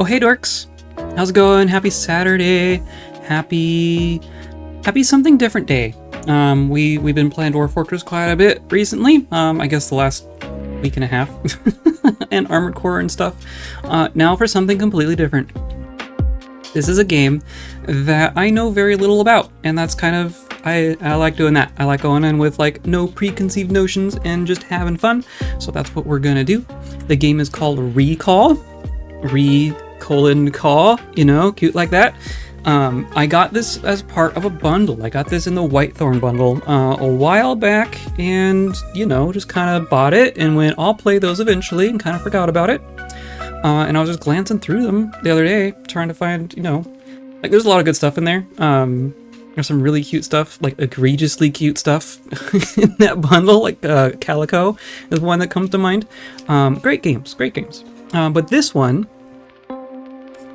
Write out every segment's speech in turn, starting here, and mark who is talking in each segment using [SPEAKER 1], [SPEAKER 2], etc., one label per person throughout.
[SPEAKER 1] Oh, hey dorks. How's it going? Happy Saturday. Happy something different day. We've been playing Dwarf Fortress quite a bit recently. I guess the last week and a half. And Armored Core and stuff. Now for something completely different. This is a game that I know very little about, and that's kind of, I like doing that. I like going in with like no preconceived notions and just having fun. So that's what we're gonna do. The game is called Recall. Call, you know, cute like that. I got this as part of a bundle. I got this in the Whitethorn bundle a while back, and you know, just kind of bought it and went, I'll play those eventually, and kind of forgot about it. And I was just glancing through them the other day, trying to find, you know, like there's a lot of good stuff in there. There's some really cute stuff, like egregiously cute stuff in that bundle, like Calico is one that comes to mind. Great games. But this one,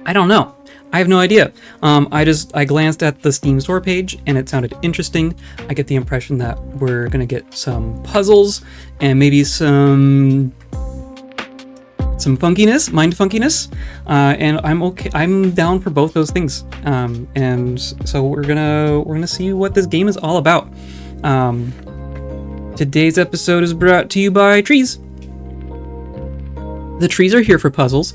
[SPEAKER 1] I don't know. I have no idea. I glanced at the Steam store page and it sounded interesting. I get the impression that we're gonna get some puzzles and maybe some funkiness, mind funkiness, and I'm down for both those things. And so we're gonna see what this game is all about. Today's episode is brought to you by trees. The trees are here for puzzles.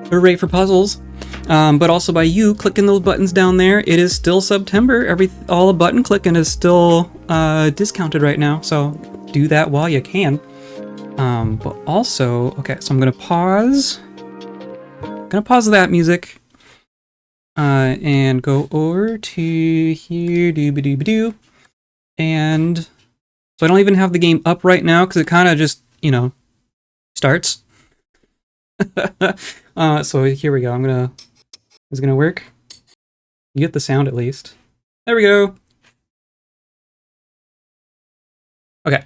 [SPEAKER 1] Hooray for puzzles. But also by you clicking those buttons down there. It is still September. All the button clicking is still discounted right now, so do that while you can. But also, okay, so I'm gonna pause. That music, and go over to here, doo-ba-doo-ba-doo, and so I don't even have the game up right now because it kind of just, you know, starts. So here we go. Is it gonna work? You get the sound at least. There we go. Okay.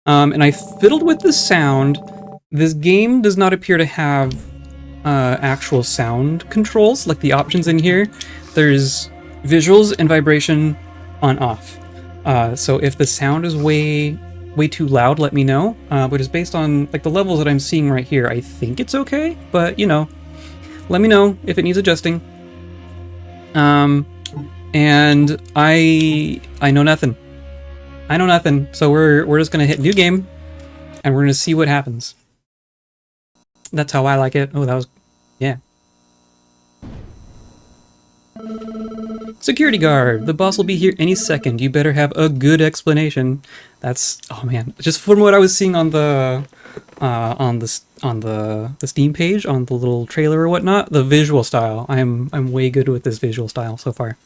[SPEAKER 1] And I fiddled with the sound. This game does not appear to have actual sound controls, like the options in here. There's visuals and vibration on off. So if the sound is way too loud, let me know. But it's based on like the levels that I'm seeing right here. I think it's okay, but you know, let me know if it needs adjusting. And I know nothing. So we're just gonna hit new game, and we're gonna see what happens. That's how I like it. Oh, that was, yeah. Security guard. The boss will be here any second. You better have a good explanation. That's, oh man, just from what I was seeing on the Steam page, on the little trailer or whatnot, the visual style. I'm way good with this visual style so far.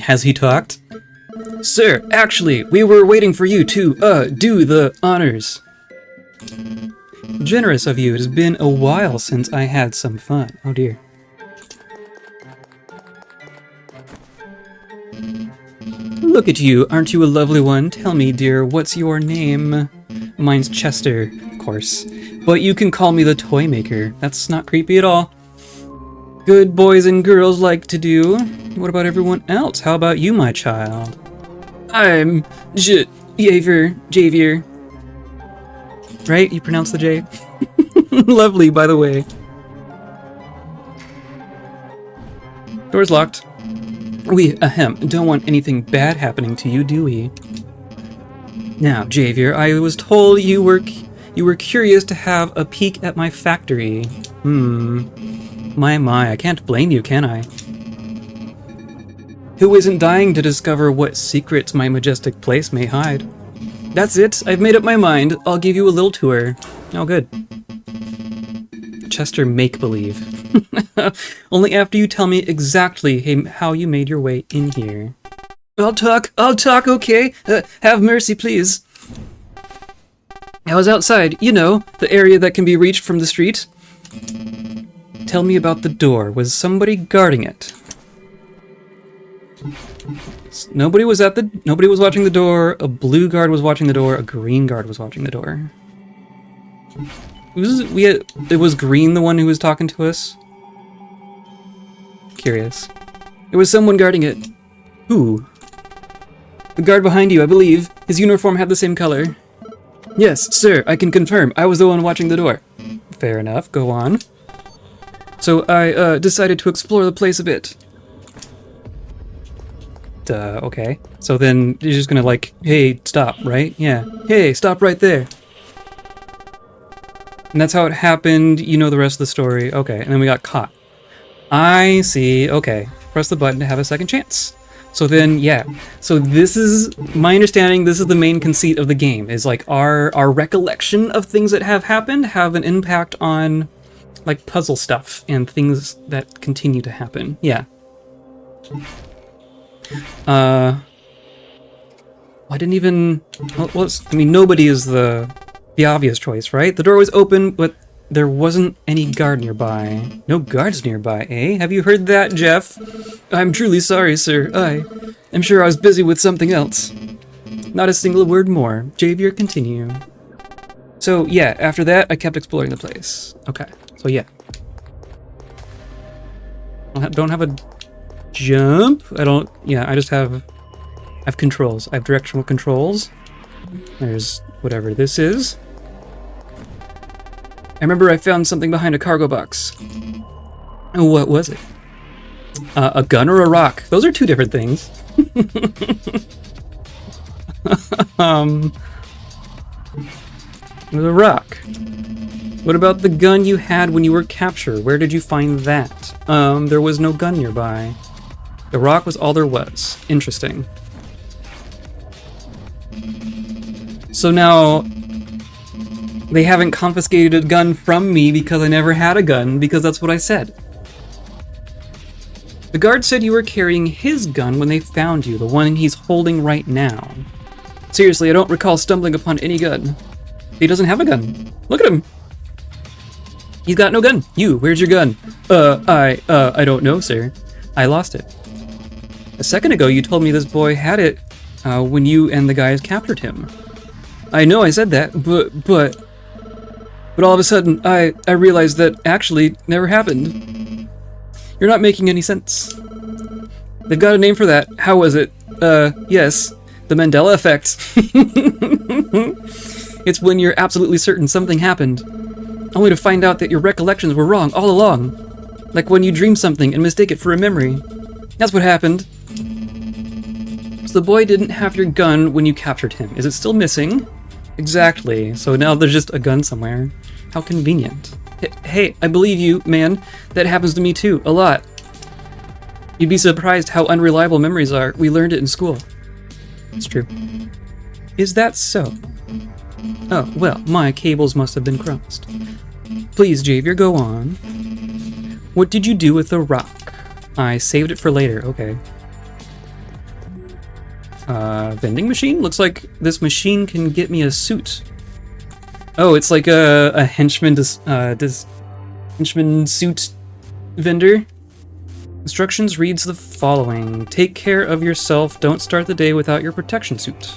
[SPEAKER 1] Has he talked? Sir, actually, we were waiting for you to, do the honors. Generous of you. It has been a while since I had some fun. Oh dear. Look at you. Aren't you a lovely one? Tell me, dear, what's your name? Mine's Chester, of course. But you can call me the Toy Maker. That's not creepy at all. Good boys and girls like to do. What about everyone else? How about you, my child? I'm Javier. Right? You pronounce the J? Lovely, by the way. Door's locked. We, don't want anything bad happening to you, do we? Now, Javier, I was told you were curious to have a peek at my factory. My, I can't blame you, can I? Who isn't dying to discover what secrets my majestic place may hide? That's it, I've made up my mind. I'll give you a little tour. Oh, good. Chester make-believe. Only after you tell me exactly how you made your way in here. I'll talk, okay? Have mercy, please. I was outside, you know, the area that can be reached from the street. Tell me about the door. Was somebody guarding it? Nobody was watching the door. A blue guard was watching the door. A green guard was watching the door. It was Green the one who was talking to us? Curious. It was someone guarding it. Who? The guard behind you, I believe. His uniform had the same color. Yes, sir, I can confirm. I was the one watching the door. Fair enough, go on. So I decided to explore the place a bit. Okay. So then you're just gonna like, hey, stop, right? Yeah. Hey, stop right there. And that's how it happened. You know the rest of the story. Okay, and then we got caught. I see. Okay. Press the button to have a second chance. So then, yeah. So this is my understanding. This is the main conceit of the game. Is like our recollection of things that have happened have an impact on like puzzle stuff and things that continue to happen. Yeah. I didn't even. Well, I mean, nobody is the obvious choice, right? The door was open, but there wasn't any guard nearby. No guards nearby, eh? Have you heard that, Jeff? I'm truly sorry, sir. I'm sure I was busy with something else. Not a single word more. Javier, continue. So, yeah, after that, I kept exploring the place. Okay, so yeah. I don't have a jump. I just have controls. I have directional controls. There's whatever this is. I remember I found something behind a cargo box. Oh, what was it? A gun or a rock? Those are two different things. It was a rock. What about the gun you had when you were captured? Where did you find that? There was no gun nearby. The rock was all there was. Interesting. So now, they haven't confiscated a gun from me because I never had a gun, because that's what I said. The guard said you were carrying his gun when they found you, the one he's holding right now. Seriously, I don't recall stumbling upon any gun. He doesn't have a gun. Look at him. He's got no gun. You, where's your gun? I don't know, sir. I lost it. A second ago, you told me this boy had it when you and the guys captured him. I know I said that, but all of a sudden, I realized that actually never happened. You're not making any sense. They've got a name for that. How was it? Yes, the Mandella effect. It's when you're absolutely certain something happened, only to find out that your recollections were wrong all along. Like when you dream something and mistake it for a memory. That's what happened. So the boy didn't have your gun when you captured him. Is it still missing? Exactly. So now there's just a gun somewhere. How convenient. Hey, I believe you, man. That happens to me too, a lot. You'd be surprised how unreliable memories are. We learned it in school. It's true. Is that so? Oh, well, my cables must have been crossed. Please, Javier, go on. What did you do with the rock? I saved it for later, okay. Vending machine? Looks like this machine can get me a suit. Oh, it's like a henchman henchman suit vendor. Instructions reads the following. Take care of yourself. Don't start the day without your protection suit.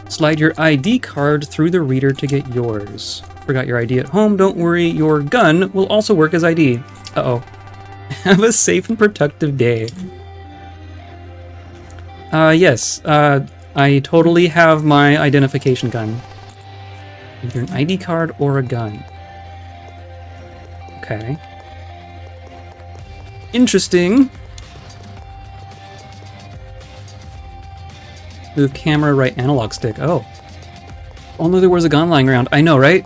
[SPEAKER 1] Slide your ID card through the reader to get yours. Forgot your ID at home? Don't worry, your gun will also work as ID. Uh-oh. Have a safe and productive day. Yes. I totally have my identification gun. Either an ID card or a gun. Okay. Interesting. Move camera, right analog stick. Oh. Only there was a gun lying around. I know, right?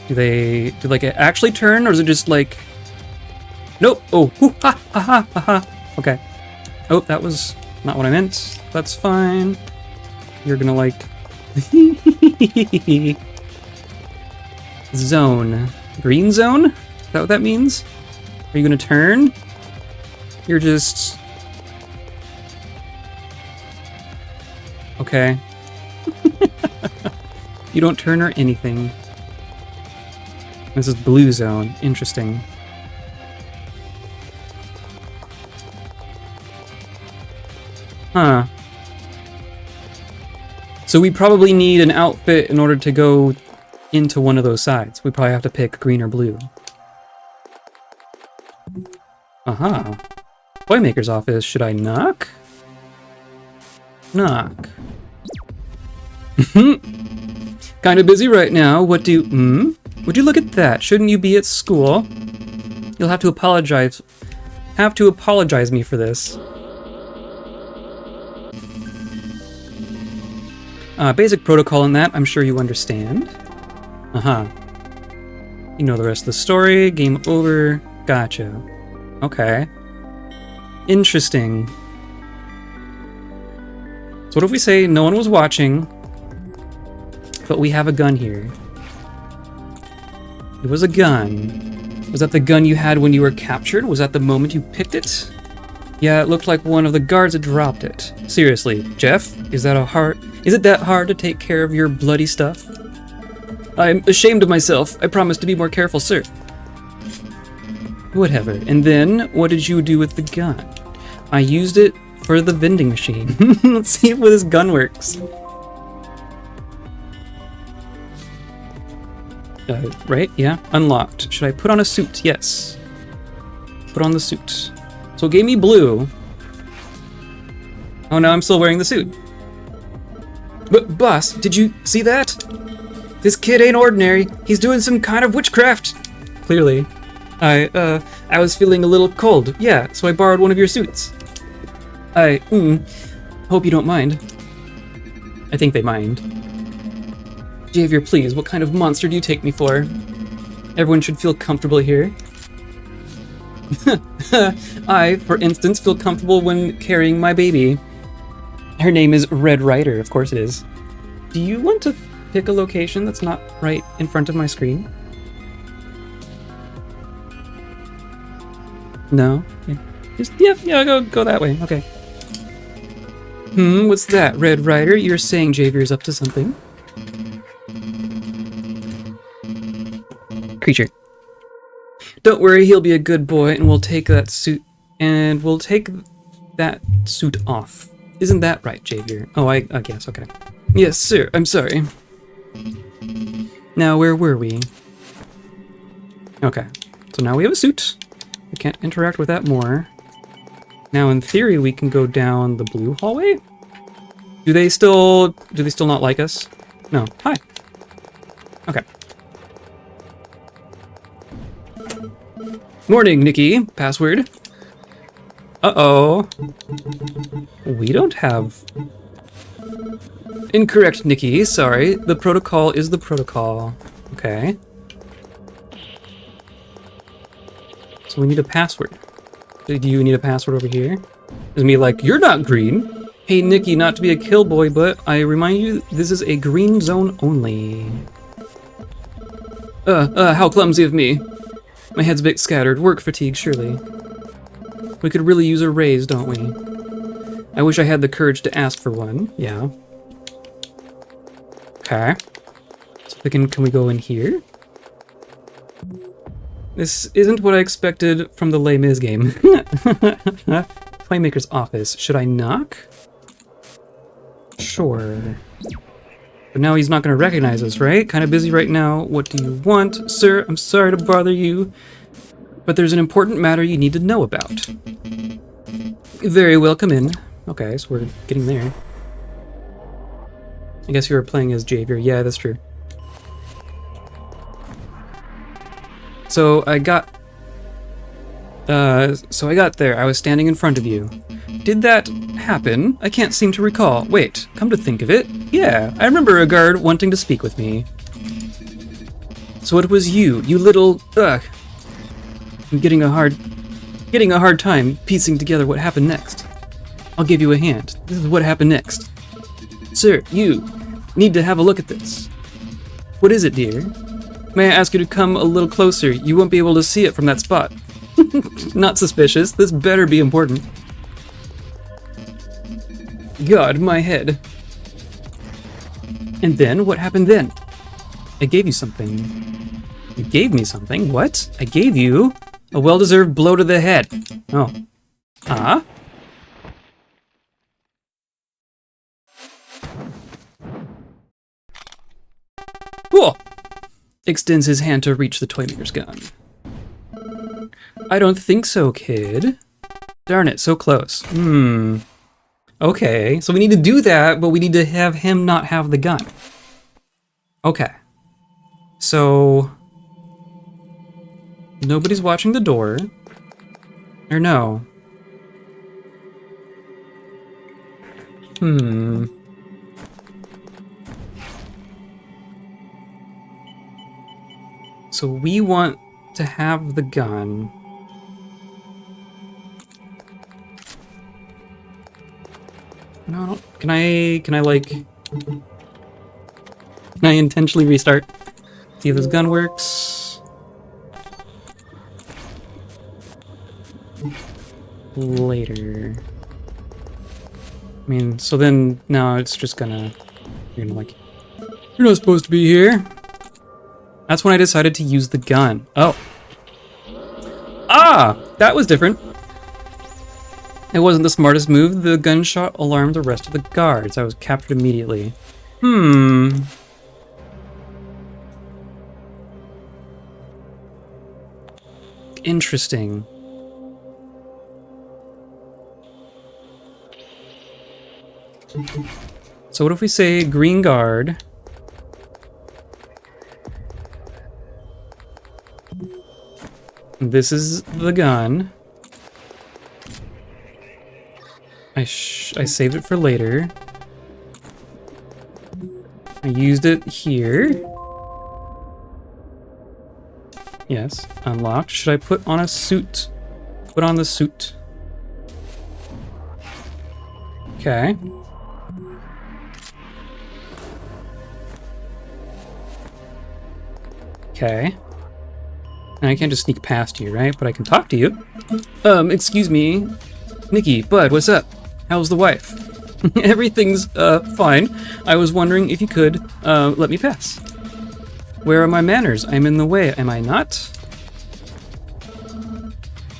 [SPEAKER 1] Do like it actually turn, or is it just like... Nope. Oh, hoo, ha, ha, ha, ha, ha. Okay. Oh, that was not what I meant. That's fine. You're gonna like... Zone. Green zone? Is that what that means? Are you gonna turn? You're just... Okay. You don't turn or anything. This is blue zone. Interesting. Huh. So we probably need an outfit in order to go into one of those sides. We probably have to pick green or blue. Uh-huh. Toymaker's office. Should I knock? Knock. Kinda busy right now. What do you... Would you look at that? Shouldn't you be at school? You'll have to apologize. Have to apologize me for this. Basic protocol in that, I'm sure you understand. Uh-huh. You know the rest of the story. Game over. Gotcha. Okay. Interesting. So what if we say no one was watching, but we have a gun here? It was a gun. Was that the gun you had when you were captured? Was that the moment you picked it? Yeah, it looked like one of the guards had dropped it. Seriously, Jeff, is it that hard to take care of your bloody stuff? I'm ashamed of myself. I promise to be more careful, sir. Whatever. And then, what did you do with the gun? I used it for the vending machine. Let's see if this gun works. Right? Yeah. Unlocked. Should I put on a suit? Yes. Put on the suit. So it gave me blue. Oh, now I'm still wearing the suit. But, boss, did you see that? This kid ain't ordinary. He's doing some kind of witchcraft. Clearly. I was feeling a little cold. Yeah, so I borrowed one of your suits. Hope you don't mind. I think they mind. Javier, please, what kind of monster do you take me for? Everyone should feel comfortable here. I, for instance, feel comfortable when carrying my baby. Her name is Red Rider, of course it is. Do you want to pick a location that's not right in front of my screen? No? Yeah, go that way, okay. What's that, Red Rider? You're saying Javier's up to something? Creature. Don't worry, he'll be a good boy, and we'll take that suit off. Isn't that right, Javier? Oh, I guess, okay. Yes, sir, I'm sorry. Now, where were we? Okay, so now we have a suit. We can't interact with that more. Now, in theory, we can go down the blue hallway? Do they still not like us? No. Hi. Okay. Morning, Nikki. Password. Uh-oh. We don't have... Incorrect, Nikki. Sorry. The protocol is the protocol. Okay. So we need a password. Do you need a password over here? Is me like, you're not green. Hey, Nikki, not to be a kill boy, but I remind you, this is a green zone only. How clumsy of me. My head's a bit scattered. Work fatigue, surely. We could really use a raise, don't we? I wish I had the courage to ask for one. Yeah. Okay. So can we go in here? This isn't what I expected from the Les Mis game. Playmaker's office. Should I knock? Sure. But now he's not going to recognize us, right? Kind of busy right now. What do you want? Sir, I'm sorry to bother you, but there's an important matter you need to know about. Very well, come in. Okay, so we're getting there. I guess you were playing as Javier. Yeah, that's true. So I got there. I was standing in front of you. Did that happen? I can't seem to recall. Wait, come to think of it, yeah, I remember a guard wanting to speak with me. So it was you little, I'm getting a hard time piecing together what happened next. I'll give you a hand. This is what happened next. Sir, you need to have a look at this. What is it, dear? May I ask you to come a little closer? You won't be able to see it from that spot. Not suspicious. This better be important. God, my head. And then? What happened then? I gave you something. You gave me something? What? I gave you a well-deserved blow to the head. Oh. Huh? Cool. Extends his hand to reach the Toymaker's gun. I don't think so, kid. Darn it, so close. Okay, so we need to do that, but we need to have him not have the gun. Okay. So... nobody's watching the door. Or no. So we want to have the gun. No, can I like... can I intentionally restart? See if this gun works. Later. I mean, so then now it's just gonna... you're gonna like... you're not supposed to be here. That's when I decided to use the gun. Oh. Ah! That was different. It wasn't the smartest move. The gunshot alarmed the rest of the guards. I was captured immediately. Interesting. So what if we say green guard? This is the gun. I saved it for later. I used it here. Yes, unlocked. Should I put on a suit? Put on the suit. Okay. Okay. And I can't just sneak past you, right? But I can talk to you. Excuse me. Nikki, Bud, what's up? How's the wife? Everything's, fine. I was wondering if you could, let me pass. Where are my manners? I'm in the way, am I not?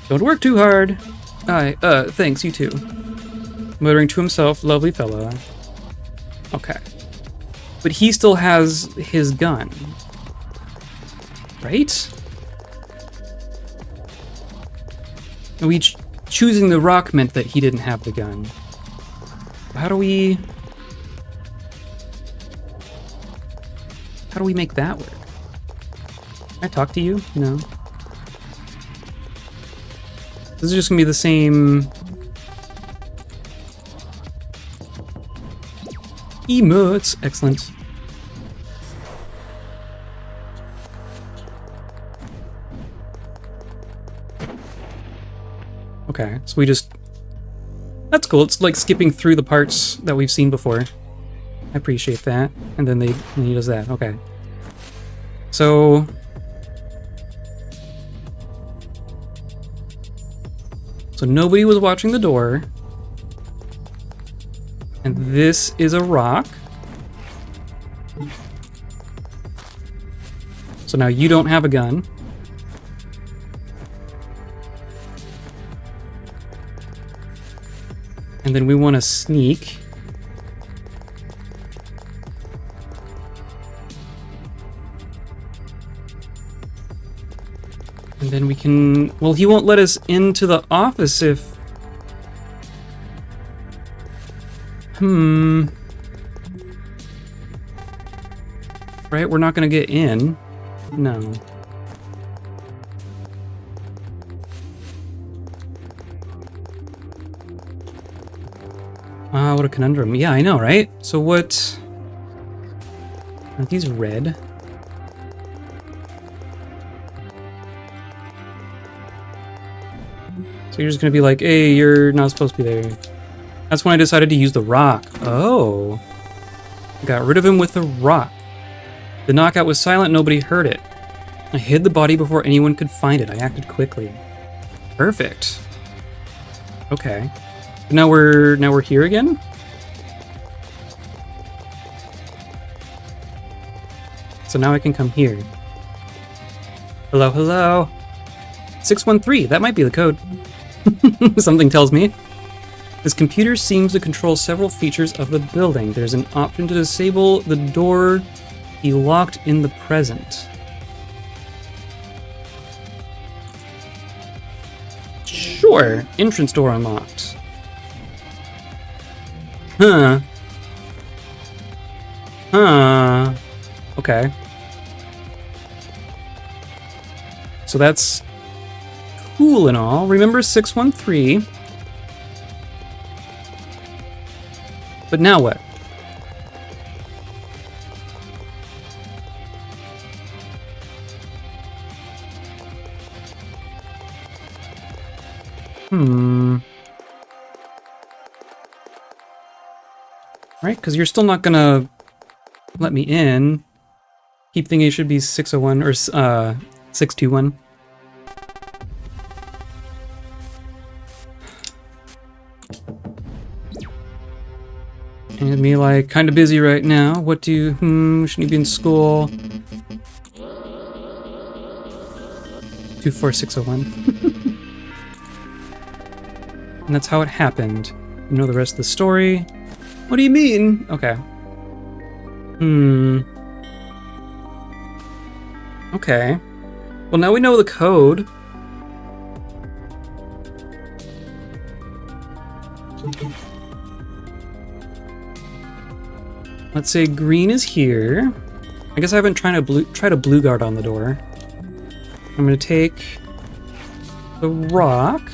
[SPEAKER 1] Don't work too hard. Thanks, you too. Muttering to himself, lovely fella. Okay. But he still has his gun. Right? And choosing the rock meant that he didn't have the gun. How do we make that work? Can I talk to you? No. This is just gonna be the same emotes. Excellent. Okay, so we just... that's cool. It's like skipping through the parts that we've seen before. I appreciate that. And then he does that. Okay. So... so nobody was watching the door. And this is a rock. So now you don't have a gun. And then we want to sneak. And then we can... well, he won't let us into the office if... right, we're not going to get in. No. What a conundrum. Yeah, I know, right? So what... are these red? So you're just gonna be like, hey, you're not supposed to be there. That's when I decided to use the rock. Oh. Got rid of him with the rock. The knockout was silent, nobody heard it. I hid the body before anyone could find it. I acted quickly. Perfect. Okay. Now we're here again? So now I can come here. Hello, hello. 613, that might be the code. Something tells me. This computer seems to control several features of the building. There's an option to disable the door be locked in the present. Sure. Entrance door unlocked. Huh. Huh. Okay. So that's cool and all. Remember 613. But now what? Right, because you're still not gonna let me in. Keep thinking it should be 601 or 621. And me like, kind of busy right now. What do you, shouldn't you be in school? 24601. And that's how it happened. You know the rest of the story. What do you mean? Okay. Okay. Well, now we know the code. Let's say green is here. I guess I haven't tried a blue guard on the door. I'm gonna take the rock.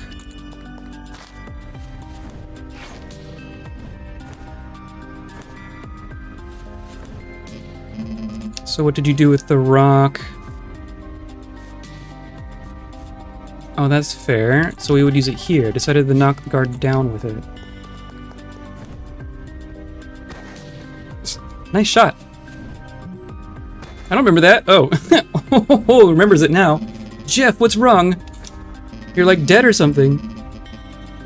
[SPEAKER 1] So what did you do with the rock? Oh, that's fair. So we would use it here. Decided to knock the guard down with it. Nice shot. I don't remember that. Oh. Oh, remembers it now. Jeff, what's wrong? You're like dead or something.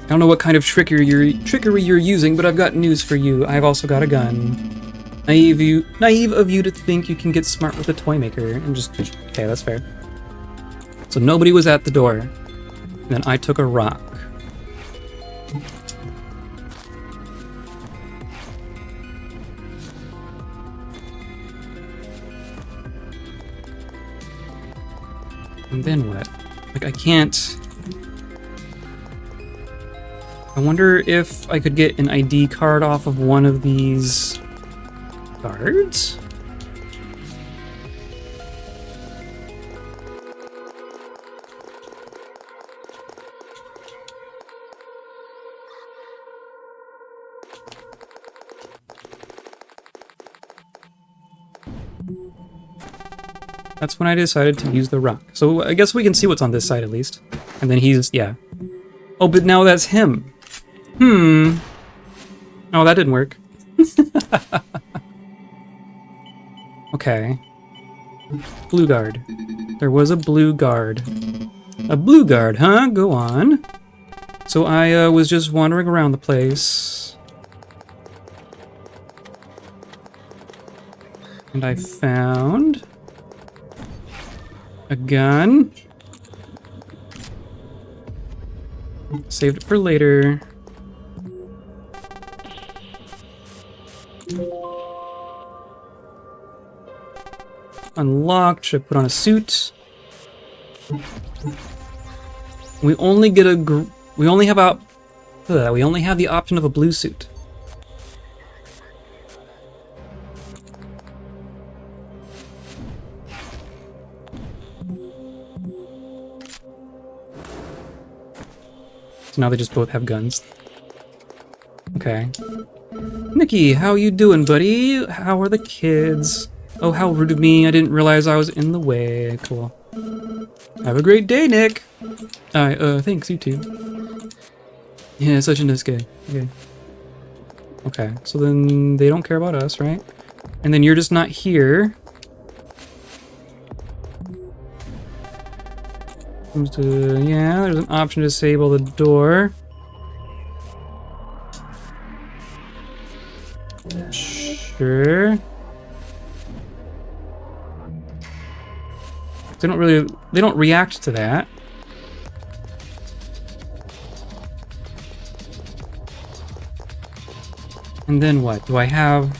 [SPEAKER 1] I don't know what kind of trickery you're using, but I've got news for you. I've also got a gun. Naive of you to think you can get smart with a toy maker and just... Okay, that's fair. So nobody was at the door. And then I took a rock. And then what? Like, I can't... I wonder if I could get an ID card off of one of these... guards? That's when I decided to use the rock. So I guess we can see what's on this side at least. And then he's, yeah. Oh, but now that's him. Oh, that didn't work. Okay. Blue guard. There was a blue guard. A blue guard, huh? Go on. So I was just wandering around the place. And I found... a gun. Saved it for later. Unlocked. Should put on a suit. We only get we only have the option of a blue suit. So now they just both have guns. Okay. Nikki, how you doing, buddy? How are the kids? Oh, how rude of me. I didn't realize I was in the way. Cool. Have a great day, Nick. Thanks, you too. Yeah, such a nice guy. Okay. Okay, so then they don't care about us, right? And then you're just not here. Yeah, there's an option to disable the door. Sure. They don't react to that. And then what? Do I have...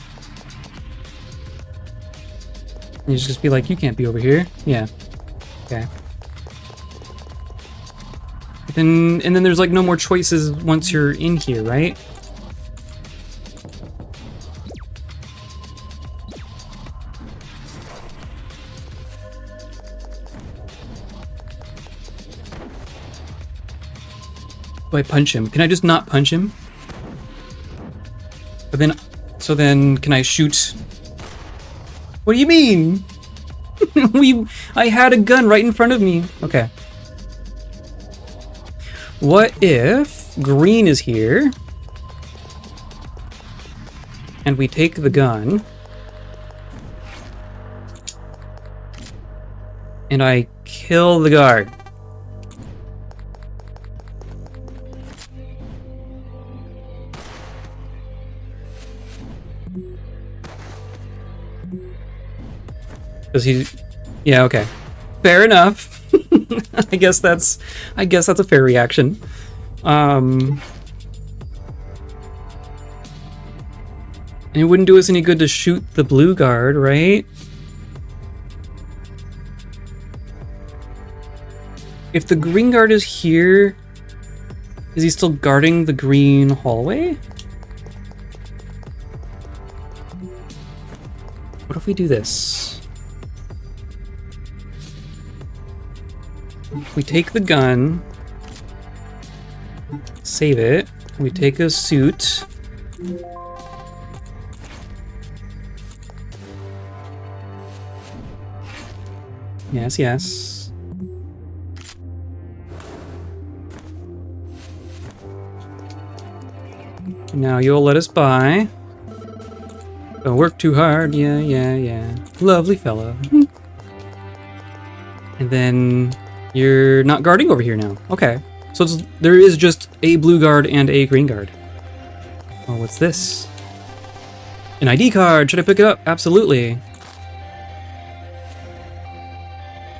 [SPEAKER 1] You just be like, you can't be over here. Yeah. Okay. And then there's like no more choices once you're in here, right? Do I punch him? Can I just not punch him? But then, so then can I shoot? What do you mean? I had a gun right in front of me. Okay. What if green is here and we take the gun and I kill the guard? Because yeah, okay. Fair enough. I guess that's a fair reaction. And it wouldn't do us any good to shoot the blue guard, right? If the green guard is here, is he still guarding the green hallway? What if we do this? We take the gun, save it, we take a suit. Yes, yes. Now you'll let us by. Don't work too hard, yeah, yeah, yeah. Lovely fellow. And then you're not guarding over here now. Okay. So there is just a blue guard and a green guard. Oh, what's this? An ID card. Should I pick it up? Absolutely.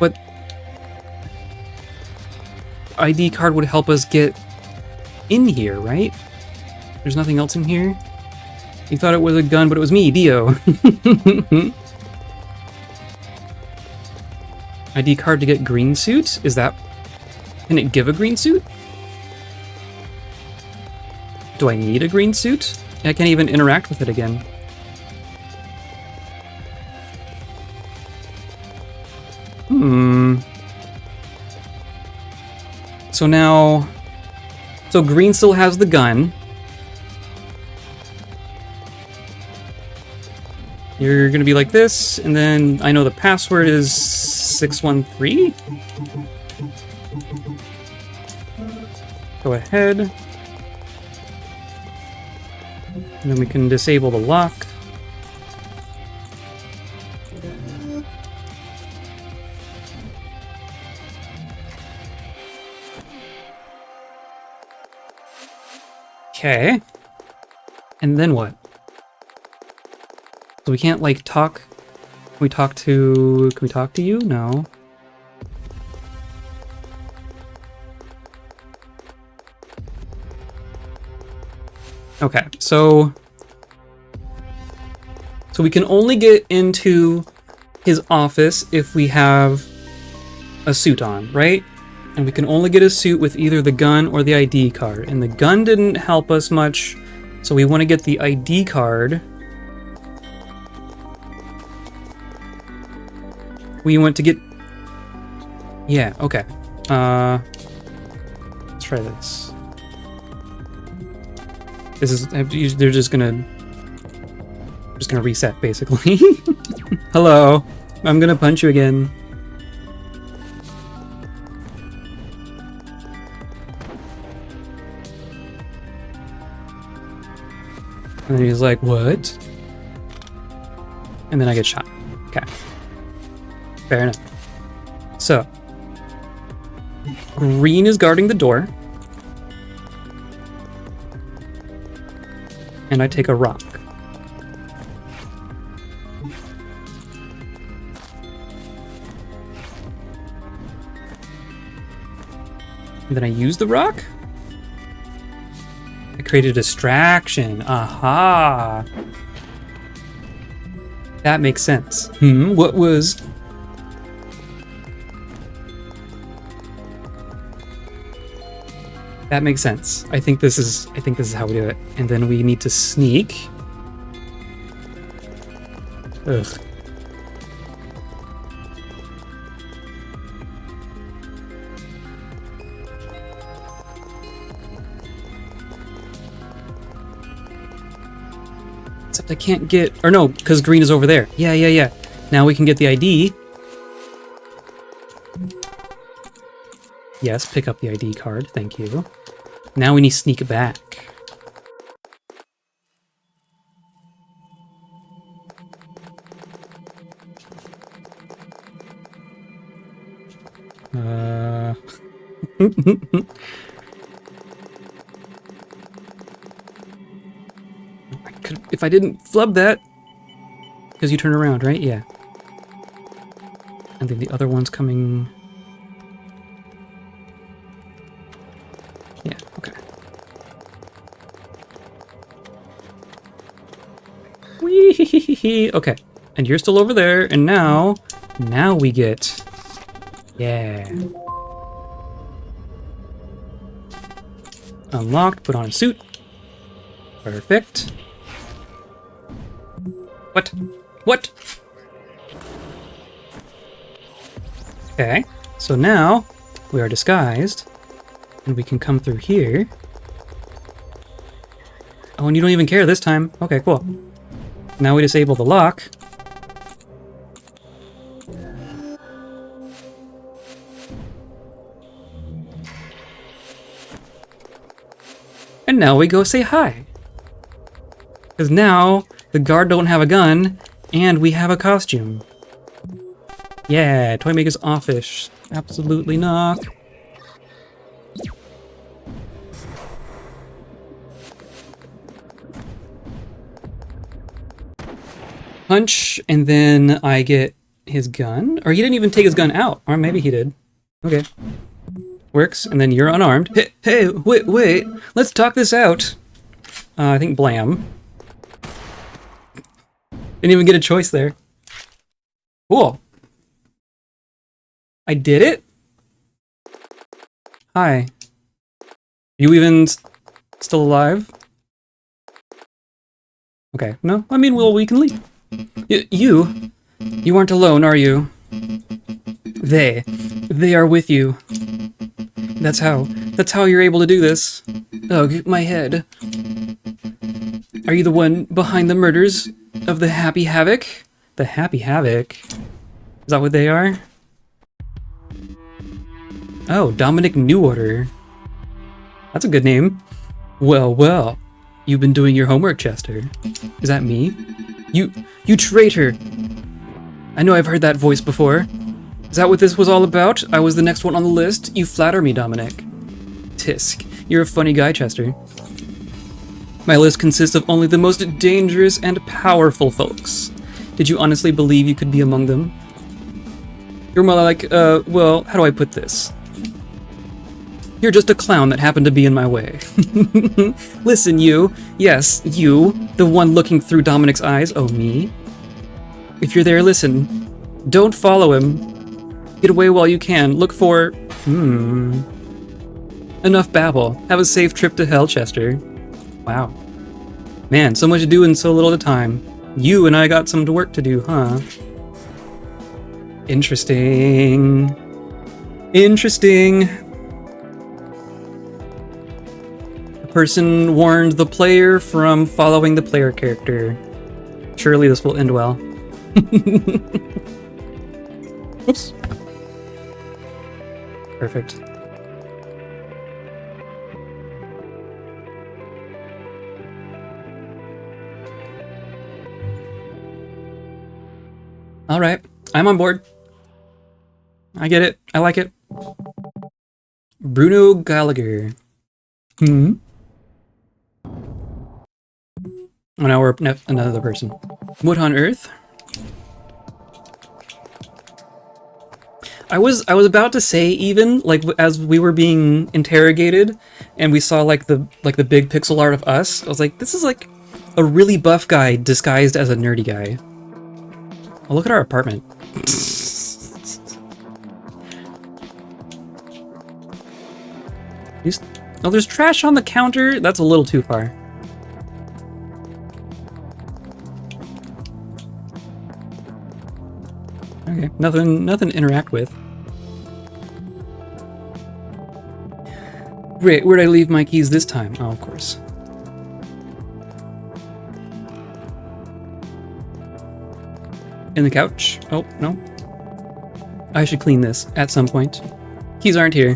[SPEAKER 1] But ID card would help us get in here, right? There's nothing else in here? You thought it was a gun, but it was me, Dio. ID card to get green suit? Is that... Can it give a green suit? Do I need a green suit? I can't even interact with it again. So now... So green still has the gun. You're gonna be like this, and then I know the password is 613. Go ahead. And then we can disable the lock. Okay. And then what? So we can't, like, talk... Can we talk to you? No. Okay, so we can only get into his office if we have a suit on, right? And we can only get a suit with either the gun or the ID card. And the gun didn't help us much, so we want to get the ID card. We want to get... Yeah, okay. Let's try this. This is... They're just gonna reset, basically. Hello. I'm gonna punch you again. And then he's like, what? And then I get shot. Okay. Fair enough. So, green is guarding the door. And I take a rock. And then I use the rock? I create a distraction. Aha! That makes sense. What was... That makes sense. I think this is how we do it. And then we need to sneak. Ugh. Except I can't get, or no, because green is over there. Yeah. Now we can get the ID. Yes, pick up the ID card, thank you. Now we need to sneak back. If I didn't flub that, because you turn around, right? Yeah. And then the other one's coming. Yeah, okay. Whee! Okay. And you're still over there, and now we get... Yeah. Unlocked, put on a suit. Perfect. What? What? Okay, so now we are disguised, and we can come through here. Oh, and you don't even care this time. Okay, cool. Now we disable the lock. And now we go say hi. Because now the guard don't have a gun, and we have a costume. Yeah, Toy Maker's office. Absolutely not. Punch, and then I get his gun. Or he didn't even take his gun out. Or maybe he did. Okay. Works, and then you're unarmed. Hey, wait. Let's talk this out. I think blam. Didn't even get a choice there. Cool. I did it? Hi. You even still alive? Okay, no? I mean, well, we can leave. You aren't alone, are you? They are with you. That's how you're able to do this. Ugh, my head. Are you the one behind the murders of the Happy Havoc? The Happy Havoc? Is that what they are? Oh, Dominic New Order. That's a good name. Well, you've been doing your homework, Chester. Is that me? You traitor! I know I've heard that voice before. Is that what this was all about? I was the next one on the list? You flatter me, Dominic. Tisk. You're a funny guy, Chester. My list consists of only the most dangerous and powerful folks. Did you honestly believe you could be among them? You're more like, well, how do I put this? You're just a clown that happened to be in my way. Listen, you. Yes, you. The one looking through Dominic's eyes. Oh, me? If you're there, listen. Don't follow him. Get away while you can. Look for... Enough babble. Have a safe trip to hell, Chester. Wow. Man, so much to do in so little time. You and I got some work to do, huh? Interesting. Interesting. The person warned the player from following the player character. Surely this will end well. Oops. Perfect. All right, I'm on board. I get it. I like it. Bruno Gallagher. Oh, now we're another person. What on earth? I was about to say, even like as we were being interrogated and we saw like the big pixel art of us, I was like, this is like a really buff guy disguised as a nerdy guy. Oh, look at our apartment. Oh, there's trash on the counter? That's a little too far. Okay, nothing to interact with. Great, where'd I leave my keys this time? Oh, of course. In the couch? Oh, no. I should clean this at some point. Keys aren't here.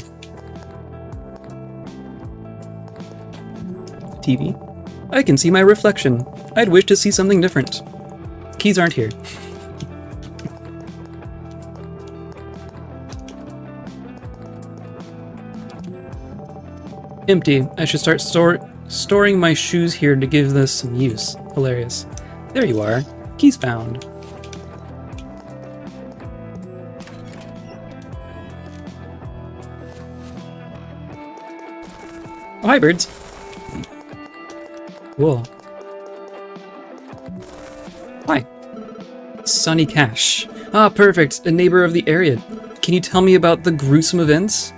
[SPEAKER 1] TV. I can see my reflection. I'd wish to see something different. Keys aren't here. Empty. I should start storing my shoes here to give this some use. Hilarious. There you are. Keys found. Oh, hi, birds. Cool. Hi. Sonny Cash. Ah, perfect. A neighbor of the area. Can you tell me about the gruesome events?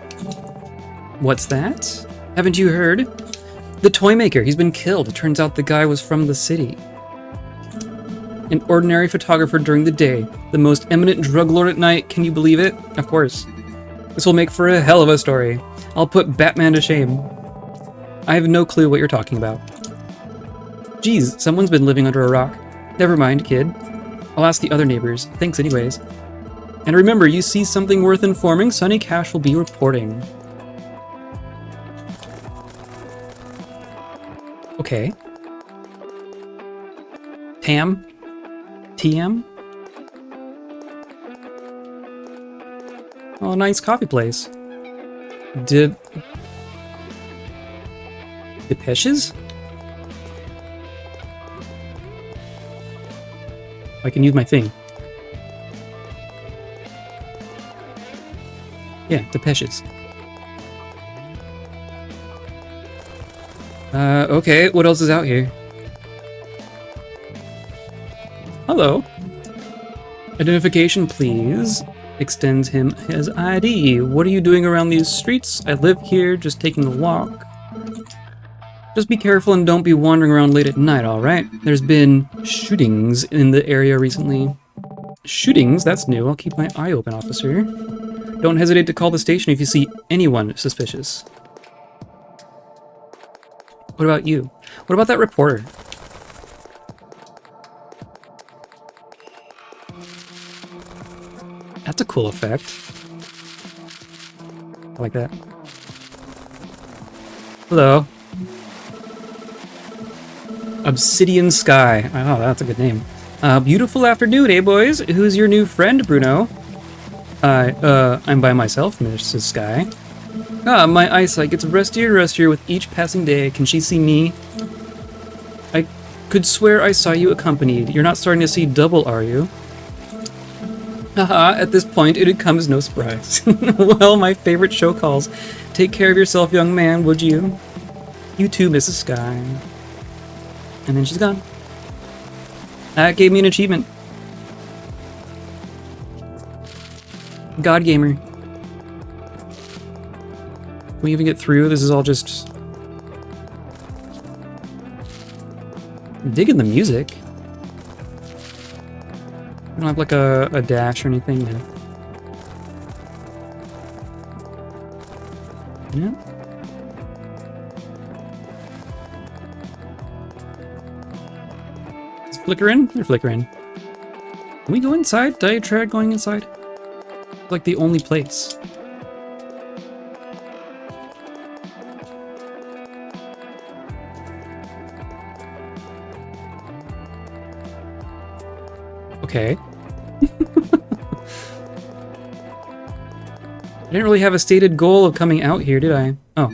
[SPEAKER 1] What's that? Haven't you heard? The toy maker. He's been killed. It turns out the guy was from the city. An ordinary photographer during the day. The most eminent drug lord at night. Can you believe it? Of course. This will make for a hell of a story. I'll put Batman to shame. I have no clue what you're talking about. Geez, someone's been living under a rock. Never mind, kid. I'll ask the other neighbors. Thanks anyways. And remember, you see something worth informing, Sonny Cash will be reporting. Okay. Tam? TM? Oh, nice coffee place. Depeches? I can use my thing. Yeah, depeches. Okay, what else is out here? Hello. Identification, please. Extends him his ID. What are you doing around these streets? I live here, just taking a walk. Just be careful and don't be wandering around late at night, alright? There's been shootings in the area recently. Shootings? That's new. I'll keep my eye open, officer. Don't hesitate to call the station if you see anyone suspicious. What about you? What about that reporter? That's a cool effect. I like that. Hello. Obsidian Sky. Oh, that's a good name. Beautiful afternoon, eh, boys? Who's your new friend, Bruno? I'm by myself, Mrs. Sky. Ah, my eyesight gets rustier and rustier with each passing day. Can she see me? I could swear I saw you accompanied. You're not starting to see double, are you? Haha, at this point, it'd come as no surprise. Well, my favorite show calls. Take care of yourself, young man, would you? You too, Mrs. Sky. And then she's gone. That gave me an achievement. God Gamer. Can we even get through? This is all just... I'm digging the music. I don't have like a dash or anything. Yeah. It's flickering? They're flickering. Can we go inside? Did I try going inside? It's like the only place. Okay. I didn't really have a stated goal of coming out here, did I? Oh.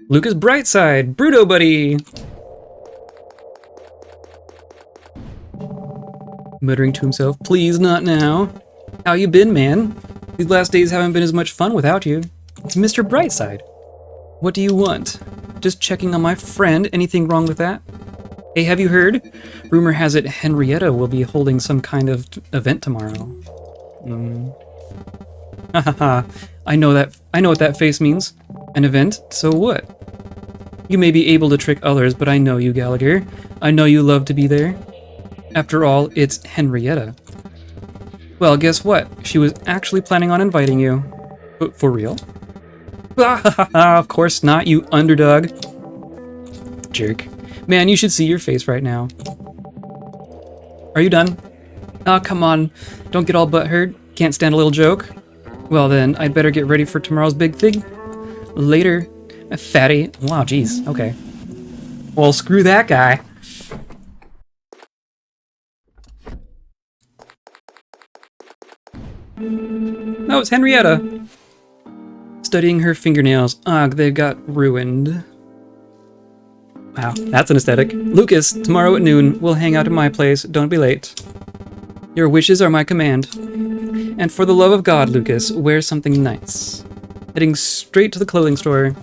[SPEAKER 1] Lucas Brightside! Bruto buddy! Muttering to himself, please not now. How you been, man? These last days haven't been as much fun without you. It's Mr. Brightside. What do you want? Just checking on my friend. Anything wrong with that? Hey, have you heard? Rumor has it Henrietta will be holding some kind of event tomorrow. Hahaha. I know what that face means. An event? So what? You may be able to trick others, but I know you, Gallagher. I know you love to be there. After all, it's Henrietta. Well, guess what? She was actually planning on inviting you. For real? Of course not, you underdog. Jerk. Man, you should see your face right now. Are you done? Oh, come on. Don't get all butthurt. Can't stand a little joke? Well then, I'd better get ready for tomorrow's big thing. Later. Fatty. Wow, jeez. Okay. Well, screw that guy. No, it's Henrietta. Studying her fingernails. Ugh, they got ruined. Wow, that's an aesthetic. Lucas, tomorrow at noon, we'll hang out at my place. Don't be late. Your wishes are my command. And for the love of God, Lucas, wear something nice. Heading straight to the clothing store.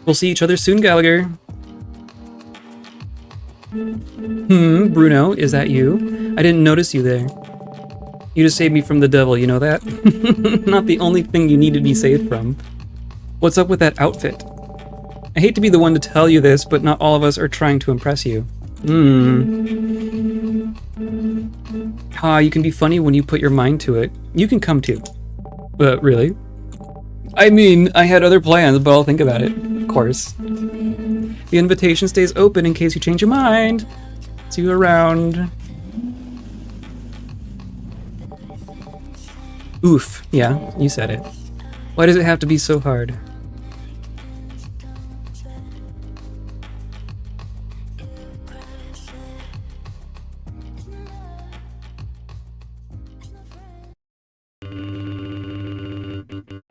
[SPEAKER 1] We'll see each other soon, Gallagher. Bruno, is that you? I didn't notice you there. You just saved me from the devil, you know that? Not the only thing you need to be saved from. What's up with that outfit? I hate to be the one to tell you this, but not all of us are trying to impress you. You can be funny when you put your mind to it. You can come too. Really? I mean, I had other plans, but I'll think about it. Of course. The invitation stays open in case you change your mind. See you around. Oof. Yeah, you said it. Why does it have to be so hard?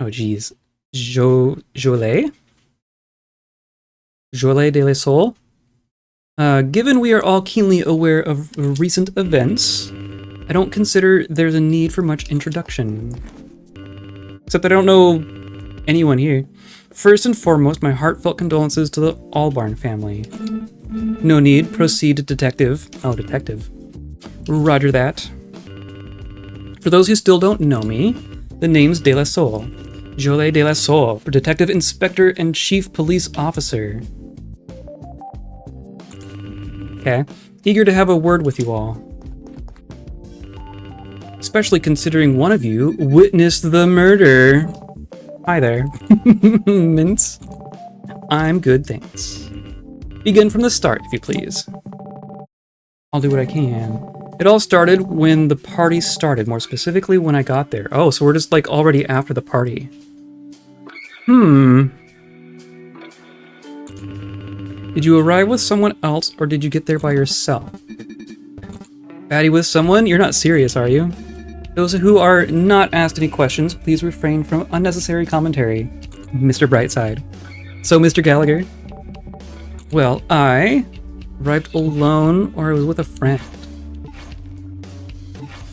[SPEAKER 1] Oh, geez. Jolet? Jolet de la Soul? Given we are all keenly aware of recent events, I don't consider there's a need for much introduction. Except I don't know anyone here. First and foremost, my heartfelt condolences to the Albarn family. No need. Proceed, detective. Oh, detective. Roger that. For those who still don't know me, the name's De La Soul. Jolet de la Soul, Detective Inspector and Chief Police Officer. Okay. Eager to have a word with you all. Especially considering one of you witnessed the murder. Hi there. Mince. I'm good, thanks. Begin from the start, if you please. I'll do what I can. It all started when the party started, more specifically when I got there. Oh, so we're just like already after the party. Did you arrive with someone else, or did you get there by yourself? Batty with someone? You're not serious, are you? Those who are not asked any questions, please refrain from unnecessary commentary. Mr. Brightside. So, Mr. Gallagher? Well, I arrived alone, or I was with a friend.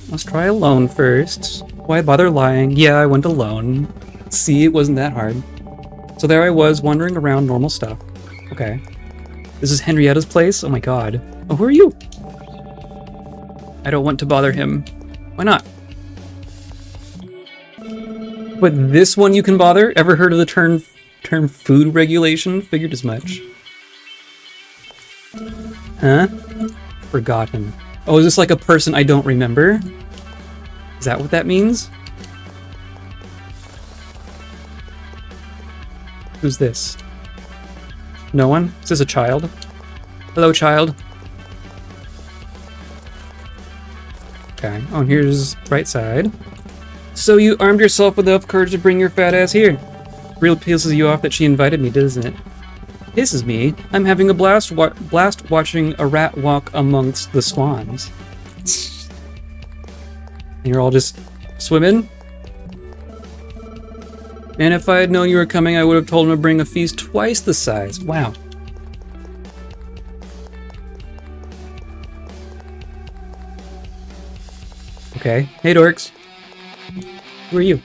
[SPEAKER 1] Let's try alone first. Why bother lying? Yeah, I went alone. See, it wasn't that hard. So there I was, wandering around, normal stuff. Okay. This is Henrietta's place? Oh my god. Oh, who are you? I don't want to bother him. Why not? But this one you can bother? Ever heard of the term food regulation? Figured as much. Huh? Forgotten. Oh, is this like a person I don't remember? Is that what that means? Who's this? No one? Is this a child? Hello, child. Okay. Oh, and here's right side. So you armed yourself with enough courage to bring your fat ass here. Real pisses you off that she invited me, doesn't it? Pisses me. I'm having a blast watching a rat walk amongst the swans. And you're all just swimming? And if I had known you were coming, I would have told him to bring a feast twice the size. Wow. Okay. Hey, dorks. Who are you?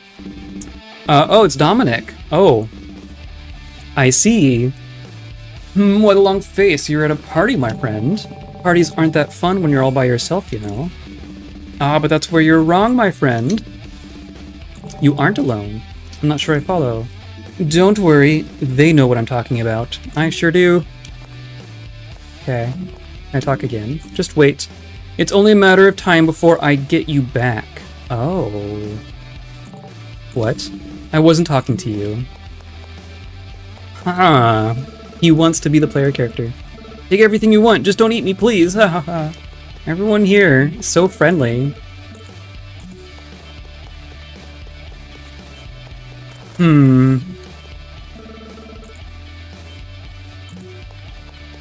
[SPEAKER 1] Oh, it's Dominic. Oh. I see. What a long face. You're at a party, my friend. Parties aren't that fun when you're all by yourself, you know. Ah, but that's where you're wrong, my friend. You aren't alone. I'm not sure I follow. Don't worry, they know what I'm talking about. I sure do. Okay. Can I talk again? Just wait. It's only a matter of time before I get you back. Oh. What? I wasn't talking to you. Huh. He wants to be the player character. Take everything you want, just don't eat me, please. Ha ha ha. Everyone here is so friendly.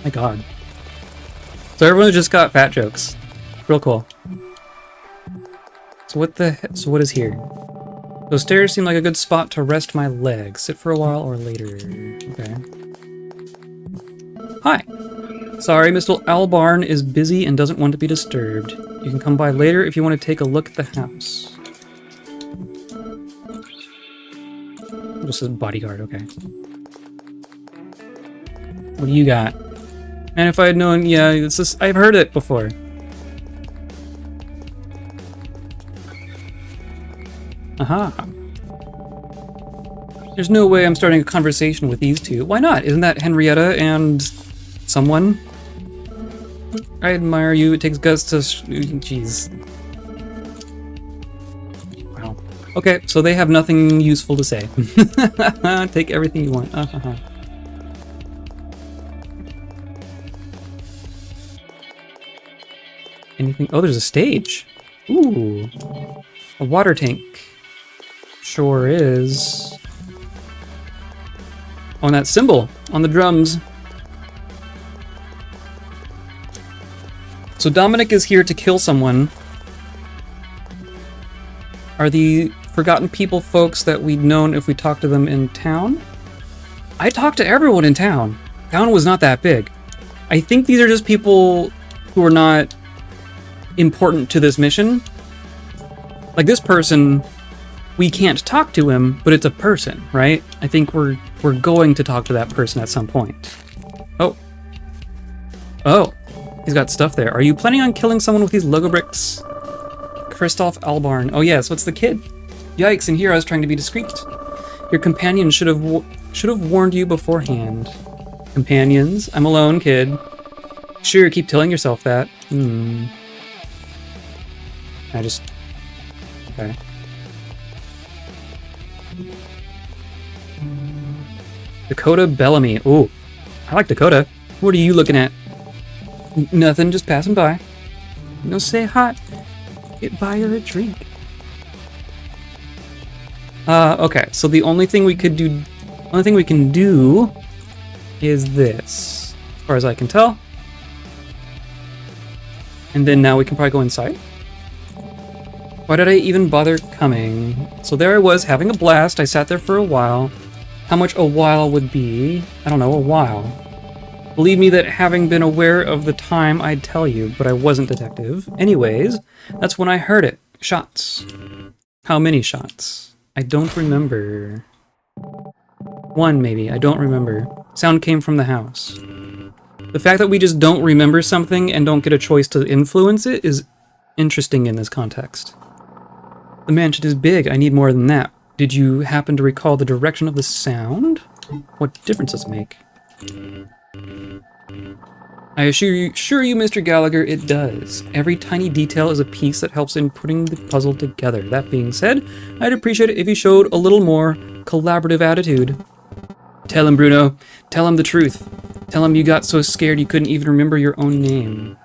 [SPEAKER 1] My god. So everyone just got fat jokes. Real cool. So what is here? Those stairs seem like a good spot to rest my legs. Sit for a while or later. Okay. Hi. Sorry, Mr. Albarn is busy and doesn't want to be disturbed. You can come by later if you want to take a look at the house. Just a bodyguard, okay. What do you got? And if I had known, yeah, it's just, I've heard it before. Aha. There's no way I'm starting a conversation with these two. Why not? Isn't that Henrietta and someone? I admire you. It takes guts to... Jeez. Wow. Okay, so they have nothing useful to say. Take everything you want. Anything? Oh, there's a stage. Ooh. A water tank. Sure is. Oh, and that symbol on the drums. So Dominic is here to kill someone. Are the forgotten people folks that we'd known if we talked to them in town? I talked to everyone in town. Town was not that big. I think these are just people who are not important to this mission. Like this person, we can't talk to him, but it's a person, right? I think we're going to talk to that person at some point. Oh. Oh. He's got stuff there. Are you planning on killing someone with these Lego bricks? Christoph Albarn. Oh yes, what's the kid? Yikes, and here I was trying to be discreet. Your companion should have warned you beforehand. Companions? I'm alone, kid. Sure, keep telling yourself that. Okay. Dakota Bellamy. Ooh, I like Dakota. What are you looking at? Nothing, just passing by. No, say hi. Get buy her a drink. Okay, so the only thing we can do is this, as far as I can tell. And then now we can probably go inside. Why did I even bother coming? So there I was, having a blast. I sat there for a while. How much a while would be? I don't know, a while. Believe me that having been aware of the time, I'd tell you, but I wasn't, detective. Anyways, that's when I heard it. Shots. How many shots? I don't remember. One, maybe. I don't remember. Sound came from the house. The fact that we just don't remember something and don't get a choice to influence it is interesting in this context. The mansion is big. I need more than that. Did you happen to recall the direction of the sound? What difference does it make? I assure you, Mr. Gallagher, it does. Every tiny detail is a piece that helps in putting the puzzle together. That being said, I'd appreciate it if you showed a little more collaborative attitude. Tell him, Bruno. Tell him the truth. Tell him you got so scared you couldn't even remember your own name.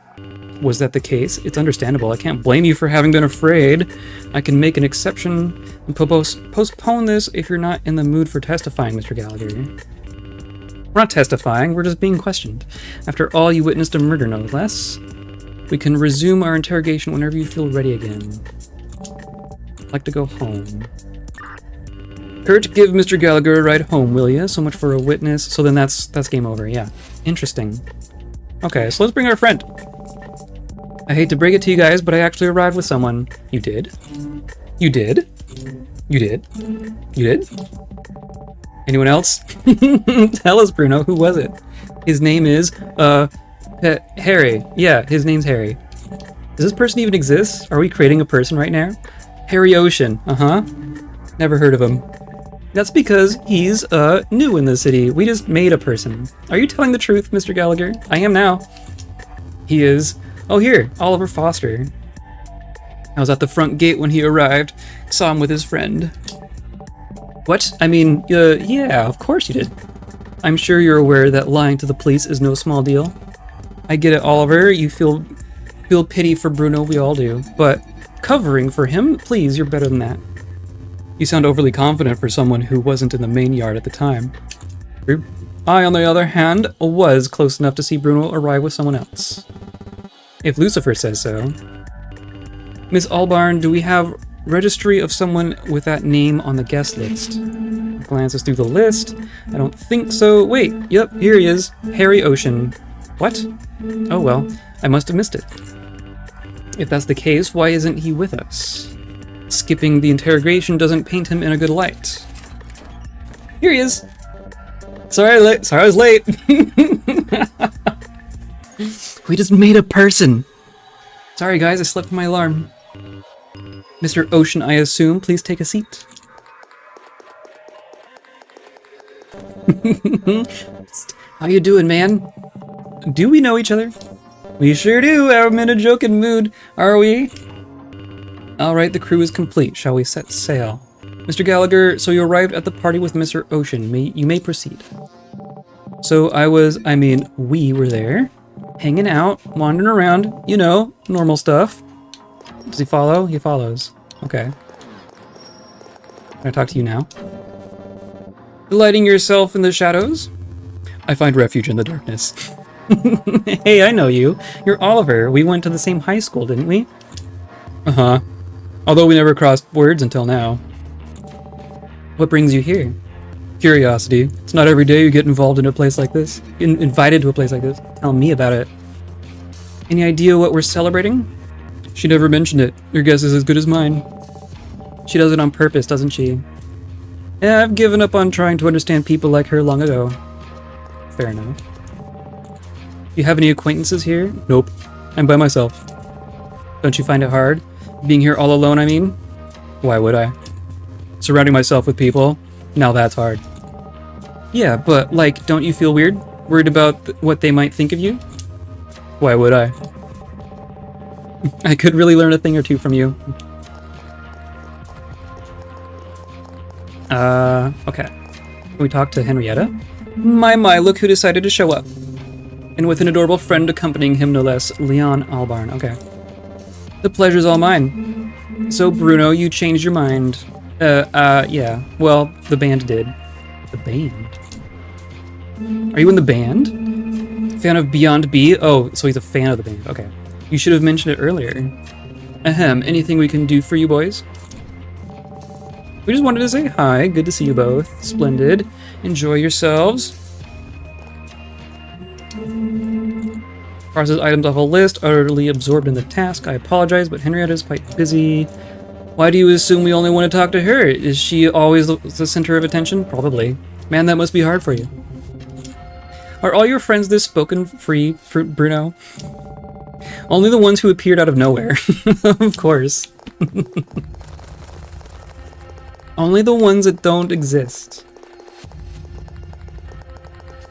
[SPEAKER 1] Was that the case? It's understandable. I can't blame you for having been afraid. I can make an exception and postpone this if you're not in the mood for testifying, Mr. Gallagher. We're not testifying, we're just being questioned. After all, you witnessed a murder, no less. We can resume our interrogation whenever you feel ready again. I'd like to go home. Kurt, give Mr. Gallagher a ride home, will ya? So much for a witness. So then that's game over, yeah. Interesting. Okay, so let's bring our friend. I hate to break it to you guys, but I actually arrived with someone. You did? You did? You did? You did? Anyone else? Tell us, Bruno. Who was it? His name is, Harry. Yeah, his name's Harry. Does this person even exist? Are we creating a person right now? Harry Ocean. Uh-huh. Never heard of him. That's because he's new in the city. We just made a person. Are you telling the truth, Mr. Gallagher? I am now. He is. Oh, here, Oliver Foster. I was at the front gate when he arrived. Saw him with his friend. What? I mean, yeah, of course you did. I'm sure you're aware that lying to the police is no small deal. I get it, Oliver. You feel pity for Bruno, we all do. But covering for him? Please, you're better than that. You sound overly confident for someone who wasn't in the main yard at the time. I, on the other hand, was close enough to see Bruno arrive with someone else. If Lucifer says so. Miss Albarn, do we have registry of someone with that name on the guest list? Glances through the list. I don't think so. Wait, yep, here he is. Harry Ocean. What? Oh well, I must have missed it. If that's the case, why isn't he with us? Skipping the interrogation doesn't paint him in a good light. Here he is. Sorry I was late. We just made a person. Sorry guys, I slept with my alarm. Mr. Ocean, I assume, please take a seat. How you doing, man? Do we know each other? We sure do. I'm in a joking mood, are we? Alright, the crew is complete. Shall we set sail? Mr. Gallagher, so you arrived at the party with Mr. Ocean. You may proceed. So we were there, hanging out, wandering around, you know, normal stuff. Does he follow? He follows. Okay. Can I talk to you now? Lighting yourself in the shadows? I find refuge in the darkness. Hey, I know you. You're Oliver. We went to the same high school, didn't we? Uh-huh. Although we never crossed words until now. What brings you here? Curiosity. It's not every day you get involved in a place like this. Invited to a place like this. Tell me about it. Any idea what we're celebrating? She never mentioned it. Your guess is as good as mine. She does it on purpose, doesn't she? Yeah, I've given up on trying to understand people like her long ago. Fair enough. You have any acquaintances here? Nope. I'm by myself. Don't you find it hard? Being here all alone, I mean? Why would I? Surrounding myself with people? Now that's hard. Yeah, but, like, don't you feel weird? Worried about what they might think of you? Why would I? I could really learn a thing or two from you. Okay. Can we talk to Henrietta? My, look who decided to show up. And with an adorable friend accompanying him, no less, Leon Albarn. Okay. The pleasure's all mine. So, Bruno, you changed your mind. Yeah. Well, the band did. The band? Are you in the band? Fan of Beyond B? Oh, so he's a fan of the band. Okay. You should have mentioned it earlier. Ahem. Anything we can do for you boys? We just wanted to say hi. Good to see you both. Splendid. Enjoy yourselves. Parses items off a list, utterly absorbed in the task. I apologize, but Henrietta is quite busy. Why do you assume we only want to talk to her? Is she always the center of attention? Probably. Man, that must be hard for you. Are all your friends this spoken free, Bruno? Only the ones who appeared out of nowhere. Of course. Only the ones that don't exist.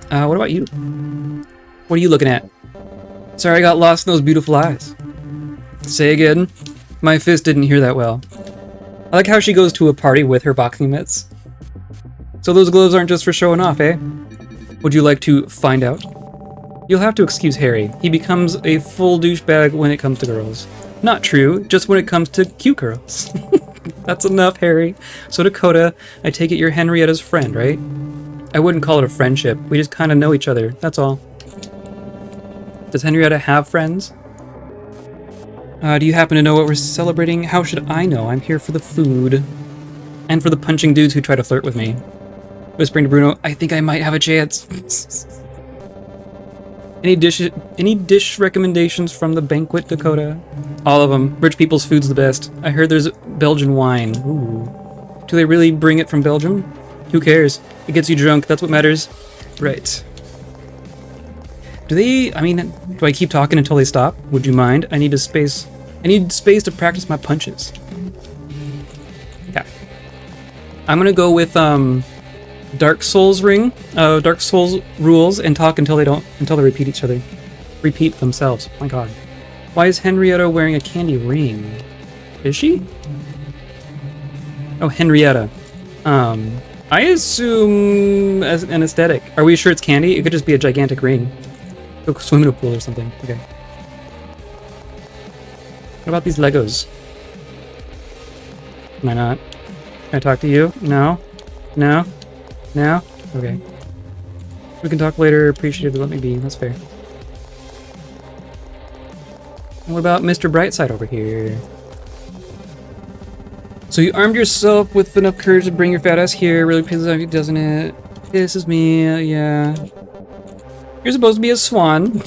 [SPEAKER 1] What about you? What are you looking at? Sorry, I got lost in those beautiful eyes. Say again. My fist didn't hear that well. I like how she goes to a party with her boxing mitts. So those gloves aren't just for showing off, eh? Would you like to find out? You'll have to excuse Harry. He becomes a full douchebag when it comes to girls. Not true, just when it comes to cute girls. That's enough, Harry. So Dakota, I take it you're Henrietta's friend, right? I wouldn't call it a friendship. We just kind of know each other, that's all. Does Henrietta have friends? Do you happen to know what we're celebrating? How should I know? I'm here for the food. And for the punching dudes who try to flirt with me. Whispering to Bruno, I think I might have a chance. Any dish recommendations from the banquet, Dakota? All of them. Rich people's food's the best. I heard there's Belgian wine. Ooh. Do they really bring it from Belgium? Who cares? It gets you drunk, that's what matters. Right. Do I keep talking until they stop? Would you mind? I need space to practice my punches. Yeah. I'm gonna go with Dark Souls Dark Souls rules and talk until they repeat each other. Repeat themselves. Oh my god. Why is Henrietta wearing a candy ring? Is she? Oh, Henrietta. I assume as an aesthetic. Are we sure it's candy? It could just be a gigantic ring. Go swim in a pool or something. Okay. What about these Legos? Can I not? Can I talk to you? No? No? No? Okay. We can talk later. Appreciate it. Let me be. That's fair. And what about Mr. Brightside over here? So you armed yourself with enough courage to bring your fat ass here. Really pisses off you, doesn't it? Pisses me, yeah. You're supposed to be a swan.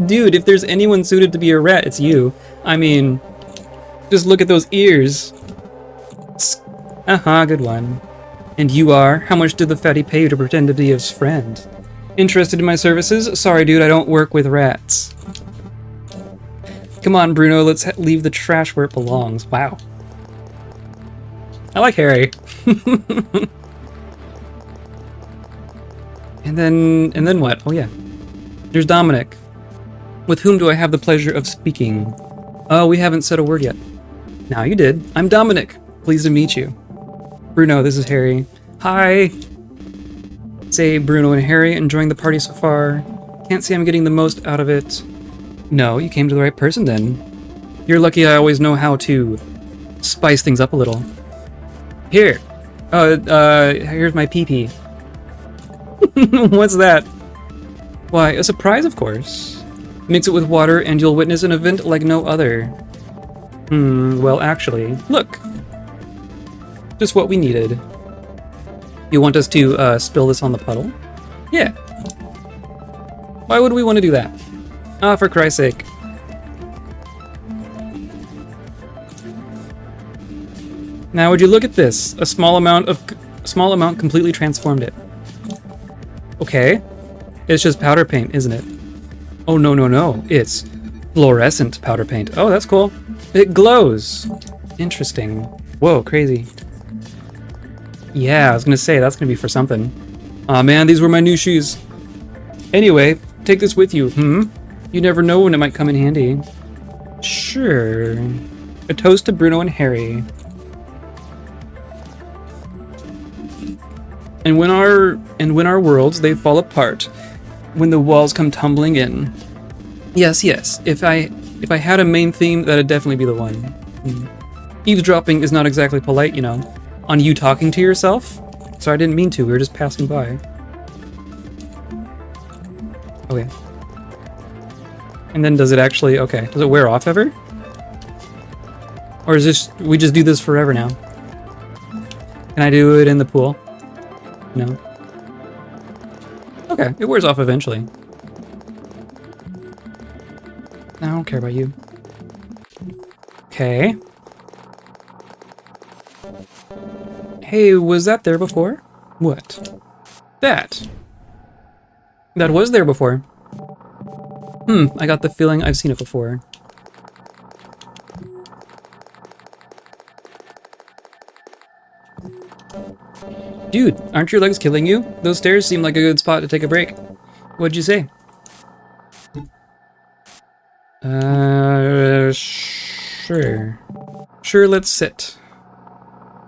[SPEAKER 1] Dude, if there's anyone suited to be a rat, it's you. I mean, just look at those ears. Uh-huh, good one. And you are? How much did the fatty pay you to pretend to be his friend? Interested in my services? Sorry, dude, I don't work with rats. Come on, Bruno, let's leave the trash where it belongs. Wow. I like Harry. And then what? Oh yeah. There's Dominic. With whom do I have the pleasure of speaking? Oh, we haven't said a word yet. Now you did. I'm Dominic. Pleased to meet you. Bruno, this is Harry. Hi. Say, Bruno and Harry, enjoying the party so far. Can't say I'm getting the most out of it. No, you came to the right person then. You're lucky I always know how to spice things up a little. Here. Here's my pee-pee. What's that? Why, a surprise, of course. Mix it with water and you'll witness an event like no other. Well, actually, look. Just what we needed. You want us to spill this on the puddle? Yeah. Why would we want to do that? Ah, for Christ's sake. Now, would you look at this? A small amount completely transformed it. Okay. It's just powder paint, isn't it? Oh, no, no, no. It's fluorescent powder paint. Oh, that's cool. It glows. Interesting. Whoa, crazy. Yeah, I was gonna say, that's gonna be for something. Aw, man, these were my new shoes. Anyway, take this with you, You never know when it might come in handy. Sure. A toast to Bruno and Harry. And when our worlds, they fall apart, when the walls come tumbling in. Yes, yes. If I had a main theme, that'd definitely be the one. Eavesdropping is not exactly polite, you know. On you talking to yourself? So I didn't mean to, we were just passing by. Okay. And then does it actually, okay, does it wear off ever? Or is this, we just do this forever now? Can I do it in the pool? No. Okay, it wears off eventually. I don't care about you. Okay. Hey, was that there before? What? That. That was there before. I got the feeling I've seen it before. Dude, aren't your legs killing you? Those stairs seem like a good spot to take a break. What'd you say? Sure. Sure, let's sit.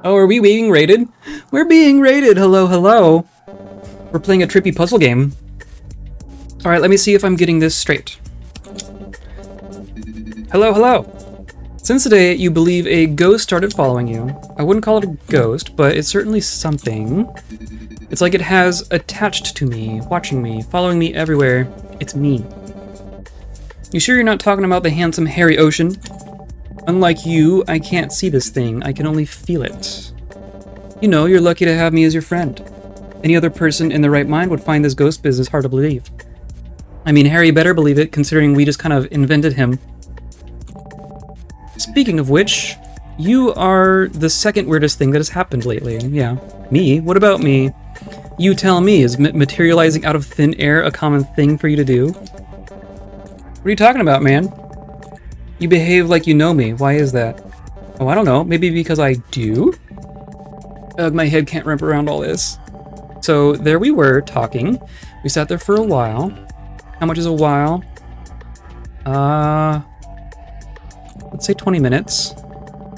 [SPEAKER 1] Oh, are we being raided? We're being raided! Hello, hello! We're playing a trippy puzzle game. Alright, let me see if I'm getting this straight. Hello, hello! Since today you believe a ghost started following you, I wouldn't call it a ghost, but it's certainly something. It's like it has attached to me, watching me, following me everywhere. It's me. You sure you're not talking about the handsome hairy ocean? Unlike you, I can't see this thing, I can only feel it. You know, you're lucky to have me as your friend. Any other person in their right mind would find this ghost business hard to believe. I mean, Harry better believe it, considering we just kind of invented him. Speaking of which, you are the second weirdest thing that has happened lately. Yeah. Me? What about me? You tell me, is materializing out of thin air a common thing for you to do? What are you talking about, man? You behave like you know me. Why is that? Oh, I don't know. Maybe because I do? Ugh, my head can't wrap around all this. So there we were, talking. We sat there for a while. How much is a while? Let's say 20 minutes.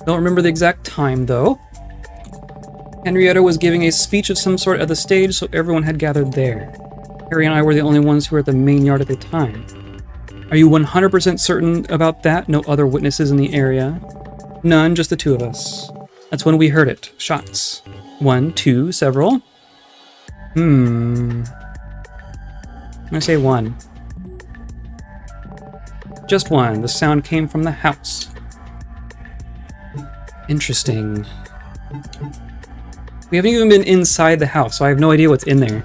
[SPEAKER 1] Don't remember the exact time, though. Henrietta was giving a speech of some sort at the stage, so everyone had gathered there. Harry and I were the only ones who were at the main yard at the time. Are you 100% certain about that? No other witnesses in the area? None, just the two of us. That's when we heard it. Shots. 1, 2, several? I'm gonna say 1. Just 1. The sound came from the house. Interesting. We haven't even been inside the house, so I have no idea what's in there.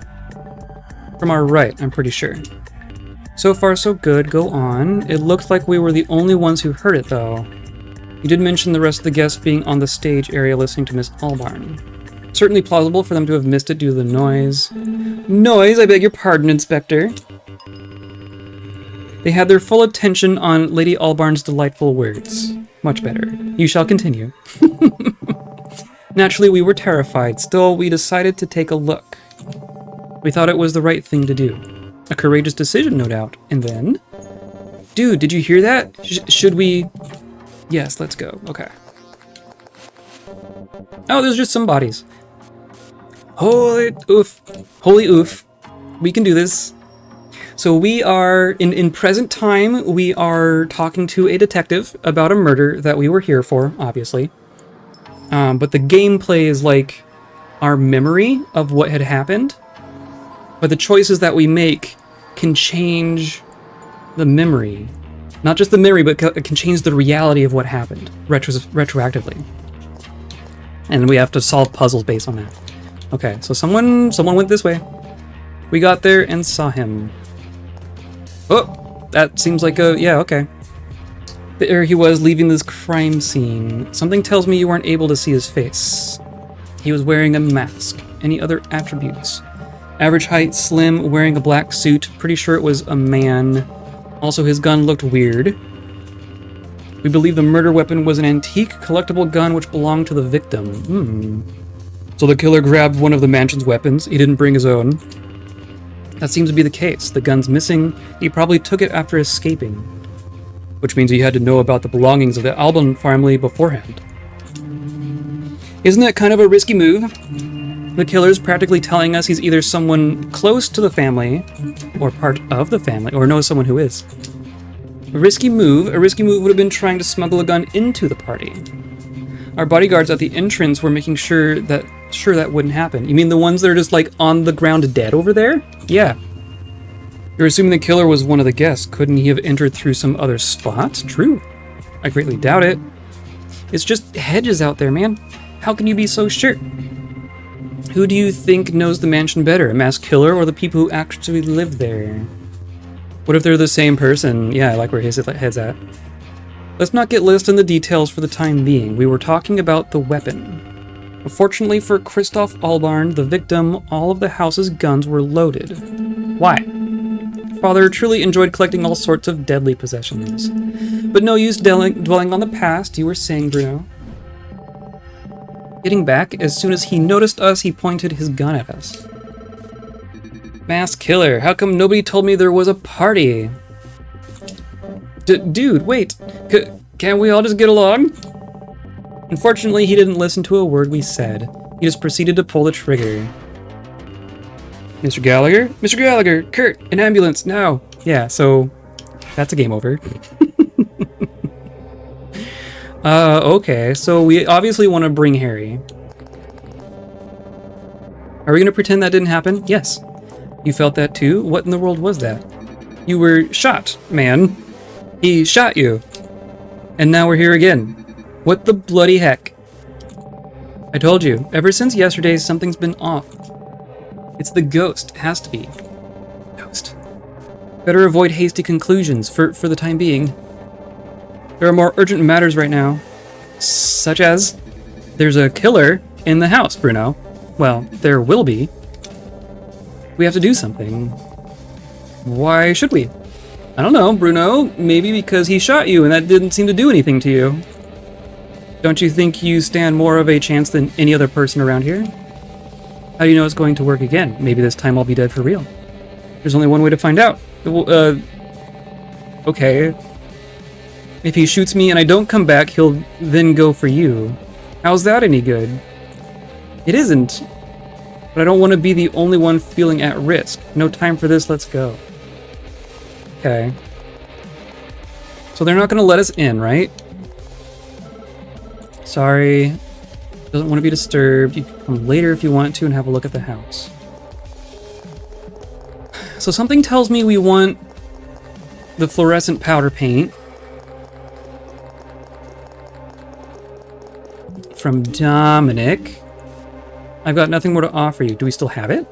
[SPEAKER 1] From our right, I'm pretty sure. So far, so good. Go on. It looked like we were the only ones who heard it, though. You did mention the rest of the guests being on the stage area listening to Miss Albarn. Certainly plausible for them to have missed it due to the noise. Noise? I beg your pardon, Inspector. They had their full attention on Lady Albarn's delightful words. Much better. You shall continue. Naturally, we were terrified. Still, we decided to take a look. We thought it was the right thing to do. A courageous decision, no doubt. And then... Dude, did you hear that? Should we... Yes, let's go. Okay. Oh, there's just some bodies. Holy oof. Holy oof. We can do this. So we are, in present time, we are talking to a detective about a murder that we were here for, obviously. But the gameplay is like our memory of what had happened. But the choices that we make can change the memory. Not just the memory, but it can change the reality of what happened retroactively. And we have to solve puzzles based on that. Okay, so someone went this way. We got there and saw him. Oh, that seems like a... Yeah, okay. There he was, leaving this crime scene. Something tells me you weren't able to see his face. He was wearing a mask. Any other attributes? Average height, slim, wearing a black suit. Pretty sure it was a man. Also, his gun looked weird. We believe the murder weapon was an antique collectible gun which belonged to the victim. So the killer grabbed one of the mansion's weapons. He didn't bring his own. That seems to be the case. The gun's missing. He probably took it after escaping. Which means he had to know about the belongings of the Albarn family beforehand. Isn't that kind of a risky move? The killer's practically telling us he's either someone close to the family, or part of the family, or knows someone who is. A risky move would have been trying to smuggle a gun into the party. Our bodyguards at the entrance were making sure that wouldn't happen. You mean the ones that are just like on the ground dead over there? Yeah. You're assuming the killer was one of the guests. Couldn't he have entered through some other spot? True. I greatly doubt it. It's just hedges out there, man. How can you be so sure? Who do you think knows the mansion better, a masked killer or the people who actually live there? What if they're the same person? Yeah, I like where his head's at. Let's not get lost in the details for the time being. We were talking about the weapon. Unfortunately for Christoph Albarn, the victim, all of the house's guns were loaded. Why? Father truly enjoyed collecting all sorts of deadly possessions. But no use dwelling on the past, you were saying, Bruno. Getting back, as soon as he noticed us, he pointed his gun at us. Masked killer, how come nobody told me there was a party? Dude, wait. Can't we all just get along? Unfortunately, he didn't listen to a word we said. He just proceeded to pull the trigger. Mr. Gallagher? Mr. Gallagher! Kurt! An ambulance, now! Yeah, so... that's a game over. Okay, so we obviously want to bring Harry. Are we going to pretend that didn't happen? Yes. You felt that too? What in the world was that? You were shot, man. He shot you. And now we're here again. What the bloody heck? I told you, ever since yesterday, something's been off. It's the ghost. It has to be. Ghost. Better avoid hasty conclusions for the time being. There are more urgent matters right now. Such as, there's a killer in the house, Bruno. Well, there will be. We have to do something. Why should we? I don't know, Bruno. Maybe because he shot you and that didn't seem to do anything to you. Don't you think you stand more of a chance than any other person around here? How do you know it's going to work again? Maybe this time I'll be dead for real. There's only one way to find out. Okay. If he shoots me and I don't come back, he'll then go for you. How's that any good? It isn't. But I don't want to be the only one feeling at risk. No time for this, let's go. Okay. So they're not going to let us in, right? Sorry. Doesn't want to be disturbed. You can come later if you want to and have a look at the house. So something tells me we want the fluorescent powder paint. From Dominic. I've got nothing more to offer you. Do we still have it?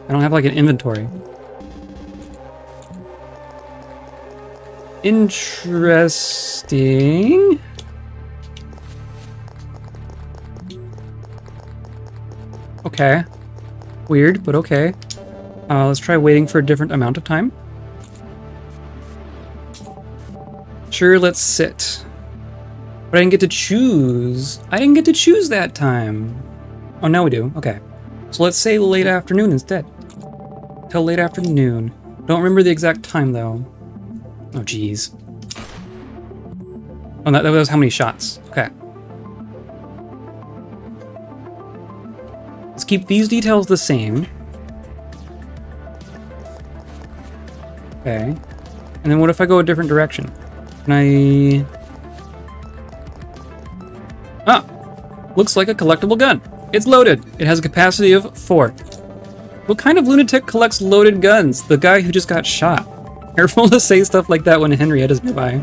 [SPEAKER 1] I don't have like an inventory. Interesting. Okay. Weird, but okay. Let's try waiting for a different amount of time. Sure, let's sit. But I didn't get to choose. I didn't get to choose that time. Oh, now we do. Okay. So let's say late afternoon instead. Till late afternoon. Don't remember the exact time, though. Oh, geez. Oh, that was how many shots. Okay. Let's keep these details the same. Okay. And then what if I go a different direction? Can I... Ah! Looks like a collectible gun. It's loaded. It has a capacity of 4. What kind of lunatic collects loaded guns? The guy who just got shot. Careful to say stuff like that when Henrietta's nearby.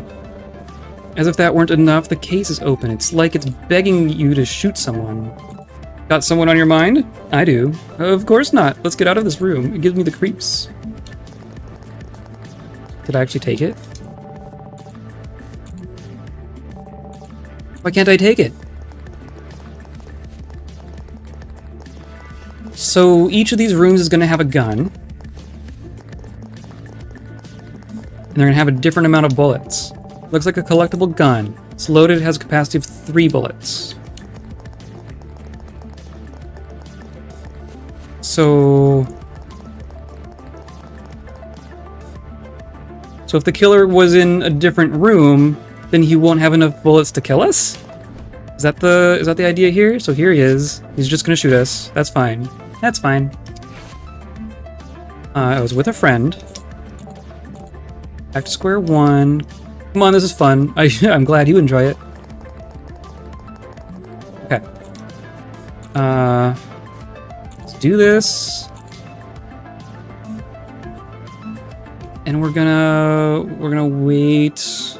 [SPEAKER 1] As if that weren't enough, the case is open. It's like it's begging you to shoot someone. Got someone on your mind? I do. Of course not. Let's get out of this room. It gives me the creeps. Did I actually take it? Why can't I take it? So each of these rooms is going to have a gun. And they're going to have a different amount of bullets. Looks like a collectible gun. It's loaded, has a capacity of 3 bullets. So if the killer was in a different room, then he won't have enough bullets to kill us? Is that the idea here? So here he is. He's just gonna shoot us. That's fine. That's fine. I was with a friend. Back to square one. Come on, this is fun. I'm glad you enjoy it. Okay. Let's do this. And we're gonna wait.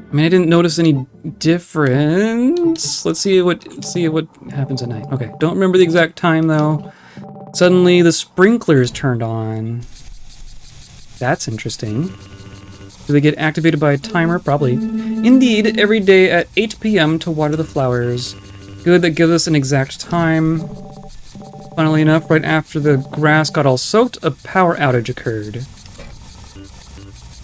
[SPEAKER 1] I mean, I didn't notice any difference. Let's see what happens at night. Okay, don't remember the exact time though. Suddenly the sprinklers turned on. That's interesting. Do they get activated by a timer? Probably. Indeed, every day at 8 p.m. to water the flowers. Good, that gives us an exact time. Funnily enough, right after the grass got all soaked, a power outage occurred.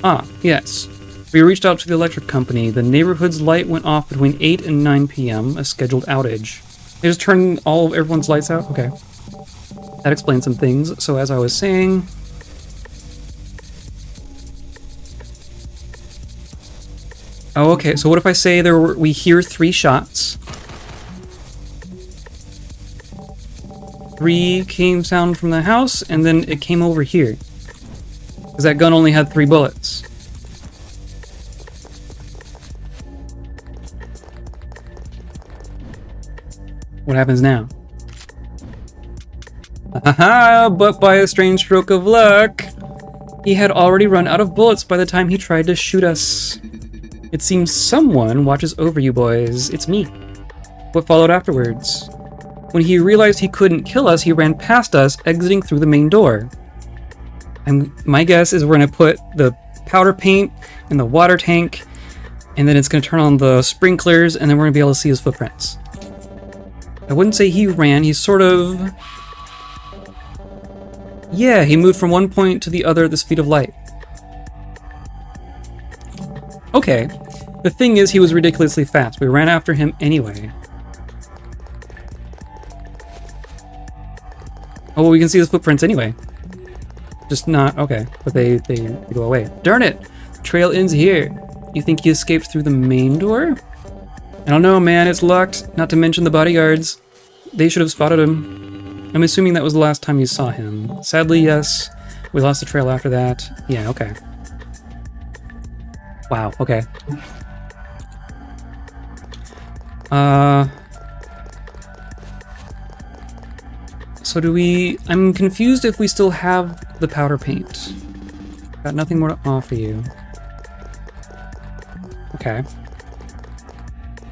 [SPEAKER 1] Ah, yes. We reached out to the electric company. The neighborhood's light went off between 8 and 9 p.m., a scheduled outage. They just turned everyone's lights out? Okay. That explains some things. So as I was saying... Oh, okay. So what if I say we hear 3 shots? 3 came sound from the house, and then it came over here. Because that gun only had 3 bullets. What happens now? Haha, but by a strange stroke of luck, he had already run out of bullets by the time he tried to shoot us. It seems someone watches over you boys. It's me. What followed afterwards? When he realized he couldn't kill us, he ran past us, exiting through the main door. And my guess is we're going to put the powder paint in the water tank, and then it's going to turn on the sprinklers, and then we're going to be able to see his footprints. I wouldn't say he ran, he sort of Yeah, he moved from one point to the other at the speed of light. Okay. The thing is, he was ridiculously fast. We ran after him anyway. Oh, well, we can see his footprints anyway. Just not... okay. But they go away. Darn it! The trail ends here. You think he escaped through the main door? I don't know, man. It's locked. Not to mention the bodyguards. They should have spotted him. I'm assuming that was the last time you saw him. Sadly, yes. We lost the trail after that. Yeah, okay. Wow, okay. So do we... I'm confused if we still have the powder paint. Got nothing more to offer you. Okay.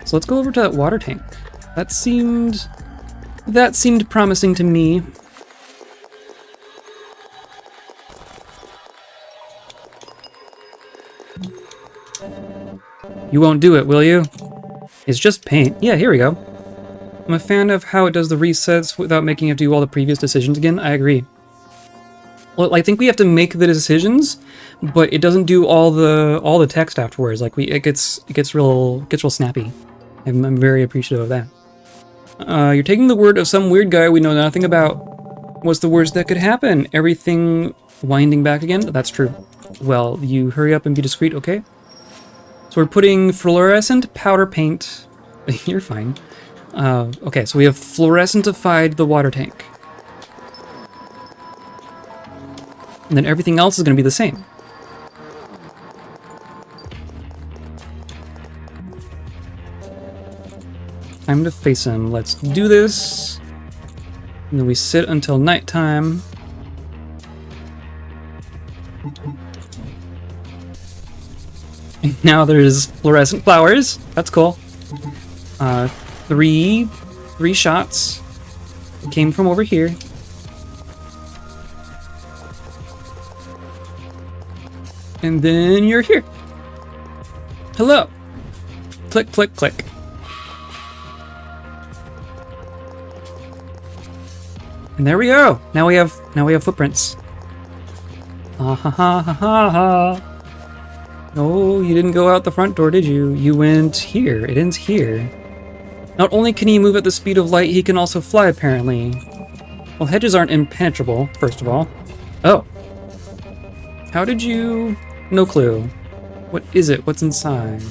[SPEAKER 1] So let's go over to that water tank. That seemed promising to me. You won't do it, will you? It's just paint. Yeah, here we go. I'm a fan of how it does the resets without making it do all the previous decisions again. I agree. Well, I think we have to make the decisions, but it doesn't do all the text afterwards. Like it gets real snappy. I'm very appreciative of that. You're taking the word of some weird guy we know nothing about. What's the worst that could happen? Everything winding back again? That's true. Well, you hurry up and be discreet, okay? So we're putting fluorescent powder paint. You're fine. Okay, so we have fluorescentified the water tank. And then everything else is going to be the same. Time to face him. Let's do this. And then we sit until nighttime. And now there's fluorescent flowers. That's cool. Three shots. Came from over here. And then you're here. Hello. Click, click, click. And there we go. Now we have footprints. Ha ha ha ha ha ha. No, you didn't go out the front door, did you? You went here. It ends here. Not only can he move at the speed of light, he can also fly, apparently. Well, hedges aren't impenetrable, first of all. Oh. How did you... No clue. What is it? What's inside?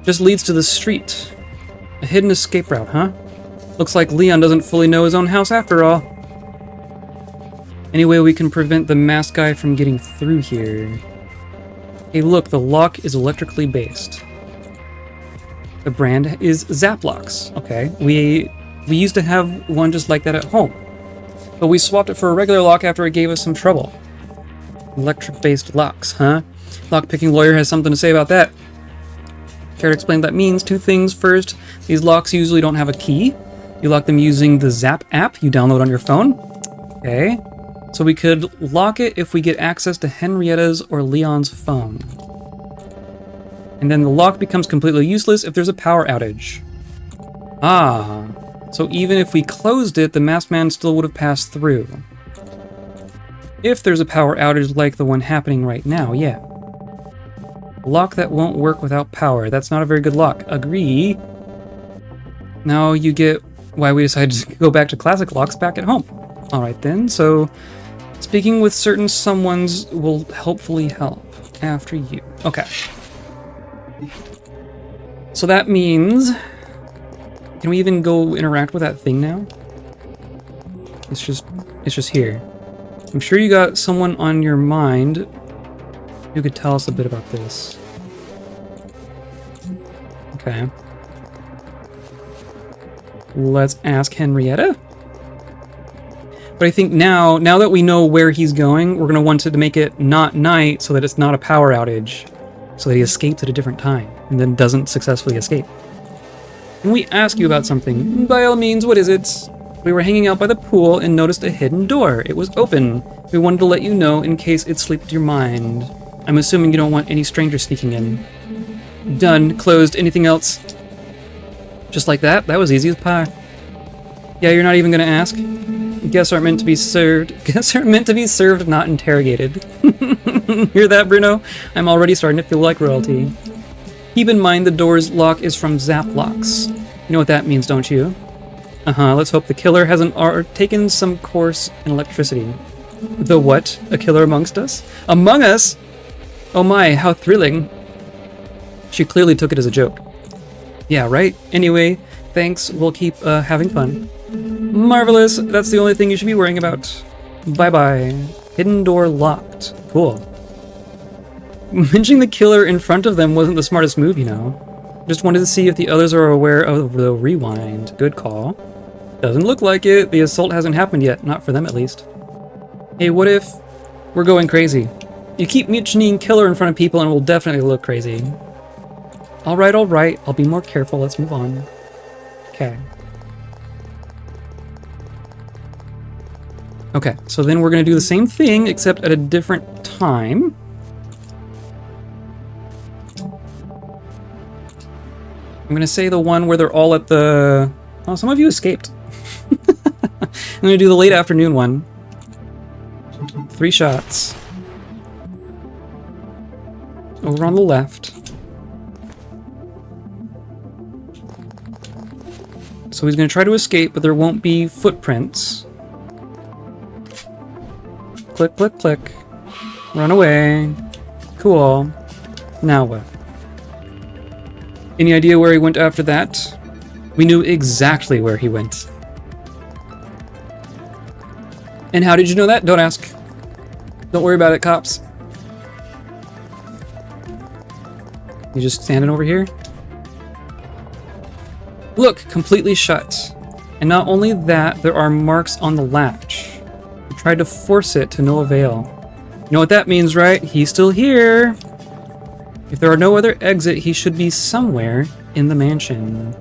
[SPEAKER 1] Just leads to the street. A hidden escape route, huh? Looks like Leon doesn't fully know his own house after all. Anyway, we can prevent the masked guy from getting through here. Hey, look, the lock is electrically based. The brand is Zap locks. Okay, we used to have one just like that at home, but we swapped it for a regular lock after it gave us some trouble. Electric-based locks, huh? Lock-picking lawyer has something to say about that. Care to explain what that means? Two things. First, these locks usually don't have a key. You lock them using the Zap app you download on your phone. Okay. So we could lock it if we get access to Henrietta's or Leon's phone. And then the lock becomes completely useless if there's a power outage. Ah. So even if we closed it, the masked man still would have passed through. If there's a power outage like the one happening right now, yeah. A lock that won't work without power. That's not a very good lock. Agree. Now you get why we decided to go back to classic locks back at home. Alright then, so speaking with certain someones will hopefully help after you. Okay. So that means... Can we even go interact with that thing now? It's just here. I'm sure you got someone on your mind who could tell us a bit about this. Okay. Let's ask Henrietta. But I think now that we know where he's going, we're going to want to make it not night so that it's not a power outage. So that he escapes at a different time and then doesn't successfully escape. Can we ask you about something? By all means, what is it? We were hanging out by the pool and noticed a hidden door. It was open. We wanted to let you know in case it slipped your mind. I'm assuming you don't want any strangers sneaking in. Done. Closed. Anything else? Just like that? That was easy as pie. Yeah, you're not even gonna ask? Guests aren't meant to be served. Guests are meant to be served, not interrogated. Hear that, Bruno? I'm already starting to feel like royalty. Keep in mind the door's lock is from zap locks. You know what that means, don't you? Let's hope the killer hasn't taken some course in electricity. The what? A killer amongst us? Among us? Oh my, how thrilling. She clearly took it as a joke. Yeah, right? Anyway, thanks, we'll keep having fun. Marvelous, that's the only thing you should be worrying about. Bye-bye. Hidden door locked. Cool. Mentioning the killer in front of them wasn't the smartest move, you know. Just wanted to see if the others are aware of the rewind. Good call. Doesn't look like it. The assault hasn't happened yet. Not for them, at least. Hey, what if we're going crazy? You keep mentioning killer in front of people and we'll definitely look crazy. Alright, I'll be more careful. Let's move on. Okay. Okay, so then we're going to do the same thing, except at a different time. I'm going to say the one where they're all at the... Oh, some of you escaped. I'm going to do the late afternoon one. 3 shots. Over on the left. So he's going to try to escape, but there won't be footprints. Click, click, click. Run away. Cool. Now what? Any idea where he went after that? We knew exactly where he went. And how did you know that? Don't ask. Don't worry about it, cops. You just standing over here? Look, completely shut. And not only that, there are marks on the latch. I tried to force it to no avail. You know what that means, right? He's still here. If there are no other exit, he should be somewhere in the mansion.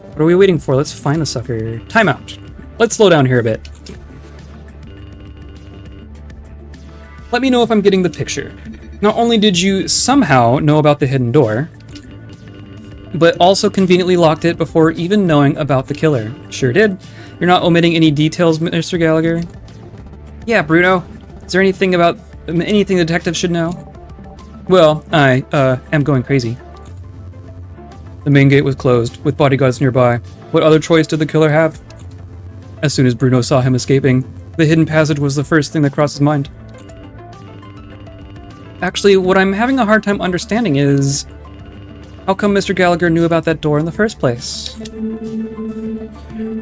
[SPEAKER 1] What are we waiting for? Let's find the sucker. Time out. Let's slow down here a bit. Let me know if I'm getting the picture. Not only did you somehow know about the hidden door, but also conveniently locked it before even knowing about the killer. Sure did. You're not omitting any details, Mr. Gallagher? Yeah, Bruno. Is there anything the detective should know? Well, I am going crazy. The main gate was closed, with bodyguards nearby. What other choice did the killer have? As soon as Bruno saw him escaping, the hidden passage was the first thing that crossed his mind. Actually, what I'm having a hard time understanding is... how come Mr. Gallagher knew about that door in the first place?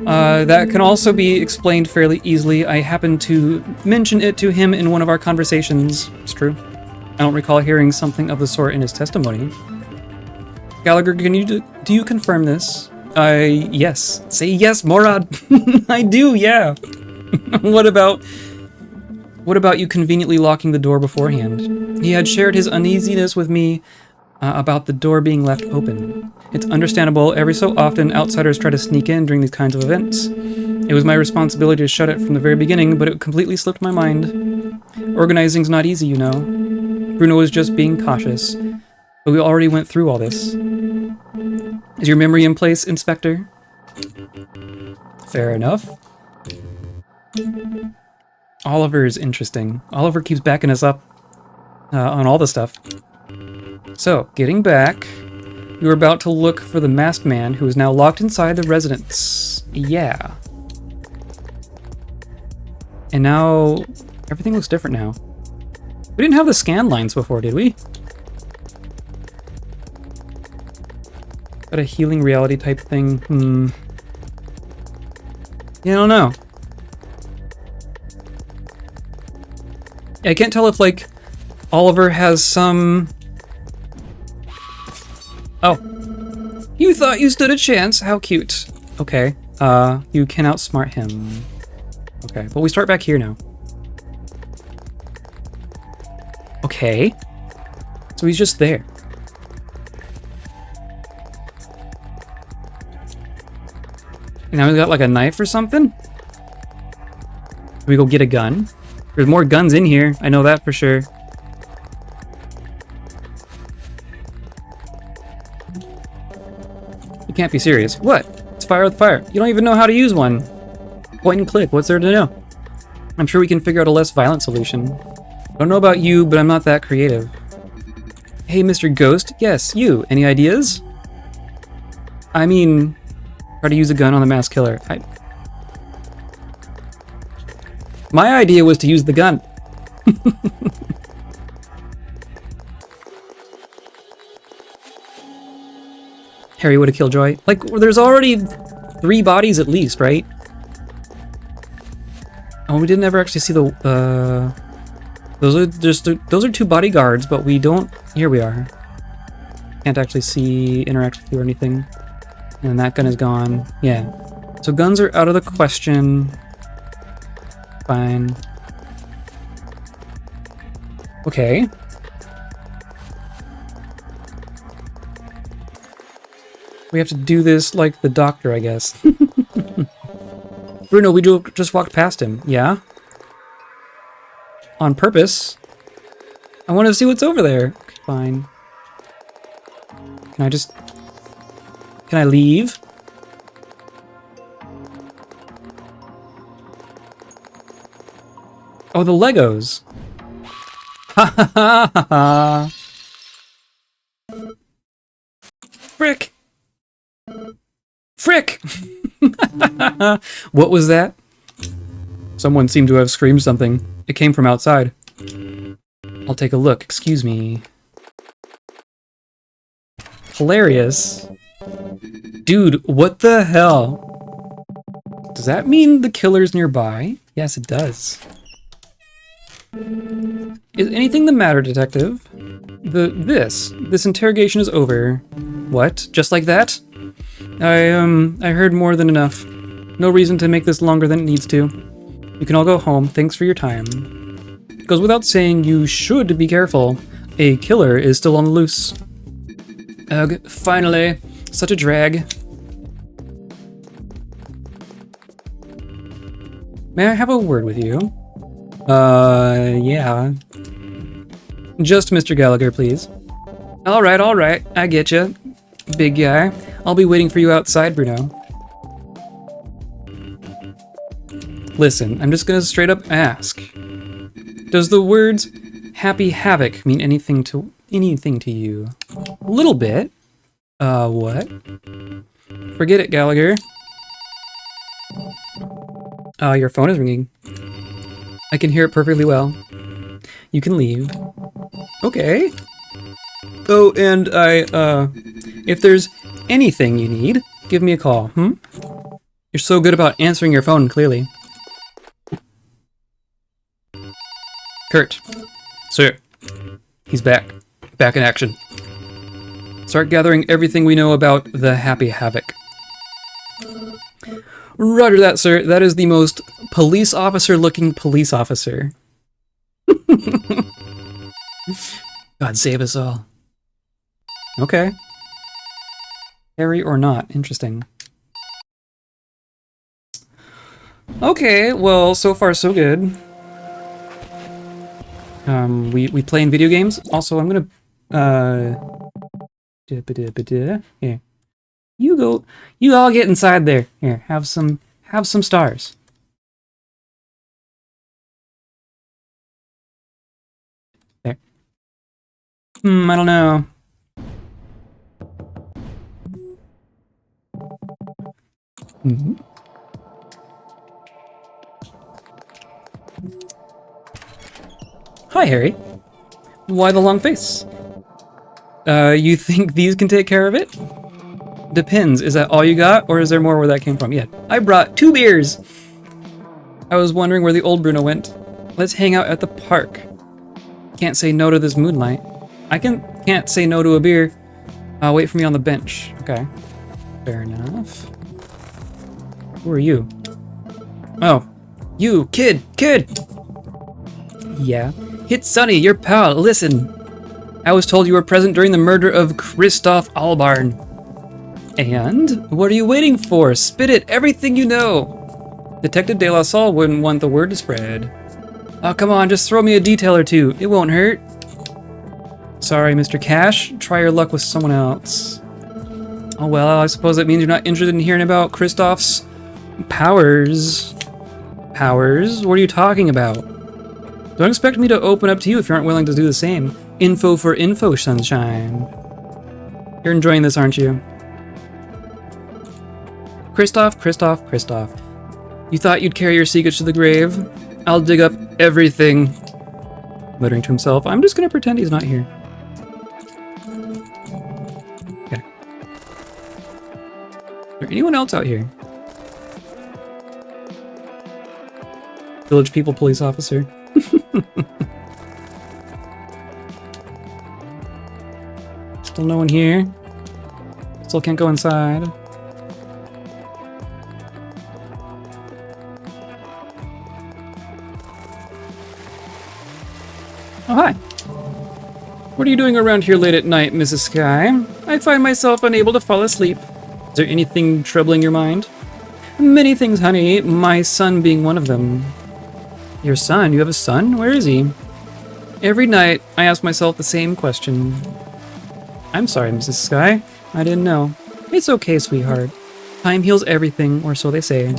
[SPEAKER 1] That can also be explained fairly easily. I happened to mention it to him in one of our conversations. It's true. I don't recall hearing something of the sort in his testimony. Gallagher, do you confirm this? Yes. Say yes, Morad. I do, yeah. What about you conveniently locking the door beforehand? He had shared his uneasiness with me about the door being left open. It's understandable. Every so often, outsiders try to sneak in during these kinds of events. It was my responsibility to shut it from the very beginning, but it completely slipped my mind. Organizing's not easy, you know. Bruno was just being cautious, but we already went through all this. Is your memory in place, Inspector? Fair enough. Oliver is interesting. Oliver keeps backing us up on all the stuff. So, getting back, we were about to look for the masked man who is now locked inside the residence. Yeah. And now, everything looks different now. We didn't have the scan lines before, did we? Got a healing reality type thing. Yeah, I don't know. I can't tell if, like, Oliver has some... Oh. You thought you stood a chance? How cute. Okay. You can outsmart him. Okay, but we start back here now. Okay. So he's just there. And now we got like a knife or something? Can we go get a gun? There's more guns in here. I know that for sure. You can't be serious. What? It's fire with fire. You don't even know how to use one. Point and click. What's there to know? I'm sure we can figure out a less violent solution. Don't know about you, but I'm not that creative. Hey, Mr. Ghost. Yes, you. Any ideas? I mean, try to use a gun on the mass killer. My idea was to use the gun. Harry would have killed Joy. Like, there's already 3 bodies at least, right? Oh, we didn't ever actually see the, those are 2 bodyguards, but we don't, here we are. Can't actually interact with you or anything. And that gun is gone. Yeah. So guns are out of the question. Fine. Okay. We have to do this like the doctor, I guess. Bruno, we just walked past him. Yeah? On purpose. I want to see what's over there. Okay, fine. Can I leave? Oh, the Legos. Ha ha ha ha ha. Frick! Frick! What was that? Someone seemed to have screamed something. It came from outside. I'll take a look. Excuse me. Hilarious. Dude, what the hell? Does that mean the killer's nearby? Yes, it does. Is anything the matter, detective? This interrogation is over. What? Just like that? I heard more than enough. No reason to make this longer than it needs to. You can all go home. Thanks for your time. Goes without saying, you should be careful. A killer is still on the loose. Ugh, finally. Such a drag. May I have a word with you? Yeah. Just Mr. Gallagher, please. Alright, I get you. Big guy. I'll be waiting for you outside, Bruno. Listen, I'm just gonna straight up ask. Does the words Happy Havoc mean anything to you? A little bit. What? Forget it, Gallagher. Your phone is ringing. I can hear it perfectly well. You can leave. Okay. Oh, and if there's anything you need, give me a call, You're so good about answering your phone, clearly. Kurt. Sir. He's back. Back in action. Start gathering everything we know about the Happy Havoc. Roger that, sir. That is the most police officer-looking police officer. God save us all. Okay. Harry or not. Interesting. Okay, well, so far so good. We playing video games. Also, I'm gonna here. You all get inside there. Here, have some stars. There. I don't know. Hi, Harry. Why the long face? You think these can take care of it? Depends. Is that all you got, or is there more where that came from? Yeah, I brought 2 beers! I was wondering where the old Bruno went. Let's hang out at the park. Can't say no to this moonlight. I can't say no to a beer. Wait for me on the bench. Okay. Fair enough. Who are you? Oh. You, kid! Yeah. It's Sonny, your pal. Listen. I was told you were present during the murder of Christoph Albarn. And? What are you waiting for? Spit it, everything you know. Detective De La Salle wouldn't want the word to spread. Oh, come on, just throw me a detail or 2. It won't hurt. Sorry, Mr. Cash. Try your luck with someone else. Oh, well, I suppose that means you're not interested in hearing about Christoph's powers. Powers? What are you talking about? Don't expect me to open up to you if you aren't willing to do the same. Info for info, sunshine. You're enjoying this, aren't you? Kristoff, Kristoff, Kristoff. You thought you'd carry your secrets to the grave? I'll dig up everything. Muttering to himself, I'm just gonna pretend he's not here. Okay. Is there anyone else out here? Village people police officer. Still no one here. Still can't go inside. Oh, hi. What are you doing around here late at night, Mrs. Sky? I find myself unable to fall asleep. Is there anything troubling your mind? Many things, honey, my son being one of them. Your son? You have a son? Where is he? Every night, I ask myself the same question. I'm sorry, Mrs. Sky. I didn't know. It's okay, sweetheart. Time heals everything, or so they say.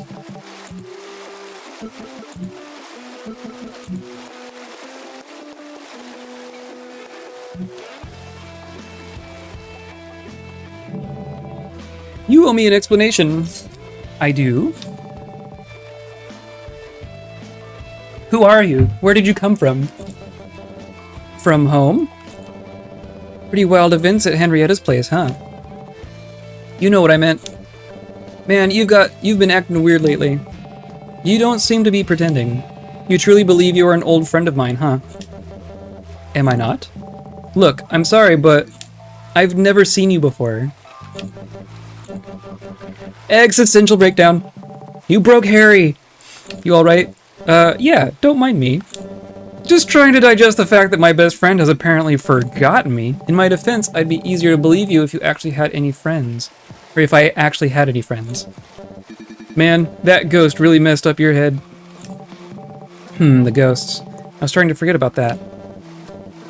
[SPEAKER 1] You owe me an explanation. I do? Who are you? Where did you come from? From home? Pretty wild events at Henrietta's place, huh? You know what I meant. Man, you've been acting weird lately. You don't seem to be pretending. You truly believe you are an old friend of mine, huh? Am I not? Look, I'm sorry, but I've never seen you before. Existential breakdown. You broke Harry. You alright? Yeah, don't mind me. Just trying to digest the fact that my best friend has apparently forgotten me. In my defense, I'd be easier to believe you if you actually had any friends. Or if I actually had any friends. Man, that ghost really messed up your head. The ghosts. I was starting to forget about that.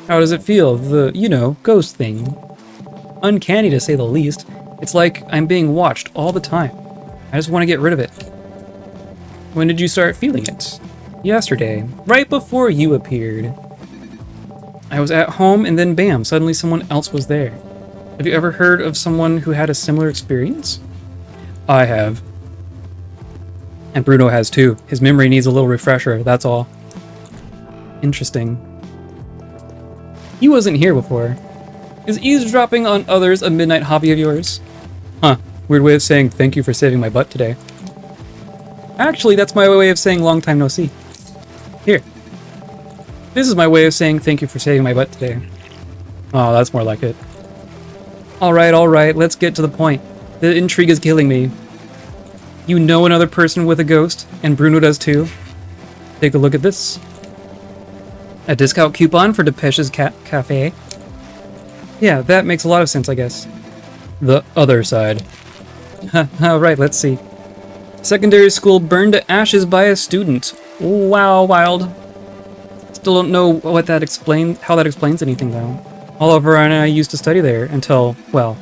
[SPEAKER 1] How does it feel? The, you know, ghost thing. Uncanny to say the least. It's like I'm being watched all the time. I just want to get rid of it. When did you start feeling it? Yesterday, right before you appeared. I was at home and then bam, suddenly someone else was there. Have you ever heard of someone who had a similar experience? I have. And Bruno has too. His memory needs a little refresher, that's all. Interesting. He wasn't here before. Is eavesdropping on others a midnight hobby of yours? Huh, weird way of saying thank you for saving my butt today. Actually, that's my way of saying long time no see. Here. This is my way of saying thank you for saving my butt today. Oh, that's more like it. Alright, let's get to the point. The intrigue is killing me. You know another person with a ghost, and Bruno does too. Take a look at this. A discount coupon for Depeche's Cafe. Yeah, that makes a lot of sense, I guess. The other side. Alright, let's see. Secondary school burned to ashes by a student. Wow, wild. Still don't know how that explains anything, though. Oliver and I used to study there until, well,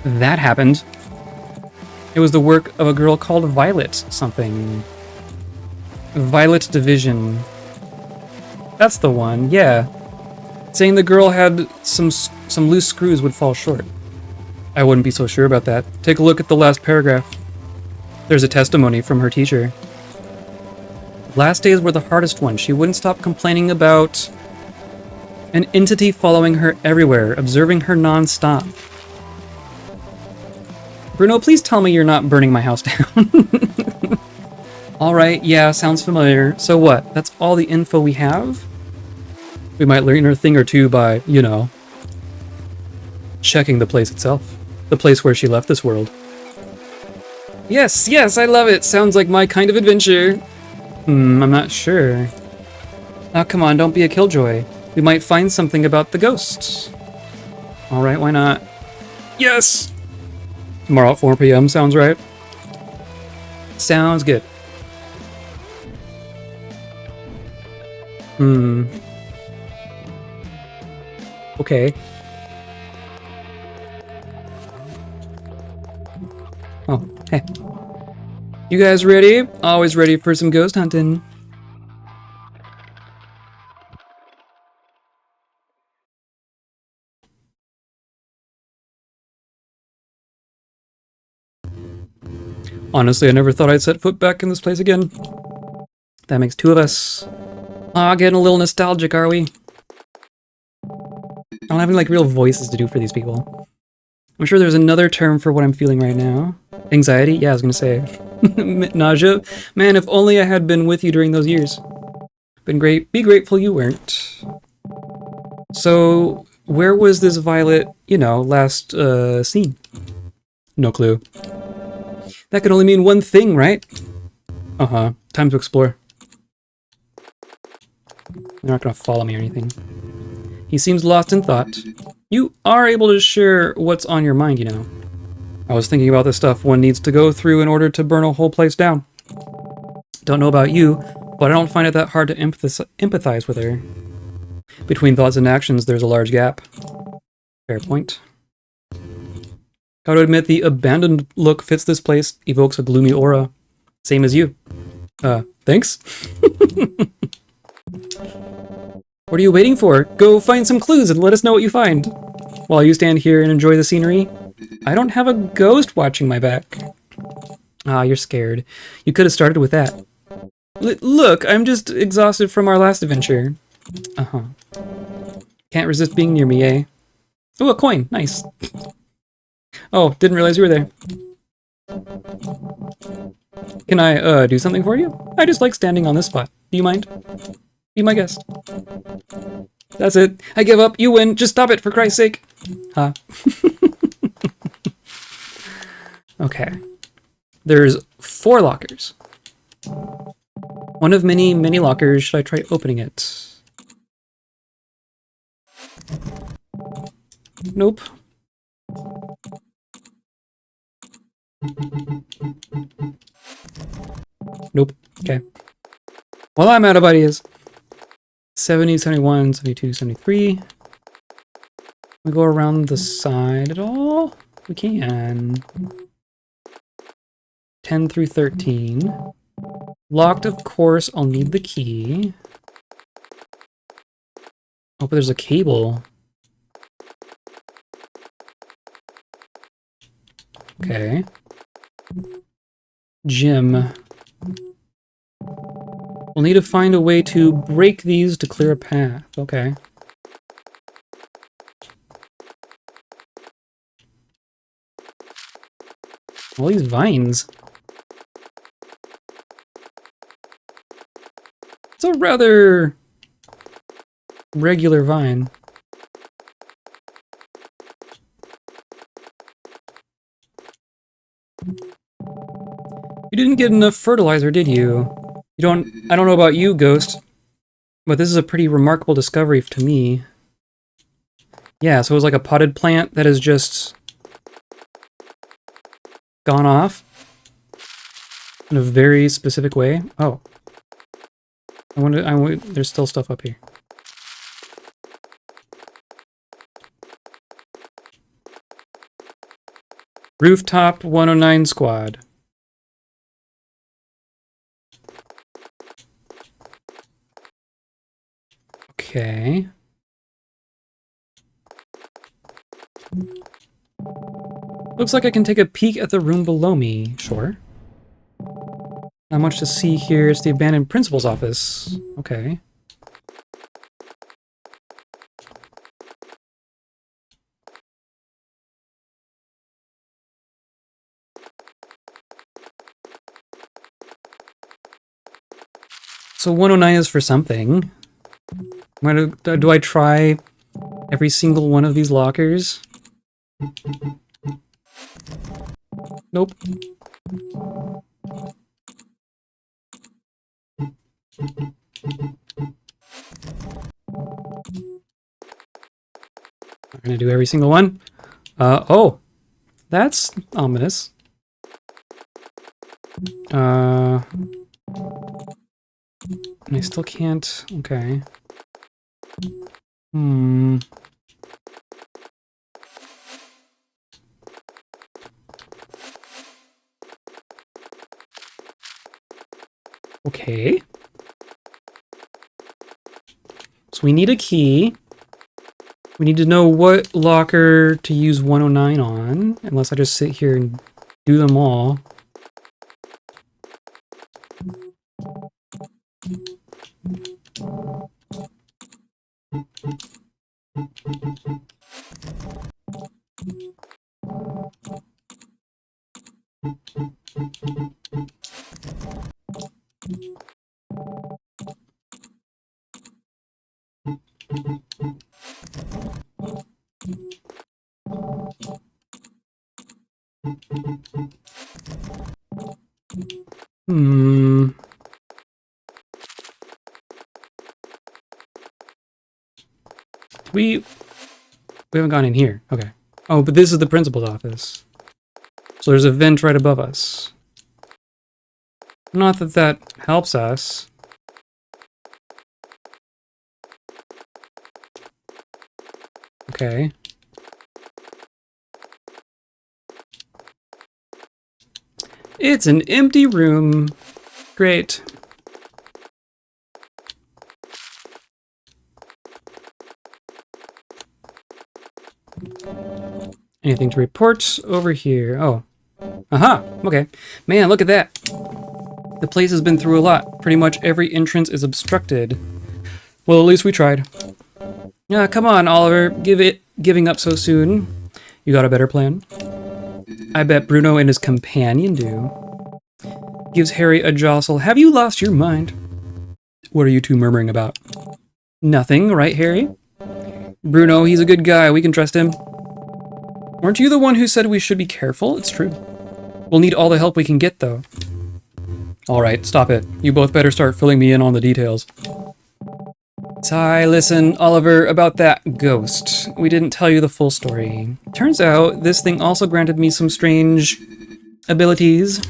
[SPEAKER 1] that happened. It was the work of a girl called Violet something. Violet Division. That's the one, yeah. Saying the girl had some loose screws would fall short. I wouldn't be so sure about that. Take a look at the last paragraph. There's a testimony from her teacher. Last days were the hardest one. She wouldn't stop complaining about an entity following her everywhere, observing her non-stop. Bruno, please tell me you're not burning my house down. Alright, yeah, sounds familiar. So what? That's all the info we have? We might learn a thing or two by, you know, checking the place itself. The place where she left this world. Yes, I love it. Sounds like my kind of adventure. I'm not sure. Oh, come on, don't be a killjoy. We might find something about the ghosts. Alright, why not? Yes! Tomorrow at 4 p.m. sounds right. Sounds good. Okay. Oh, hey. You guys ready? Always ready for some ghost hunting. Honestly, I never thought I'd set foot back in this place again. That makes two of us. Ah, getting a little nostalgic, are we? I don't have any, like, real voices to do for these people. I'm sure there's another term for what I'm feeling right now. Anxiety? Yeah, I was gonna say. Nausea? Man, if only I had been with you during those years. Been great. Be grateful you weren't. So, where was this Violet, you know, last, seen? No clue. That could only mean one thing, right? Uh-huh. Time to explore. They're not gonna follow me or anything. He seems lost in thought. You are able to share what's on your mind, you know. I was thinking about the stuff one needs to go through in order to burn a whole place down. Don't know about you, but I don't find it that hard to empathize with her. Between thoughts and actions, there's a large gap. Fair point. Gotta admit, the abandoned look fits this place, evokes a gloomy aura. Same as you. Thanks? What are you waiting for? Go find some clues and let us know what you find. While you stand here and enjoy the scenery, I don't have a ghost watching my back. Ah, you're scared. You could have started with that. Look, I'm just exhausted from our last adventure. Uh-huh. Can't resist being near me, eh? Oh, a coin. Nice. Oh, didn't realize you were there. Can I, do something for you? I just like standing on this spot. Do you mind? Be my guest. That's it. I give up. You win. Just stop it, for Christ's sake. Huh. Okay. There's 4 lockers. One of many, many lockers. Should I try opening it? Nope. Nope. Okay. Well, I'm out of ideas. 70, 71, 72, 73. We go around the side at all? We can. 10 through 13. Locked, of course. I'll need the key. Oh, but there's a cable. Okay. Gym. We'll need to find a way to break these to clear a path. Okay. All these vines. It's a rather regular vine. You didn't get enough fertilizer, did you? I don't know about you, Ghost, but this is a pretty remarkable discovery to me. Yeah, so it was like a potted plant that has just gone off in a very specific way. Oh. There's still stuff up here. Rooftop 109 squad. Okay. Looks like I can take a peek at the room below me. Sure. Not much to see here. It's the abandoned principal's office. Okay. So 109 is for something. Do I try every single one of these lockers? Nope. I'm gonna do every single one. Oh. That's ominous. And I still can't... Okay. Hmm... Okay. So we need a key. We need to know what locker to use 109 on, unless I just sit here and do them all. Hmm. We haven't gone in here. Okay. Oh, but this is the principal's office. So there's a vent right above us. Not that that helps us. Okay. It's an empty room. Great. Anything to report over here? Oh. Aha! Okay. Man, look at that. The place has been through a lot. Pretty much every entrance is obstructed. Well, at least we tried. Come on, Oliver. Giving up so soon. You got a better plan? I bet Bruno and his companion do. Gives Harry a jostle. Have you lost your mind? What are you two murmuring about? Nothing, right, Harry? Bruno, he's a good guy. We can trust him. Weren't you the one who said we should be careful? It's true. We'll need all the help we can get, though. All right, stop it. You both better start filling me in on the details. Ty, listen, Oliver, about that ghost. We didn't tell you the full story. Turns out, this thing also granted me some strange abilities.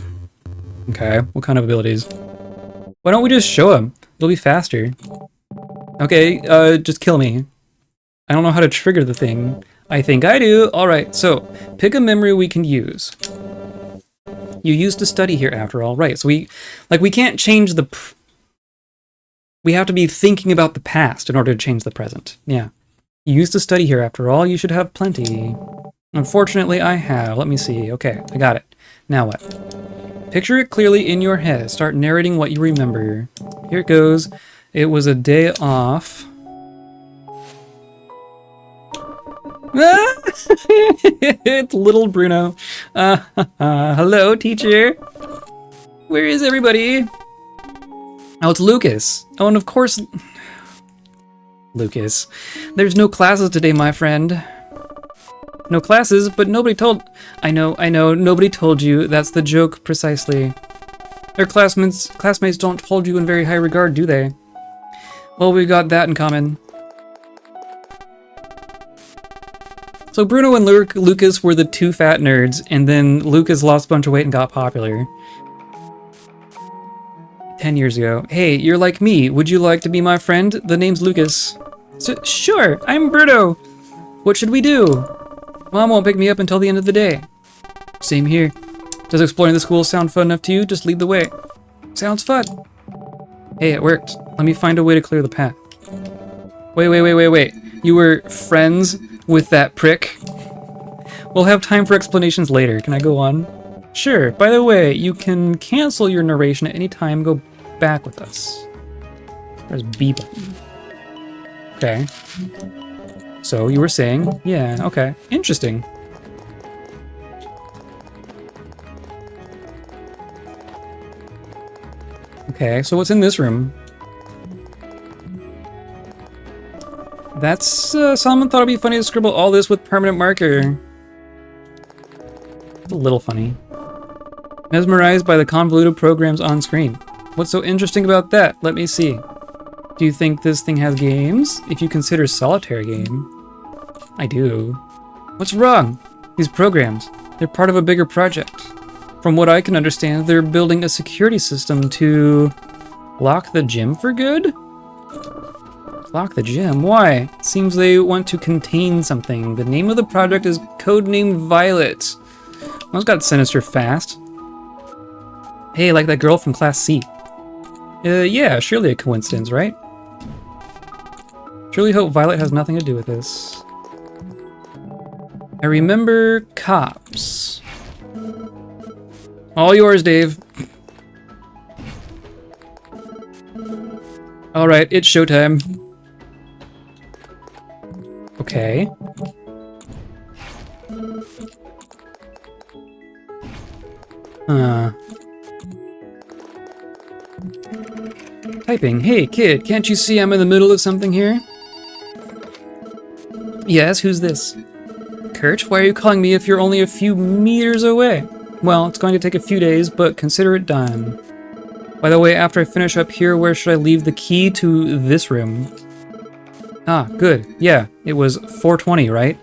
[SPEAKER 1] Okay, what kind of abilities? Why don't we just show him? It'll be faster. Okay, just kill me. I don't know how to trigger the thing. I think I do. Alright, so, pick a memory we can use. You used to study here after all. Right, so we can't change the... We have to be thinking about the past in order to change the present. Yeah. You used to study here after all. You should have plenty. Unfortunately, I have. Let me see. Okay, I got it. Now what? Picture it clearly in your head. Start narrating what you remember. Here it goes. It was a day off. It's little Bruno. Hello, teacher. Where is everybody? Oh, it's Lucas. Oh, and of course... Lucas. There's no classes today, my friend. No classes, but nobody told... I know, nobody told you. That's the joke, precisely. Their classmates don't hold you in very high regard, do they? Well, we've got that in common. So Bruno and Lucas were the two fat nerds, and then Lucas lost a bunch of weight and got popular. 10 years ago. Hey, you're like me. Would you like to be my friend? The name's Lucas. Sure, I'm Bruno. What should we do? Mom won't pick me up until the end of the day. Same here. Does exploring the school sound fun enough to you? Just lead the way. Sounds fun. Hey, it worked. Let me find a way to clear the path. Wait. You were friends with that prick? We'll have time for explanations later. Can I go on? Sure. By the way, you can cancel your narration at any time. Go back with us. There's B button. Okay. So you were saying, yeah, okay. Interesting. Okay, so what's in this room? That's, someone thought it'd be funny to scribble all this with permanent marker. It's a little funny. Mesmerized by the convoluted programs on screen. What's so interesting about that? Let me see. Do you think this thing has games? If you consider solitaire a game. I do. What's wrong? These programs, they're part of a bigger project. From what I can understand, they're building a security system to lock the gym for good? Lock the gym? Why? Seems they want to contain something. The name of the project is codenamed Violet. Well, it's got sinister fast. Hey, like that girl from Class C. Yeah, surely a coincidence, right? Surely hope Violet has nothing to do with this. I remember cops. All yours, Dave. Alright, it's showtime. Okay. Typing. Hey, kid, can't you see I'm in the middle of something here? Yes, who's this? Kurt, why are you calling me if you're only a few meters away? Well, it's going to take a few days, but consider it done. By the way, after I finish up here, where should I leave the key to this room? Ah, good. Yeah, it was 420, right?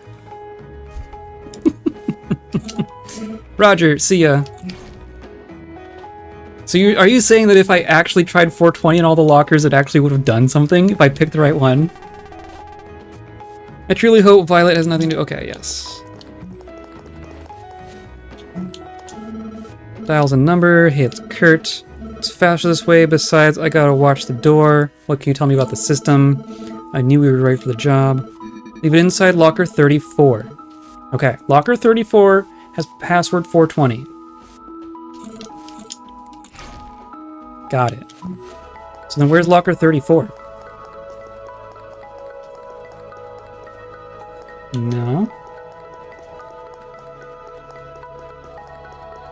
[SPEAKER 1] Roger, see ya. So are you saying that if I actually tried 420 in all the lockers, it actually would have done something if I picked the right one? I truly hope Violet has nothing to... Okay, yes. Dials a number. Hey, it's Kurt. It's faster this way. Besides, I gotta watch the door. What can you tell me about the system? I knew we were ready for the job. Leave it inside locker 34. Okay, locker 34 has password 420. Got it. So then where's locker 34? No.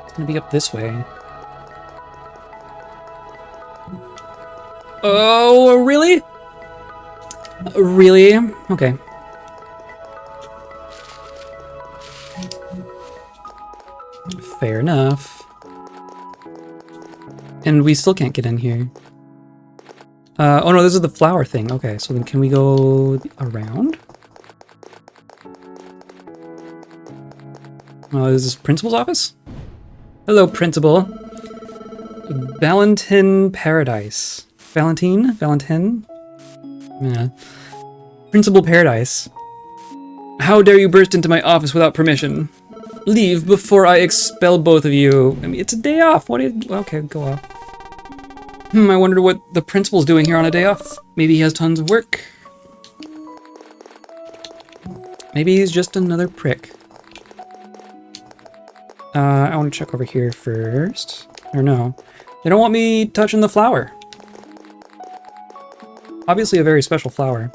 [SPEAKER 1] It's gonna be up this way. Oh, really? Really? Okay. Fair enough. And we still can't get in here. Oh no, this is the flower thing. Okay, so then can we go around? Is this principal's office? Hello, principal. Valentin Paradise. Valentine? Yeah. Principal Paradise. How dare you burst into my office without permission? Leave before I expel both of you. I mean, it's a day off. What is... Okay, go off. I wonder what the principal's doing here on a day off. Maybe he has tons of work. Maybe he's just another prick. I want to check over here first. Or no. They don't want me touching the flower. Obviously a very special flower.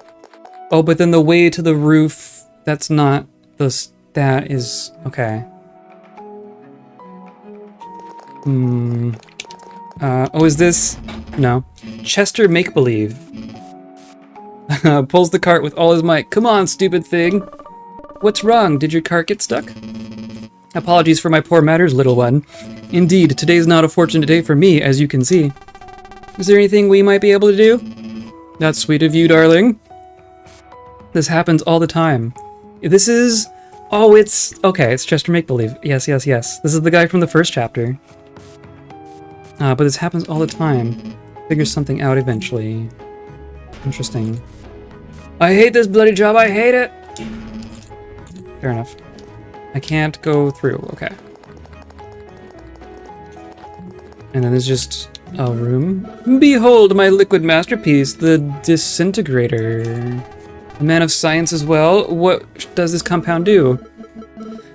[SPEAKER 1] Oh, but then the way to the roof, that's not the... That is... Okay. Oh, is this... No. Chester Make-Believe. Pulls the cart with all his might. Come on, stupid thing. What's wrong? Did your cart get stuck? Apologies for my poor manners, little one. Indeed, today's not a fortunate day for me, as you can see. Is there anything we might be able to do? That's sweet of you, darling. This happens all the time. This is... Oh, it's... Okay, it's Chester Make-Believe. Yes, yes, yes. This is the guy from the first chapter. But this happens all the time. Figure something out eventually. Interesting. I hate this bloody job, I hate it! Fair enough. I can't go through, okay. And then there's just a room. Behold my liquid masterpiece, the disintegrator. A man of science as well. What does this compound do?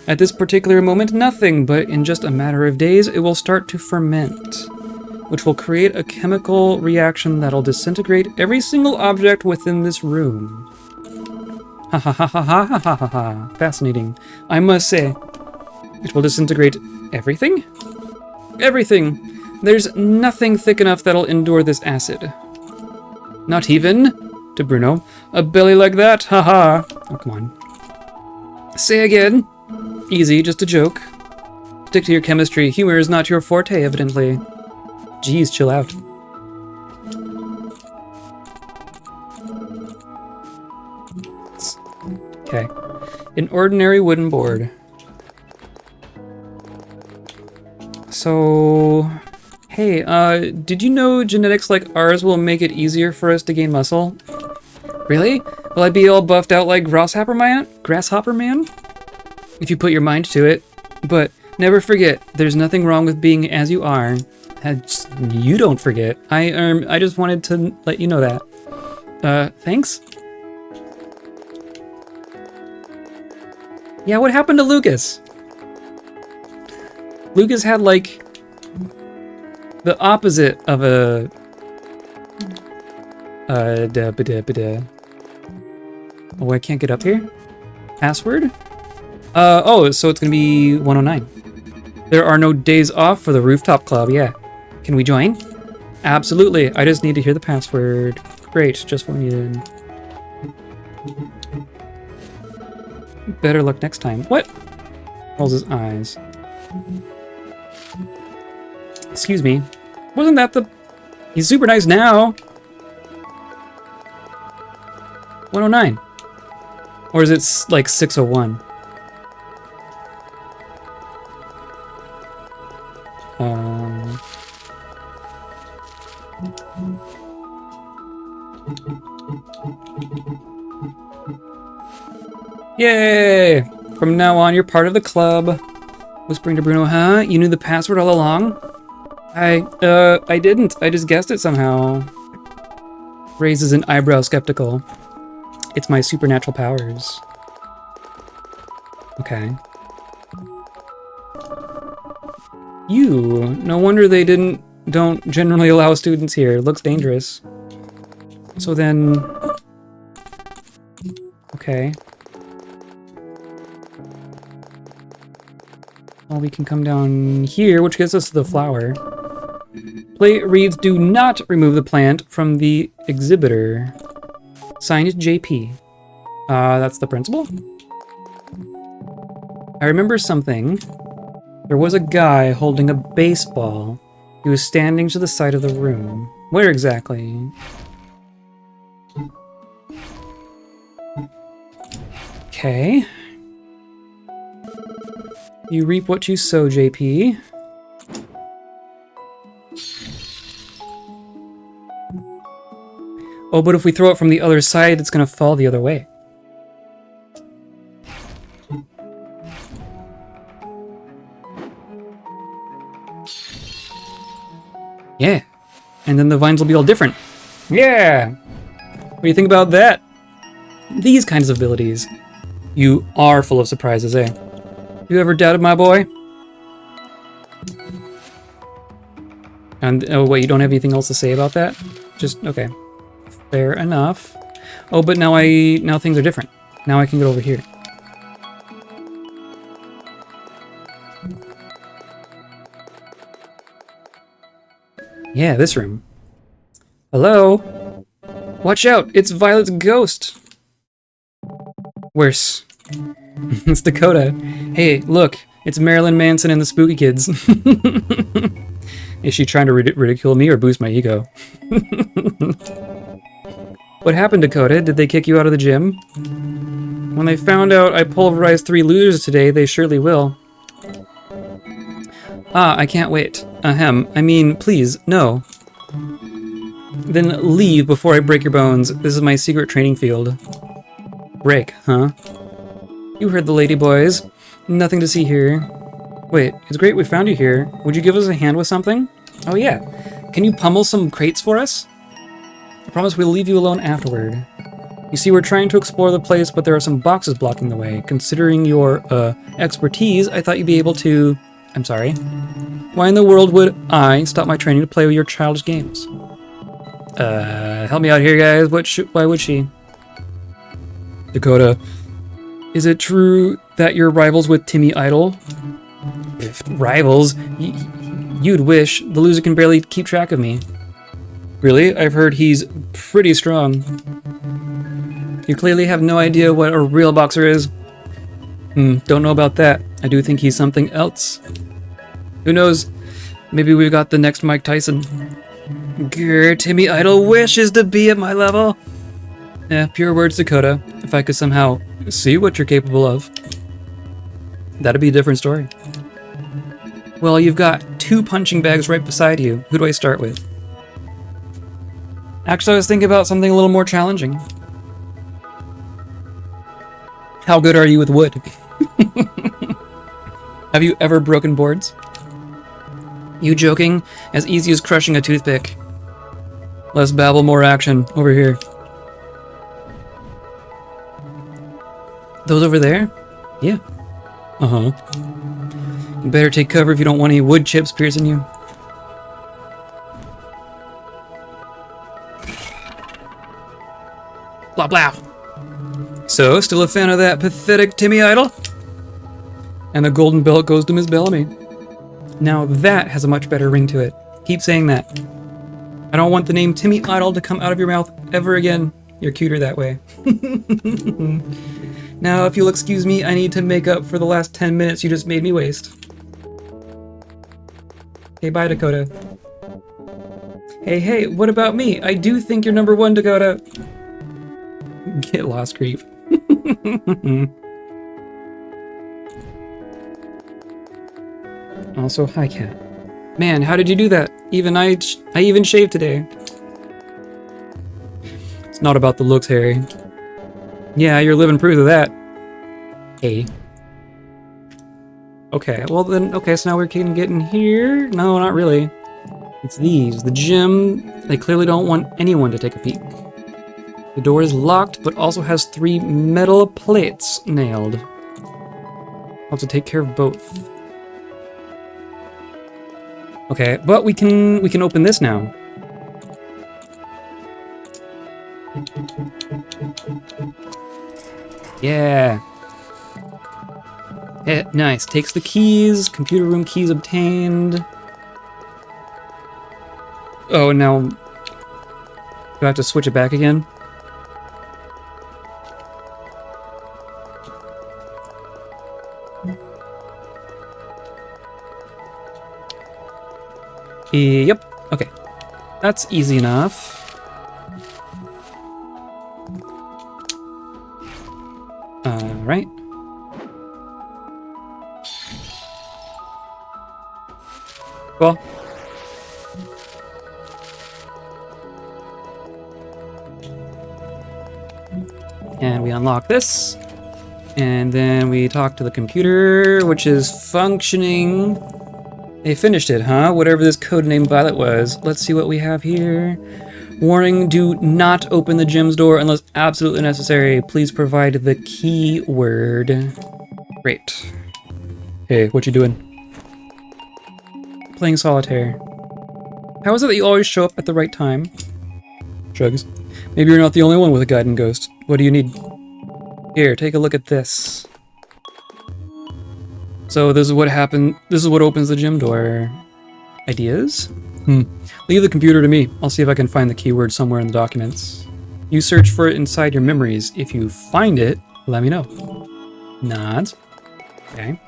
[SPEAKER 1] At this particular moment, nothing, but in just a matter of days, it will start to ferment, which will create a chemical reaction that'll disintegrate every single object within this room. Ha ha ha ha ha ha ha ha ha. Fascinating. I must say, it will disintegrate everything? Everything! There's nothing thick enough that'll endure this acid. Not even, to Bruno, a belly like that, haha. Oh, come on. Say again. Easy, just a joke. Stick to your chemistry. Humor is not your forte, evidently. Jeez, chill out. Okay. An ordinary wooden board. So... Hey, did you know genetics like ours will make it easier for us to gain muscle? Really? Will I be all buffed out like Grasshopper Man? If you put your mind to it. But never forget, there's nothing wrong with being as you are. You don't forget. I just wanted to let you know that. Thanks? Yeah, what happened to Lucas? Lucas had, like, the opposite of a... Oh, I can't get up here? Password? Oh, so it's gonna be 109. There are no days off for the rooftop club, yeah. Can we join? Absolutely, I just need to hear the password. Great, just what we needed. Better luck next time. What? Rolls his eyes. Excuse me. Wasn't that the... He's super nice now. 109. Or is it like 601? Yay! From now on, you're part of the club. Whispering to Bruno, huh? You knew the password all along? I didn't. I just guessed it somehow. Raises an eyebrow skeptical. It's my supernatural powers. Okay. No wonder they don't generally allow students here. It looks dangerous. So then... Okay. Well, we can come down here, which gets us to the flower. Plate reads, do not remove the plant from the exhibitor. Signed JP. That's the principal? I remember something. There was a guy holding a baseball. He was standing to the side of the room. Where exactly? Okay. You reap what you sow, JP. Oh, but if we throw it from the other side, it's gonna fall the other way. Yeah. And then the vines will be all different. Yeah! What do you think about that? These kinds of abilities. You are full of surprises, eh? You ever doubted my boy? And, oh wait, you don't have anything else to say about that? Just, okay. Fair enough. Oh, but now things are different. Now I can get over here. Yeah, this room. Hello? Watch out, it's Violet's ghost! Worse. It's Dakota. Hey, look, it's Marilyn Manson and the Spooky Kids. Is she trying to ridicule me or boost my ego? What happened, Dakota? Did they kick you out of the gym? When they found out I pulverized 3 losers today, they surely will. Ah, I can't wait. Ahem. I mean, please, no. Then leave before I break your bones. This is my secret training field. Break, huh? You heard the lady boys. Nothing to see here. Wait, it's great we found you here. Would you give us a hand with something? Oh yeah. Can you pummel some crates for us? I promise we'll leave you alone afterward. You see, we're trying to explore the place, but there are some boxes blocking the way. Considering your, expertise, I thought you'd be able to... I'm sorry. Why in the world would I stop my training to play with your childish games? Help me out here, guys. Why would she? Dakota, is it true that you're rivals with Timmy Idol? Rivals? You'd wish. The loser can barely keep track of me. Really? I've heard he's pretty strong. You clearly have no idea what a real boxer is. Don't know about that. I do think he's something else. Who knows? Maybe we've got the next Mike Tyson. Grr, Timmy Idol wishes to be at my level. Yeah, pure words, Dakota. If I could somehow see what you're capable of, that'd be a different story. Well, you've got 2 punching bags right beside you. Who do I start with? Actually, I was thinking about something a little more challenging. How good are you with wood? Have you ever broken boards? You joking? As easy as crushing a toothpick. Less babble, more action. Over here. Those over there? Yeah. Uh-huh. You better take cover if you don't want any wood chips piercing you. Blah blah. So, still a fan of that pathetic Timmy Idol? And the golden belt goes to Miss Bellamy. Now that has a much better ring to it. Keep saying that. I don't want the name Timmy Idol to come out of your mouth ever again. You're cuter that way. Now, if you'll excuse me, I need to make up for the last 10 minutes you just made me waste. Hey, bye, Dakota. Hey, what about me? I do think you're number one, Dakota. Get lost, creep. Also, hi, cat. Man, how did you do that? I even shaved today. It's not about the looks, Harry. Yeah, you're living proof of that. Hey. Okay, well then, okay, so now we can get in here. No, not really. It's these. The gym. They clearly don't want anyone to take a peek. The door is locked, but also has 3 metal plates nailed. I'll have to take care of both. Okay, but we can open this now. Yeah. Nice. Takes the keys. Computer room keys obtained. Oh, and now... Do I have to switch it back again? Yep. Okay. That's easy enough. Right. Well. And we unlock this. And then we talk to the computer, which is functioning. They finished it, huh? Whatever this codename Violet was. Let's see what we have here. Warning, do not open the gym's door unless absolutely necessary. Please provide the keyword. Great. Hey, what you doing? Playing solitaire. How is it that you always show up at the right time? Shrugs. Maybe you're not the only one with a guiding ghost. What do you need? Here, take a look at this. So this is what happened. This is what opens the gym door. Ideas? Leave the computer to me. I'll see if I can find the keyword somewhere in the documents. You search for it inside your memories. If you find it, let me know. Nods. Okay.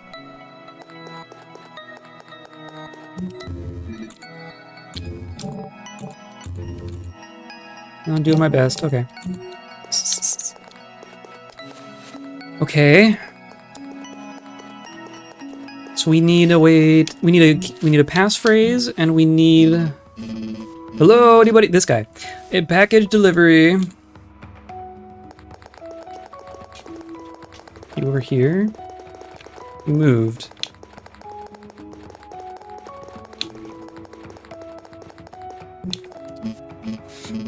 [SPEAKER 1] I'm doing my best. Okay. Okay. So we need a way. We need a passphrase, and we need. Hello, anybody? This guy. A package delivery. You over here? You moved.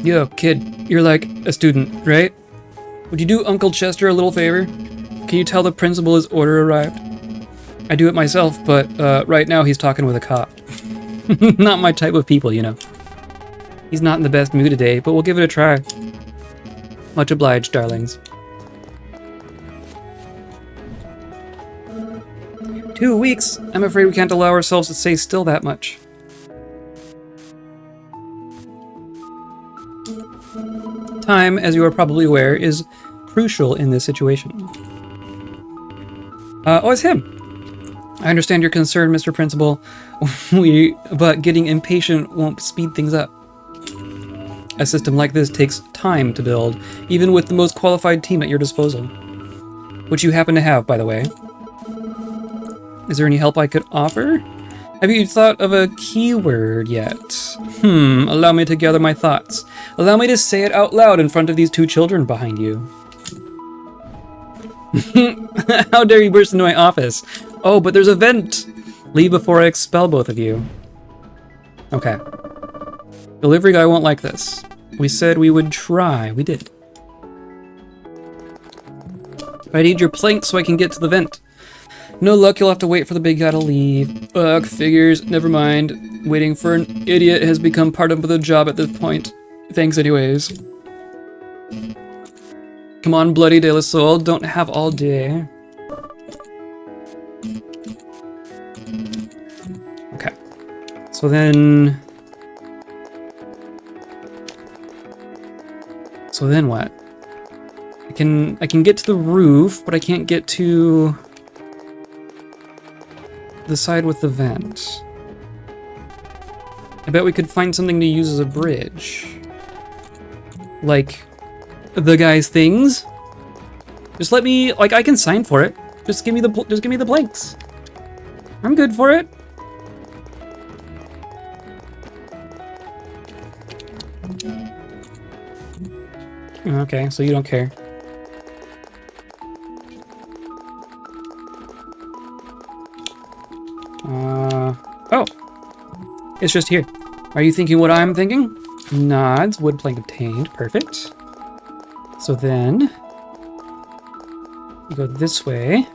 [SPEAKER 1] Yo, kid, you're like a student, right? Would you do Uncle Chester a little favor? Can you tell the principal his order arrived? I do it myself, but right now he's talking with a cop. Not my type of people, you know. He's not in the best mood today, but we'll give it a try. Much obliged, darlings. 2 weeks? I'm afraid we can't allow ourselves to stay still that much. Time, as you are probably aware, is crucial in this situation. Oh, it's him. I understand your concern, Mr. Principal, but getting impatient won't speed things up. A system like this takes time to build, even with the most qualified team at your disposal. Which you happen to have, by the way. Is there any help I could offer? Have you thought of a keyword yet? Allow me to gather my thoughts. Allow me to say it out loud in front of these 2 children behind you. How dare you burst into my office? Oh, but there's a vent! Leave before I expel both of you. Okay. Delivery guy won't like this. We said we would try. We did. I need your plank so I can get to the vent. No luck, you'll have to wait for the big guy to leave. Ugh, figures. Never mind. Waiting for an idiot has become part of the job at this point. Thanks anyways. Come on, Bloody De La Soul. Don't have all day. Okay. So then... So then what? I can get to the roof, but I can't get to the side with the vent. I bet we could find something to use as a bridge. Like the guy's things. Just let me, like, I can sign for it. Just give me the planks. I'm good for it. Okay, so you don't care. Oh. It's just here. Are you thinking what I'm thinking? Nods. Wood plank obtained. Perfect. So then... you go this way.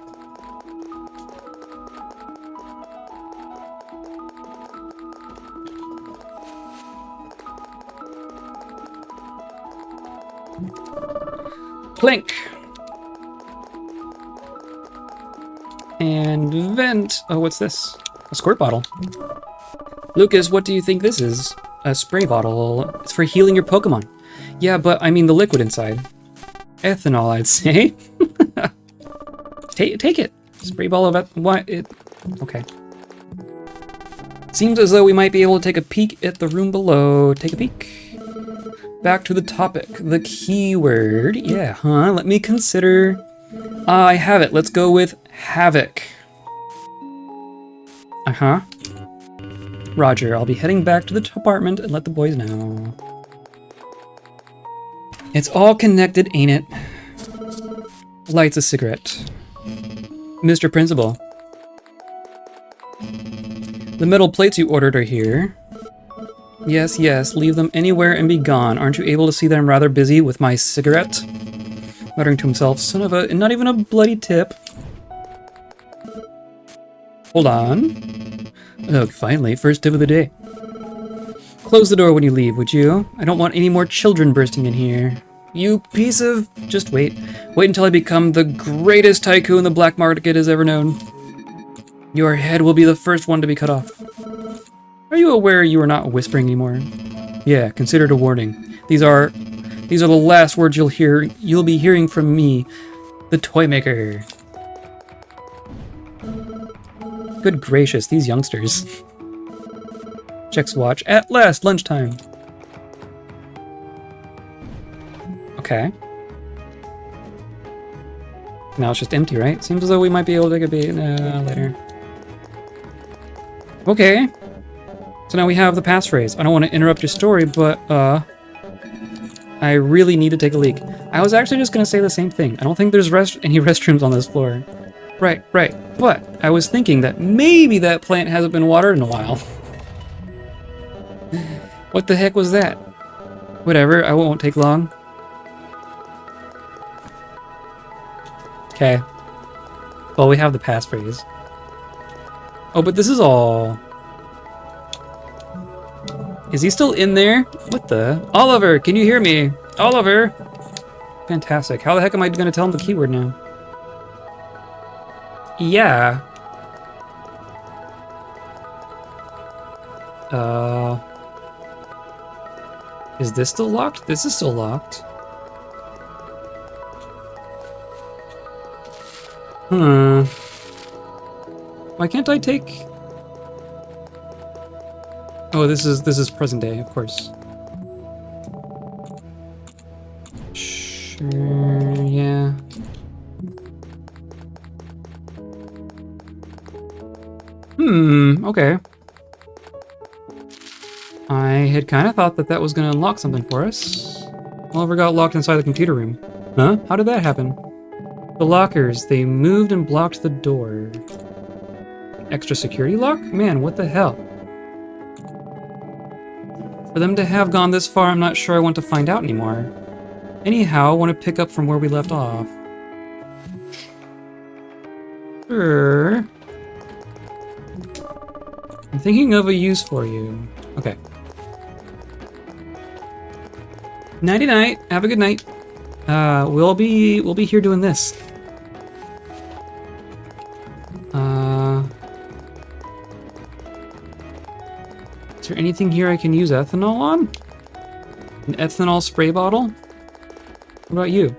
[SPEAKER 1] Plank. And vent. Oh, what's this? A squirt bottle. Lucas, what do you think this is? A spray bottle. It's for healing your Pokemon. Yeah, but I mean the liquid inside. Ethanol, I'd say. Take it. Spray ball of what? Okay. Seems as though we might be able to take a peek at the room below. Take a peek. Back to the topic. The keyword. Yeah, huh? Let me consider. I have it. Let's go with Havoc. Uh-huh. Roger, I'll be heading back to the apartment and let the boys know. It's all connected, ain't it? Lights a cigarette. Mr. Principal. The metal plates you ordered are here. Yes, yes, leave them anywhere and be gone. Aren't you able to see that I'm rather busy with my cigarette? Muttering to himself, son of a... and not even a bloody tip. Hold on. Oh, finally, first tip of the day. Close the door when you leave, would you? I don't want any more children bursting in here. You piece of... just wait. Wait until I become the greatest tycoon the black market has ever known. Your head will be the first one to be cut off. Are you aware you are not whispering anymore? Yeah, consider it a warning. These are the last words you'll be hearing from me, the toy maker. Good gracious, these youngsters. Checks watch. At last, lunchtime. Okay. Now it's just empty, right? Seems as though we might be able to take a bait later. Okay. So now we have the passphrase. I don't want to interrupt your story, but I really need to take a leak. I was actually just going to say the same thing. I don't think there's any restrooms on this floor. Right. But I was thinking that maybe that plant hasn't been watered in a while. What the heck was that? Whatever, I won't take long. Okay. Well, we have the passphrase. Oh, but this is all... Is he still in there? What the? Oliver, can you hear me? Oliver! Fantastic. How the heck am I going to tell him the keyword now? Yeah. Is this still locked? This is still locked. Why can't I take... Oh, this is present day, of course. Sure, yeah. Okay. I had kind of thought that that was going to unlock something for us. Oliver got locked inside the computer room. Huh? How did that happen? The lockers, they moved and blocked the door. Extra security lock? Man, what the hell? For them to have gone this far, I'm not sure I want to find out anymore. Anyhow, I want to pick up from where we left off. Sure. I'm thinking of a use for you. Okay. Nighty night. Have a good night. We'll be here doing this. Is there anything here I can use ethanol on? An ethanol spray bottle? What about you?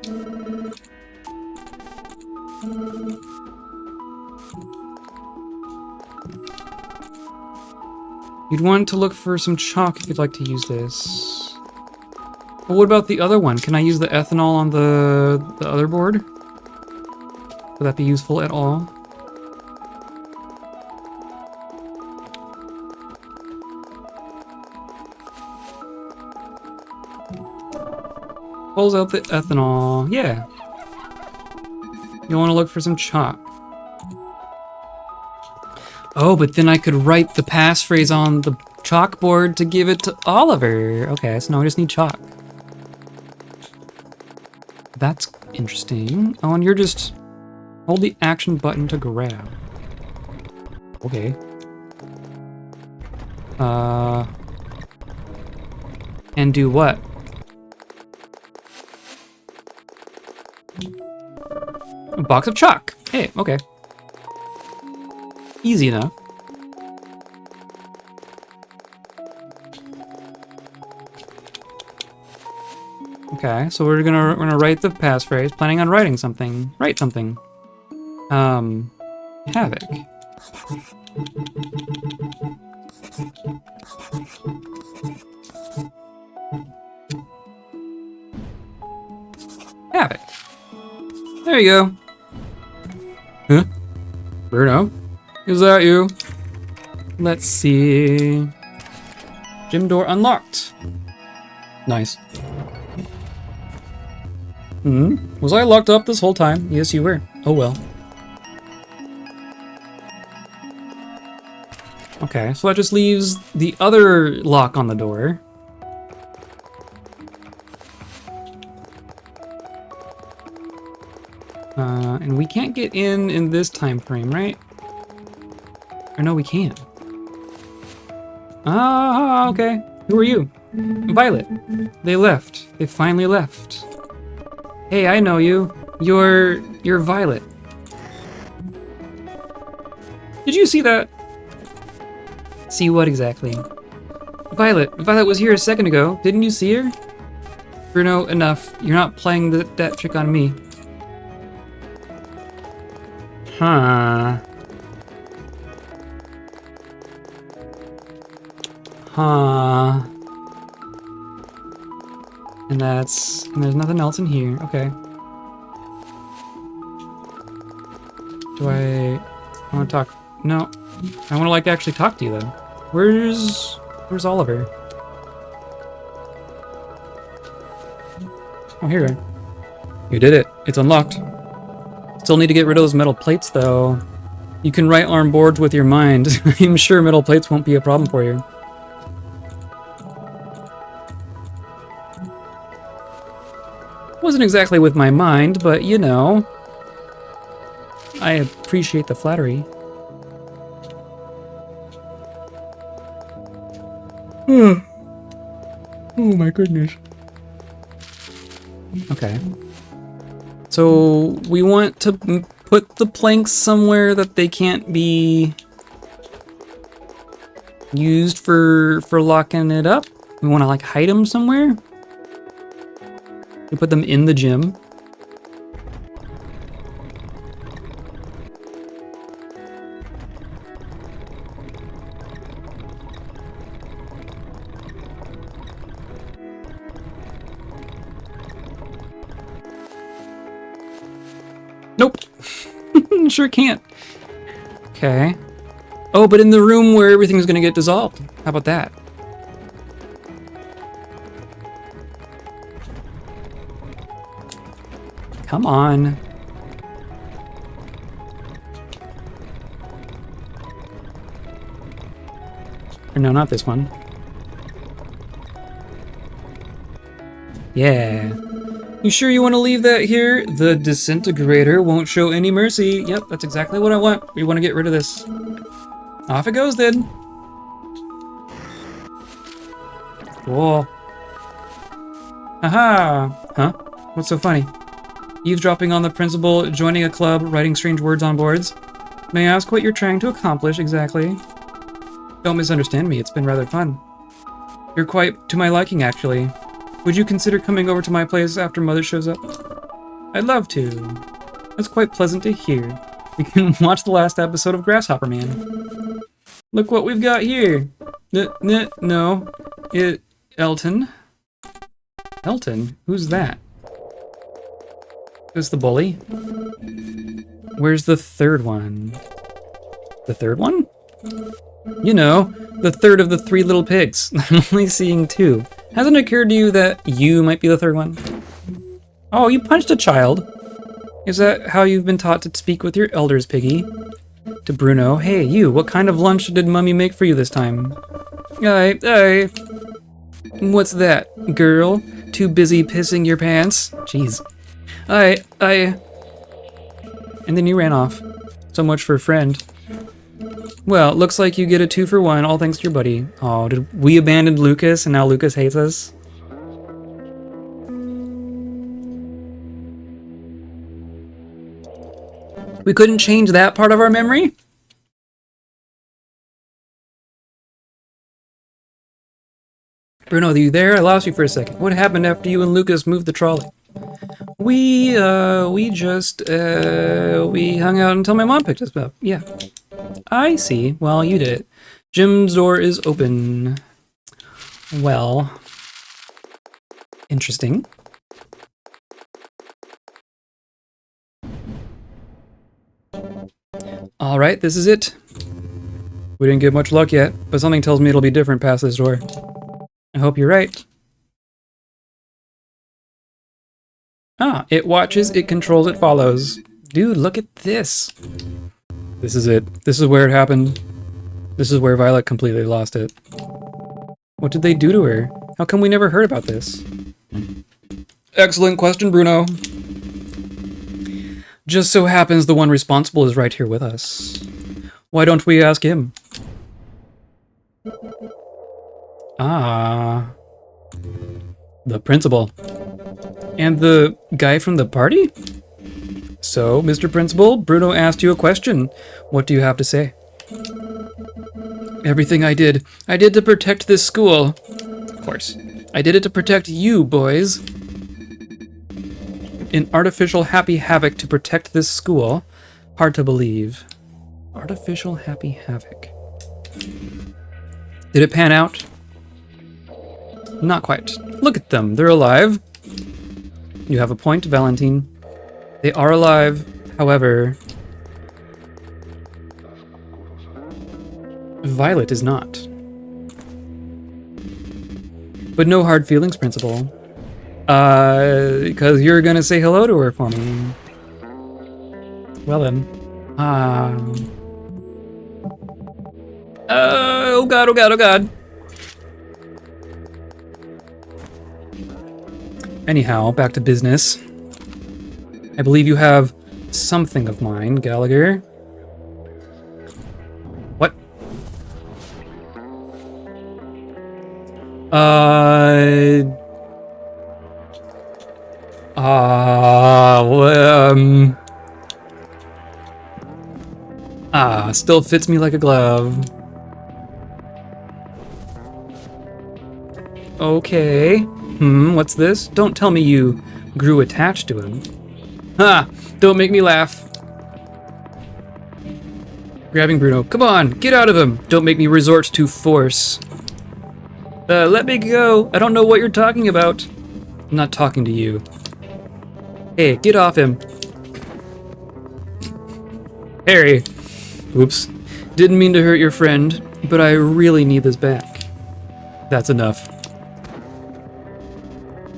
[SPEAKER 1] You'd want to look for some chalk if you'd like to use this. Well, what about the other one? Can I use the ethanol on the other board? Would that be useful at all? Pulls out the ethanol. Yeah. You want to look for some chalk. Oh, but then I could write the passphrase on the chalkboard to give it to Oliver. Okay, so now I just need chalk. That's interesting. Oh, and you're just... Hold the action button to grab. Okay. And do what? A box of chalk. Hey, okay. Easy enough. Okay, so we're gonna write the passphrase. Planning on writing something. Write something. Havoc. Havoc. There you go. Huh? Bruno? Is that you? Let's see. Gym door unlocked. Nice. Was I locked up this whole time? Yes, you were. Oh well. Okay, so that just leaves the other lock on the door. And we can't get in this time frame, right? Or no, we can. Ah, okay. Who are you? Violet. They left. They finally left. Hey, I know you. You're Violet. Did you see that? See what exactly? Violet. Violet was here a second ago. Didn't you see her? Bruno, enough. You're not playing that trick on me. Huh. Huh. And there's nothing else in here. Okay. Do I want to talk? No. I want to like actually talk to you though. Where's Oliver? Oh, here. You did it. It's unlocked. Still need to get rid of those metal plates though. You can write on boards with your mind. I'm sure metal plates won't be a problem for you. Wasn't exactly with my mind, but you know, I appreciate the flattery. Oh my goodness. Okay. So we want to put the planks somewhere that they can't be used for locking it up. We want to like hide them somewhere. We put them in the gym. Nope. Sure can't. Okay. Oh, but in the room where everything's gonna get dissolved. How about that? Come on. Or no, not this one. Yeah. You sure you want to leave that here? The disintegrator won't show any mercy. Yep, that's exactly what I want. We want to get rid of this. Off it goes then. Cool. Haha. Huh? What's so funny? Eavesdropping on the principal, joining a club, writing strange words on boards. May I ask what you're trying to accomplish exactly? Don't misunderstand me, it's been rather fun. You're quite to my liking, actually. Would you consider coming over to my place after Mother shows up? I'd love to. That's quite pleasant to hear. We can watch the last episode of Grasshopper Man. Look what we've got here. No. Elton? Elton? Who's that? Who's the bully? Where's the third one? The third one? You know, the third of the three little pigs. I'm only seeing two. Hasn't it occurred to you that you might be the third one? Oh, you punched a child. Is that how you've been taught to speak with your elders, Piggy? To Bruno, hey, you, what kind of lunch did Mummy make for you this time? Aye. What's that, girl? Too busy pissing your pants? Jeez. Aye. And then you ran off. So much for a friend. Well, looks like you get a 2 for 1, all thanks to your buddy. Oh, did we abandon Lucas and now Lucas hates us? We couldn't change that part of our memory? Bruno, are you there? I lost you for a second. What happened after you and Lucas moved the trolley? We hung out until my mom picked us up. Yeah. I see. Well, you did it. Jim's door is open. Well. Interesting. Alright, this is it. We didn't get much luck yet, but something tells me it'll be different past this door. I hope you're right. Ah, it watches, it controls, it follows. Dude, look at this. This is it. This is where it happened. This is where Violet completely lost it. What did they do to her? How come we never heard about this? Excellent question, Bruno. Just so happens the one responsible is right here with us. Why don't we ask him? Ah. The principal. And the guy from the party? So, Mr. Principal, Bruno asked you a question. What do you have to say? Everything I did to protect this school. Of course. I did it to protect you, boys. An artificial happy havoc to protect this school. Hard to believe. Artificial happy havoc. Did it pan out? Not quite. Look at them, they're alive. You have a point, Valentine. They are alive, however... Violet is not. But no hard feelings, Principal. Because you're gonna say hello to her for me. Well then. Oh god, oh god, oh god. Anyhow, back to business. I believe you have something of mine, Gallagher. What? Still fits me like a glove. Okay. What's this? Don't tell me you grew attached to him. Ha! Don't make me laugh. Grabbing Bruno. Come on, get out of him. Don't make me resort to force. Let me go. I don't know what you're talking about. I'm not talking to you. Hey, get off him. Harry. Oops. Didn't mean to hurt your friend, but I really need this back. That's enough.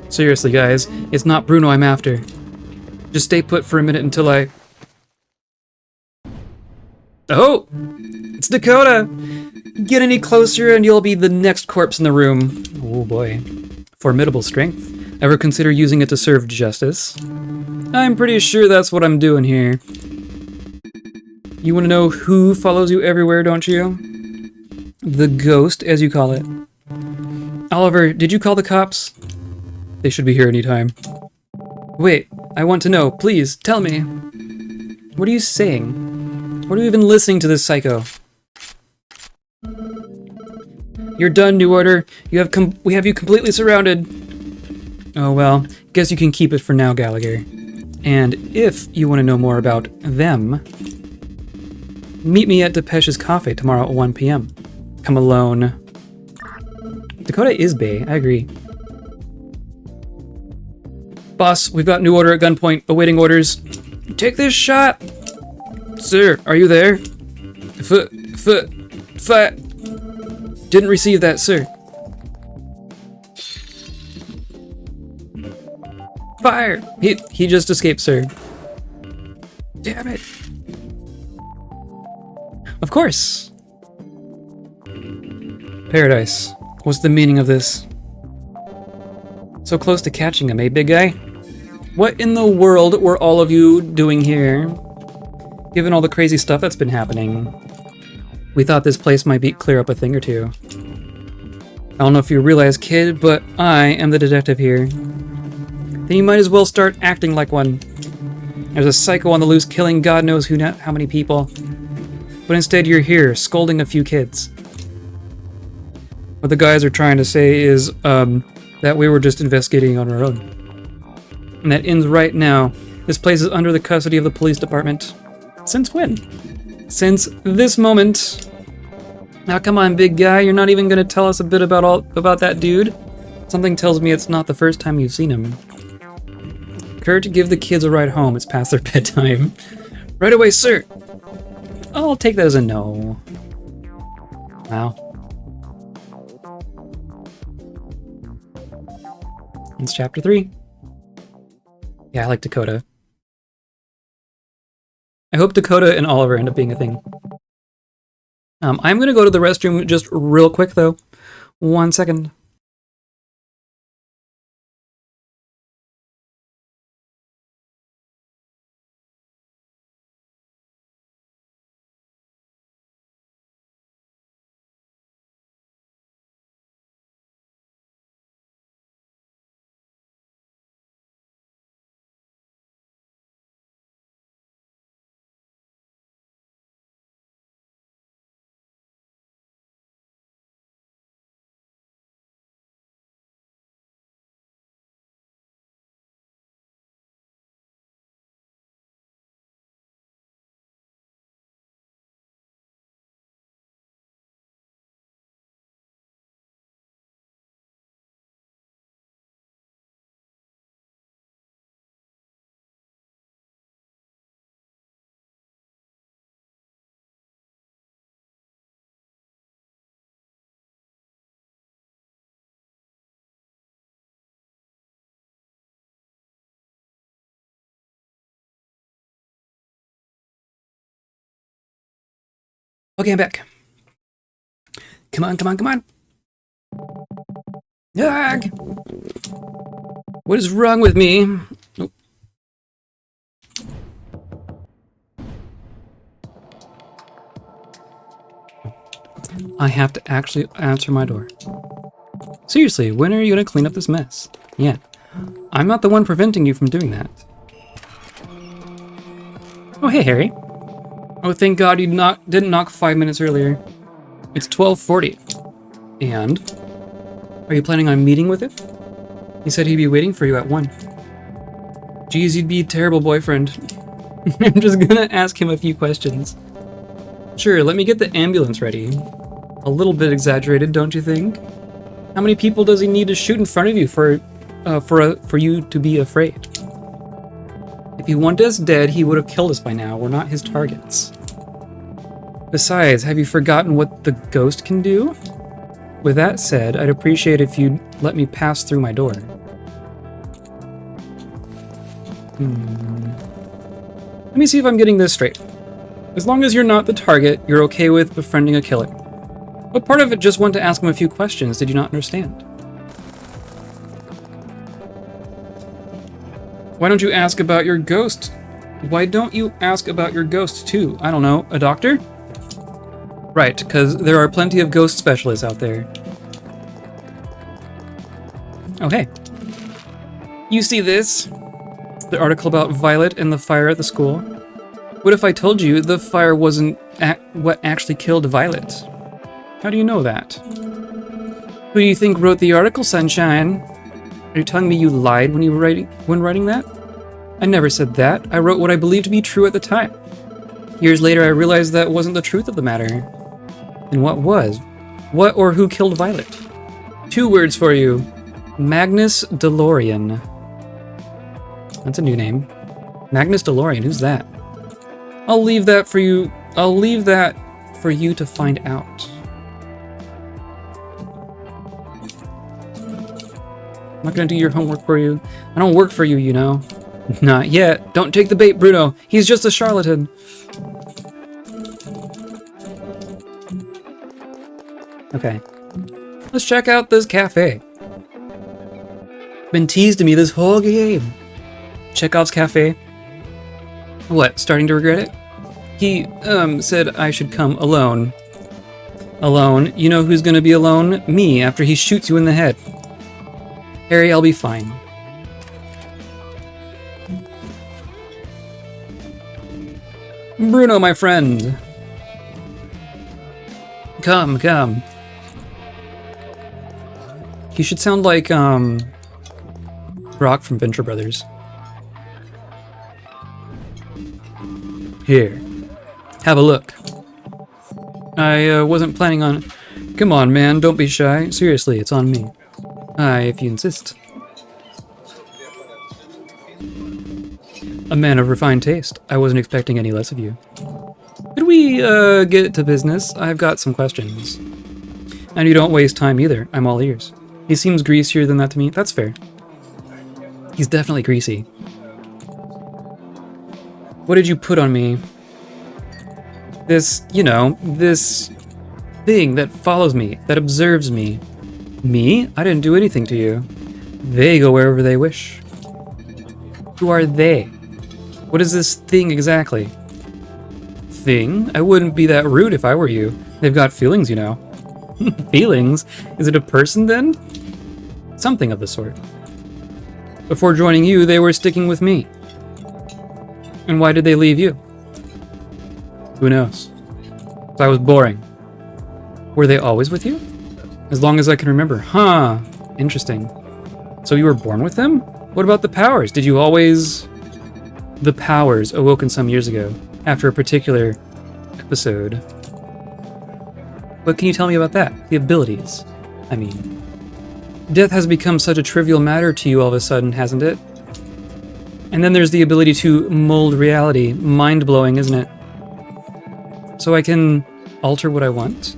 [SPEAKER 1] Seriously, guys, it's not Bruno I'm after. Just stay put for a minute until I... Oh! It's Dakota! Get any closer and you'll be the next corpse in the room. Oh boy. Formidable strength. Ever consider using it to serve justice? I'm pretty sure that's what I'm doing here. You want to know who follows you everywhere, don't you? The ghost, as you call it. Oliver, did you call the cops? They should be here anytime. Wait, I want to know. Please, tell me. What are you saying? What are you even listening to this psycho? You're done, New Order. We have you completely surrounded. Oh well, guess you can keep it for now, Gallagher. And if you want to know more about them, meet me at Depeche's Cafe tomorrow at 1 p.m. Come alone. Dakota is bae, I agree. Boss, we've got New Order at gunpoint, awaiting orders. Take this shot! Sir, are you there? Fire! Didn't receive that, sir. Fire! He just escaped, sir. Damn it. Of course. Paradise. What's the meaning of this? So close to catching him, eh, big guy? What in the world were all of you doing here? Given all the crazy stuff that's been happening, we thought this place might clear up a thing or two. I don't know if you realize, kid, but I am the detective here. Then you might as well start acting like one. There's a psycho on the loose killing God knows how many people. But instead you're here, scolding a few kids. What the guys are trying to say is, that we were just investigating on our own. And that ends right now. This place is under the custody of the police department. Since when? Since this moment. Now come on, big guy, you're not even gonna tell us a bit about that dude? Something tells me it's not the first time you've seen him. Kurt, give the kids a ride home, it's past their bedtime. Right away, sir! I'll take that as a no. Wow. It's chapter 3. Yeah, I like Dakota. I hope Dakota and Oliver end up being a thing. I'm gonna go to the restroom just real quick though. 1 second. Okay, I'm back. Come on, come on, come on. Ugh. What is wrong with me? Oh. I have to actually answer my door. Seriously, when are you gonna clean up this mess? Yeah, I'm not the one preventing you from doing that. Oh, hey, Harry. Oh, thank God you didn't knock 5 minutes earlier. It's 12:40. And? Are you planning on meeting with it? He said he'd be waiting for you at 1. Geez, you'd be a terrible boyfriend. I'm just gonna ask him a few questions. Sure, let me get the ambulance ready. A little bit exaggerated, don't you think? How many people does he need to shoot in front of you for you to be afraid? If he wanted us dead, he would have killed us by now. We're not his targets. Besides, have you forgotten what the ghost can do? With that said, I'd appreciate if you'd let me pass through my door. Let me see if I'm getting this straight. As long as you're not the target, you're okay with befriending a killer. What part of it just want to ask him a few questions did you not understand? Why don't you ask about your ghost? Why don't you ask about your ghost too? I don't know, a doctor? Right, because there are plenty of ghost specialists out there. Oh, hey. You see this? The article about Violet and the fire at the school? What if I told you the fire wasn't what actually killed Violet? How do you know that? Who do you think wrote the article, Sunshine? Are you telling me you lied when writing that? I never said that. I wrote what I believed to be true at the time. Years later, I realized that wasn't the truth of the matter. And what was? What or who killed Violet? 2 words for you. Magnus DeLorean. That's a new name. Magnus DeLorean, who's that? I'll leave that for you to find out. I'm not gonna do your homework for you. I don't work for you, you know. Not yet. Don't take the bait, Bruno. He's just a charlatan. Okay. Let's check out this cafe. Been teased to me this whole game. Chekhov's cafe. What, starting to regret it? He, said I should come alone. Alone? You know who's gonna be alone? Me, after he shoots you in the head. Harry, I'll be fine. Bruno, my friend. Come, come. He should sound like, Brock from Venture Brothers. Here. Have a look. I, wasn't planning on... Come on, man, don't be shy. Seriously, it's on me. If you insist. A man of refined taste. I wasn't expecting any less of you. Could we, get to business? I've got some questions. And you don't waste time either. I'm all ears. He seems greasier than that to me. That's fair. He's definitely greasy. What did you put on me? This, you know, this thing that follows me, that observes me. Me? I didn't do anything to you. They go wherever they wish. Who are they? What is this thing exactly? Thing? I wouldn't be that rude if I were you. They've got feelings, you know. Feelings? Is it a person then? Something of the sort. Before joining you, they were sticking with me. And why did they leave you? Who knows? I was boring. Were they always with you? As long as I can remember. Huh. Interesting. So you were born with them? What about the powers? Did you always... The powers awoken some years ago, after a particular episode. What can you tell me about that? The abilities, I mean. Death has become such a trivial matter to you all of a sudden, hasn't it? And then there's the ability to mold reality. Mind-blowing, isn't it? So I can alter what I want?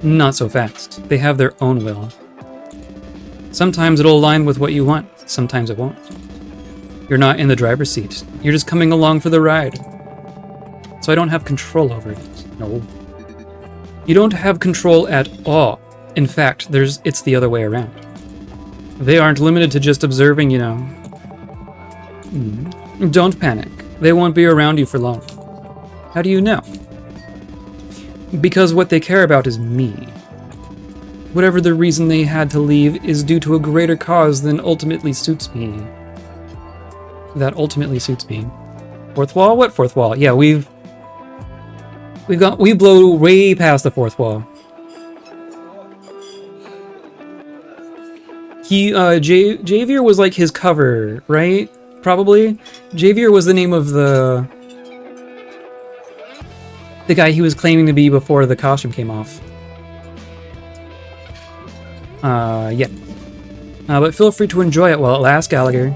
[SPEAKER 1] Not so fast. They have their own will. Sometimes it'll align with what you want, sometimes it won't. You're not in the driver's seat. You're just coming along for the ride. So I don't have control over it. No. You don't have control at all. In fact, it's the other way around. They aren't limited to just observing, you know. Don't panic. They won't be around you for long. How do you know? Because what they care about is me. Whatever the reason they had to leave is due to a greater cause than ultimately suits me. That ultimately suits me. Fourth wall? What fourth wall? Yeah, we blow way past the fourth wall. Javier was like his cover, right? Probably. Javier was the name of the guy he was claiming to be before the costume came off. Yeah. But feel free to enjoy it while it lasts, Gallagher.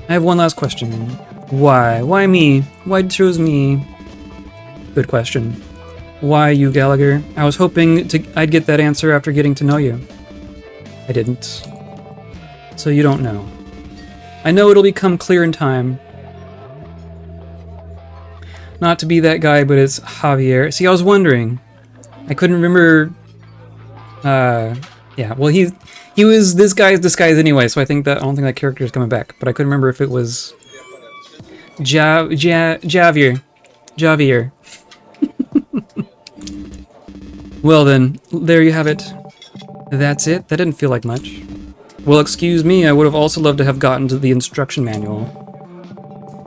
[SPEAKER 1] I have one last question. Why? Why me? Why choose me? Good question. Why you, Gallagher? I was hoping I'd get that answer after getting to know you. I didn't. So you don't know. I know it'll become clear in time. Not to be that guy, but it's Javier. See, I was wondering. I couldn't remember... yeah, well, he was this guy's disguise anyway, so I don't think that character is coming back. But I couldn't remember if it was Javier. Javier. Well then, there you have it. That's it? That didn't feel like much. Well, excuse me, I would have also loved to have gotten to the instruction manual.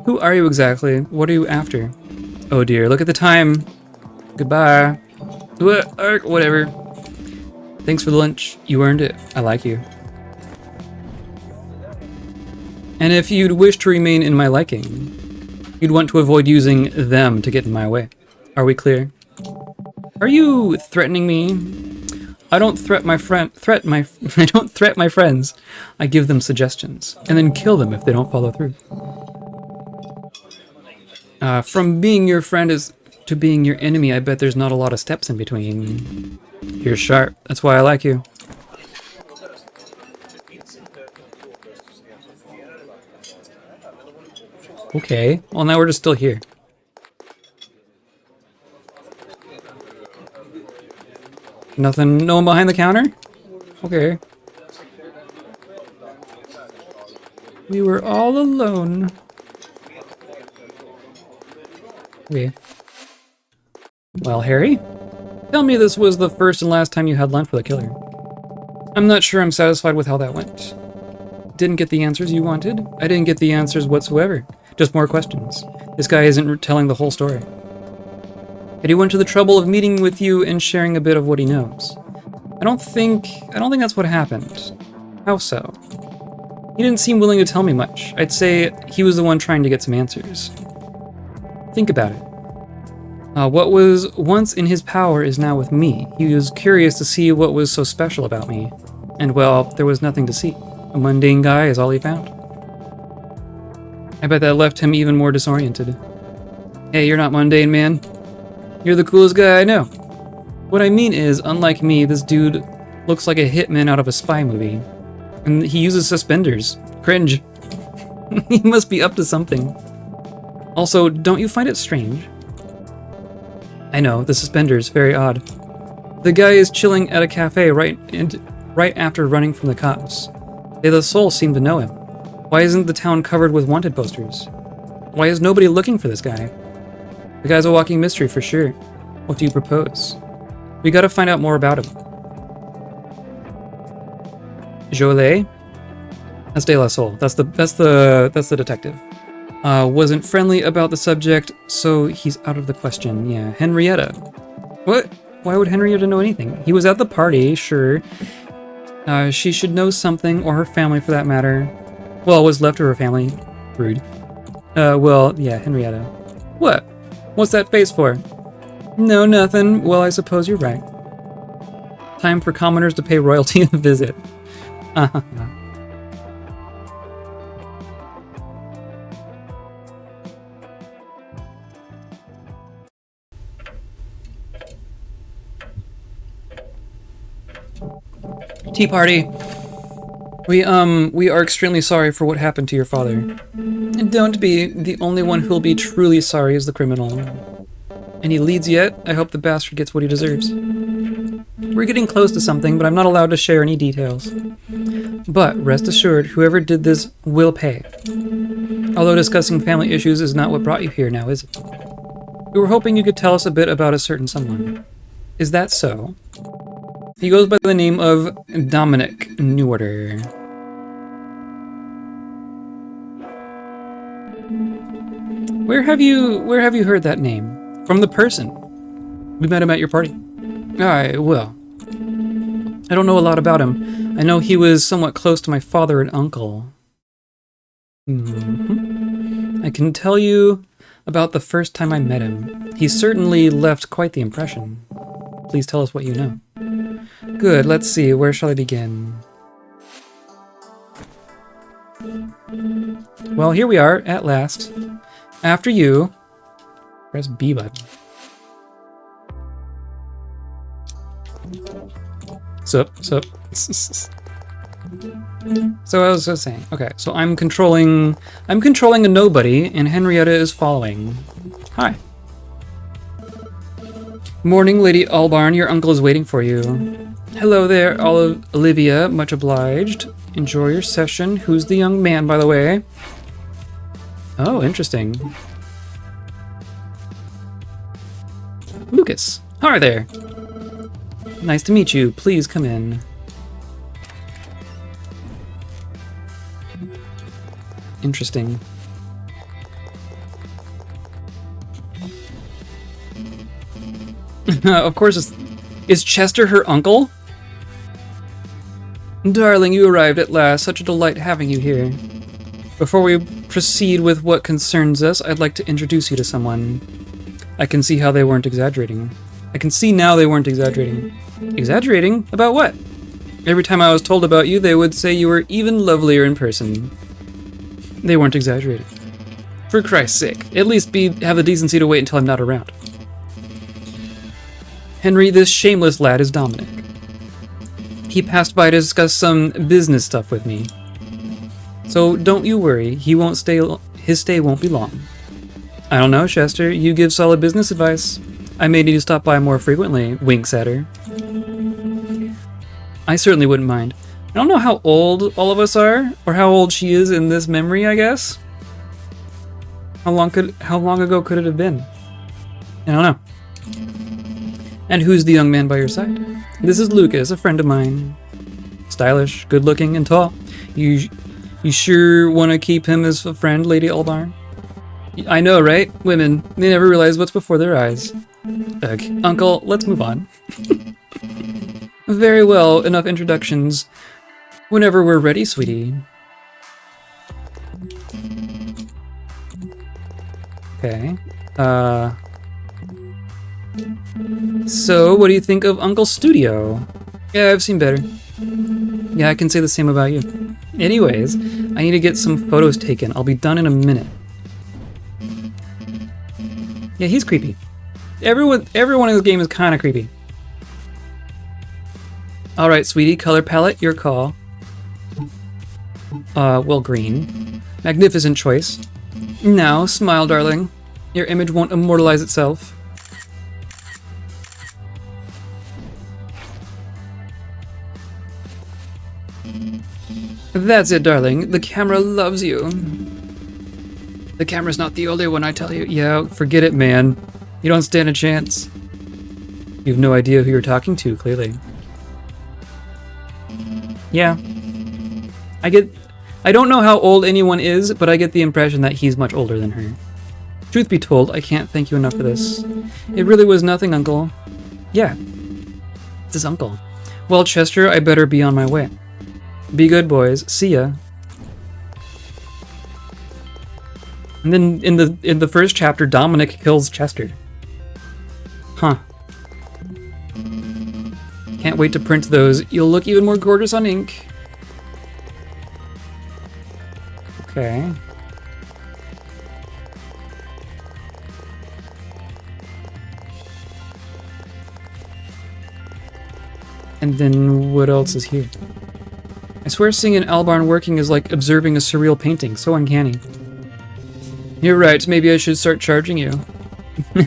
[SPEAKER 1] Who are you exactly? What are you after? Oh dear, look at the time. Goodbye. Whatever. Thanks for the lunch. You earned it. I like you. And if you'd wish to remain in my liking, you'd want to avoid using them to get in my way. Are we clear? Are you threatening me? I don't threat my I don't threat my friends. I give them suggestions and then kill them if they don't follow through. From being your friend to being your enemy, I bet there's not a lot of steps in between. You're sharp. That's why I like you. Okay. Well, now we're just still here. Nothing, no one behind the counter? Okay. We were all alone. Okay. Well, Harry? Tell me this was the first and last time you had lunch with a killer. I'm not sure I'm satisfied with how that went. Didn't get the answers you wanted? I didn't get the answers whatsoever. Just more questions. This guy isn't telling the whole story. And he went to the trouble of meeting with you and sharing a bit of what he knows. I don't think that's what happened. How so? He didn't seem willing to tell me much. I'd say he was the one trying to get some answers. Think about it. What was once in his power is now with me. He was curious to see what was so special about me. And well, there was nothing to see. A mundane guy is all he found. I bet that left him even more disoriented. Hey, you're not mundane, man. You're the coolest guy I know. What I mean is, unlike me, this dude looks like a hitman out of a spy movie. And he uses suspenders. Cringe. He must be up to something. Also, don't you find it strange? I know, the suspenders, very odd. The guy is chilling at a cafe right after running from the cops. They the Soul seem to know him. Why isn't the town covered with wanted posters? Why is nobody looking for this guy? The guy's a walking mystery for sure. What do you propose? We gotta find out more about him. Jolet? That's De La Soul. That's the detective. Wasn't friendly about the subject, so he's out of the question. Yeah, Henrietta. What? Why would Henrietta know anything? He was at the party, sure. She should know something, or her family for that matter. Well, what's left of her family. Rude. Well, yeah, Henrietta. What? What's that face for? No, nothing. Well, I suppose you're right. Time for commoners to pay royalty a visit. Tea party. We are extremely sorry for what happened to your father. And don't be. The only one who'll be truly sorry is the criminal. Any leads yet? I hope the bastard gets what he deserves. We're getting close to something, but I'm not allowed to share any details. But rest assured, whoever did this will pay. Although discussing family issues is not what brought you here now, is it? We were hoping you could tell us a bit about a certain someone. Is that so? He goes by the name of Dominic Newarter. Where have you heard that name? From the person. We met him at your party. Alright, well. I don't know a lot about him. I know he was somewhat close to my father and uncle. I can tell you about the first time I met him. He certainly left quite the impression. Please tell us what you know. Good, let's see. Where shall I begin? Well, here we are, at last. After you... Press B button. Sup. So I was just saying, okay, so I'm controlling a nobody, and Henrietta is following. Hi. Morning, Lady Albarn, your uncle is waiting for you. Hello there, Olivia, much obliged. Enjoy your session. Who's the young man, by the way? Oh, interesting. Lucas. Hi there. Nice to meet you. Please come in. Interesting. Of course, is Chester her uncle? Darling, you arrived at last. Such a delight having you here. Before we proceed with what concerns us, I'd like to introduce you to someone. I can see how they weren't exaggerating. I can see now they weren't exaggerating. Exaggerating? About what? Every time I was told about you, they would say you were even lovelier in person. They weren't exaggerating. For Christ's sake, at least have the decency to wait until I'm not around. Henry, this shameless lad is Dominic. He passed by to discuss some business stuff with me. So don't you worry, his stay won't be long. I don't know, Chester, you give solid business advice. I may need to stop by more frequently, winks at her. I certainly wouldn't mind. I don't know how old all of us are, or how old she is in this memory, I guess. How long ago could it have been? I don't know. And who's the young man by your side? This is Lucas, a friend of mine. Stylish, good-looking, and tall. You sure want to keep him as a friend, Lady Albarn? I know, right? Women, they never realize what's before their eyes. Ugh. Uncle, let's move on. Very well, enough introductions. Whenever we're ready, sweetie. Okay. So, what do you think of Uncle's studio? Yeah, I've seen better. Yeah, I can say the same about you. Anyways, I need to get some photos taken. I'll be done in a minute. Yeah, he's creepy. Everyone in this game is kind of creepy. Alright, sweetie, color palette, your call. Well, green. Magnificent choice. Now, smile, darling. Your image won't immortalize itself. That's it, darling. The camera loves you. The camera's not the only one, I tell you. Yeah, forget it, man. You don't stand a chance. You have no idea who you're talking to, clearly. Yeah. I don't know how old anyone is, but I get the impression that he's much older than her. Truth be told, I can't thank you enough for this. It really was nothing, Uncle. Yeah. It's his uncle. Well, Chester, I better be on my way. Be good, boys. See ya. And then in the first chapter, Dominic kills Chester. Huh. Can't wait to print those. You'll look even more gorgeous on ink. Okay. And then what else is here? I swear seeing an Albarn working is like observing a surreal painting. So uncanny. You're right, maybe I should start charging you.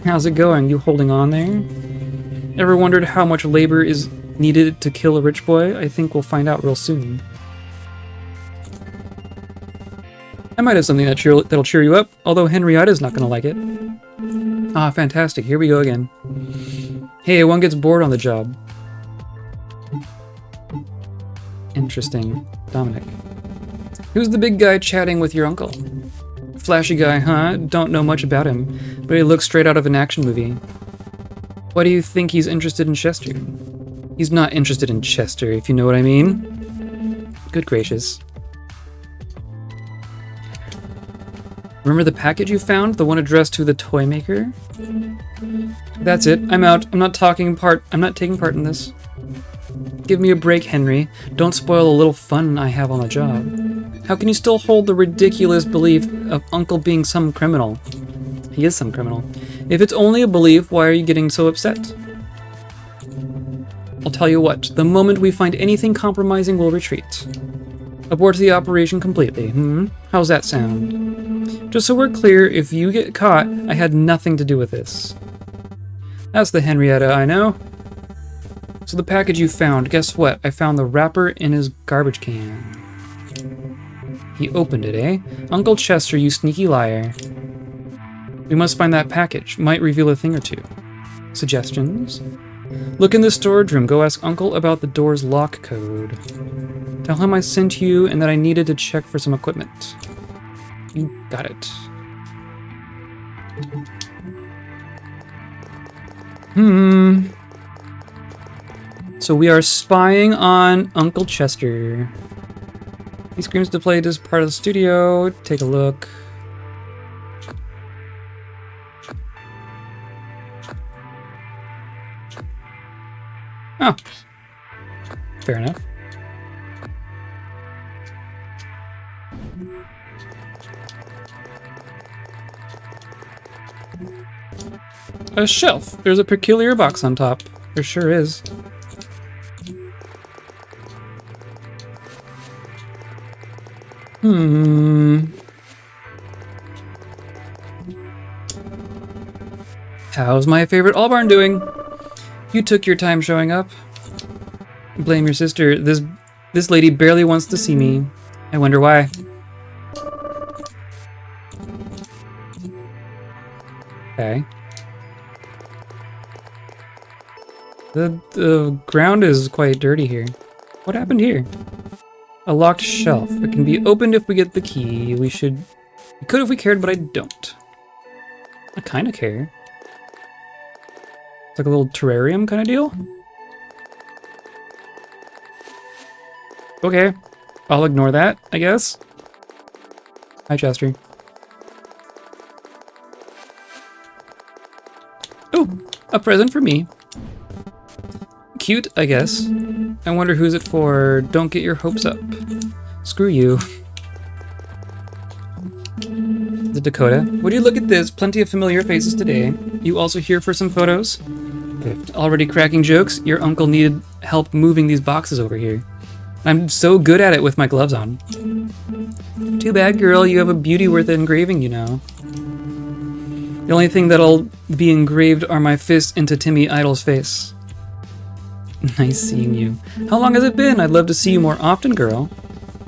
[SPEAKER 1] How's it going? You holding on there? Ever wondered how much labor is needed to kill a rich boy? I think we'll find out real soon. I might have something that'll cheer you up, although Henrietta's not gonna like it. Ah, fantastic. Here we go again. Hey, one gets bored on the job. Interesting. Dominic. Who's the big guy chatting with your uncle? Flashy guy, huh? Don't know much about him, but he looks straight out of an action movie. Why do you think he's interested in Chester? He's not interested in Chester, if you know what I mean. Good gracious. Remember the package you found? The one addressed to the toy maker? That's it. I'm out. I'm not taking part in this. Give me a break, Henry. Don't spoil the little fun I have on the job. How can you still hold the ridiculous belief of Uncle being some criminal? He is some criminal. If it's only a belief, why are you getting so upset? I'll tell you what. The moment we find anything compromising, we'll retreat. Abort the operation completely. How's that sound? Just so we're clear, if you get caught, I had nothing to do with this. That's the Henrietta I know. So the package you found, guess what? I found the wrapper in his garbage can. He opened it, eh? Uncle Chester, you sneaky liar. We must find that package. Might reveal a thing or two. Suggestions? Look in the storage room. Go ask Uncle about the door's lock code. Tell him I sent you and that I needed to check for some equipment. You got it. So we are spying on Uncle Chester. He screams to play this part of the studio. Take a look. Oh. Fair enough. A shelf. There's a peculiar box on top. There sure is. How's my favorite Allbarn doing? You took your time showing up. Blame your sister. This lady barely wants to see me. I wonder why. Okay. The ground is quite dirty here. What happened here? A locked shelf. It can be opened if we get the key. We could if we cared, but I don't. I kind of care. It's like a little terrarium kind of deal. Okay. I'll ignore that, I guess. Hi, Chester. Oh, a present for me. Cute, I guess. I wonder who's it for. Don't get your hopes up. Screw you. The Dakota. Would you look at this? Plenty of familiar faces today. You also here for some photos? Already cracking jokes? Your uncle needed help moving these boxes over here. I'm so good at it with my gloves on. Too bad, girl. You have a beauty worth engraving, you know. The only thing that'll be engraved are my fists into Timmy Idol's face. Nice seeing you. How long has it been? I'd love to see you more often, girl.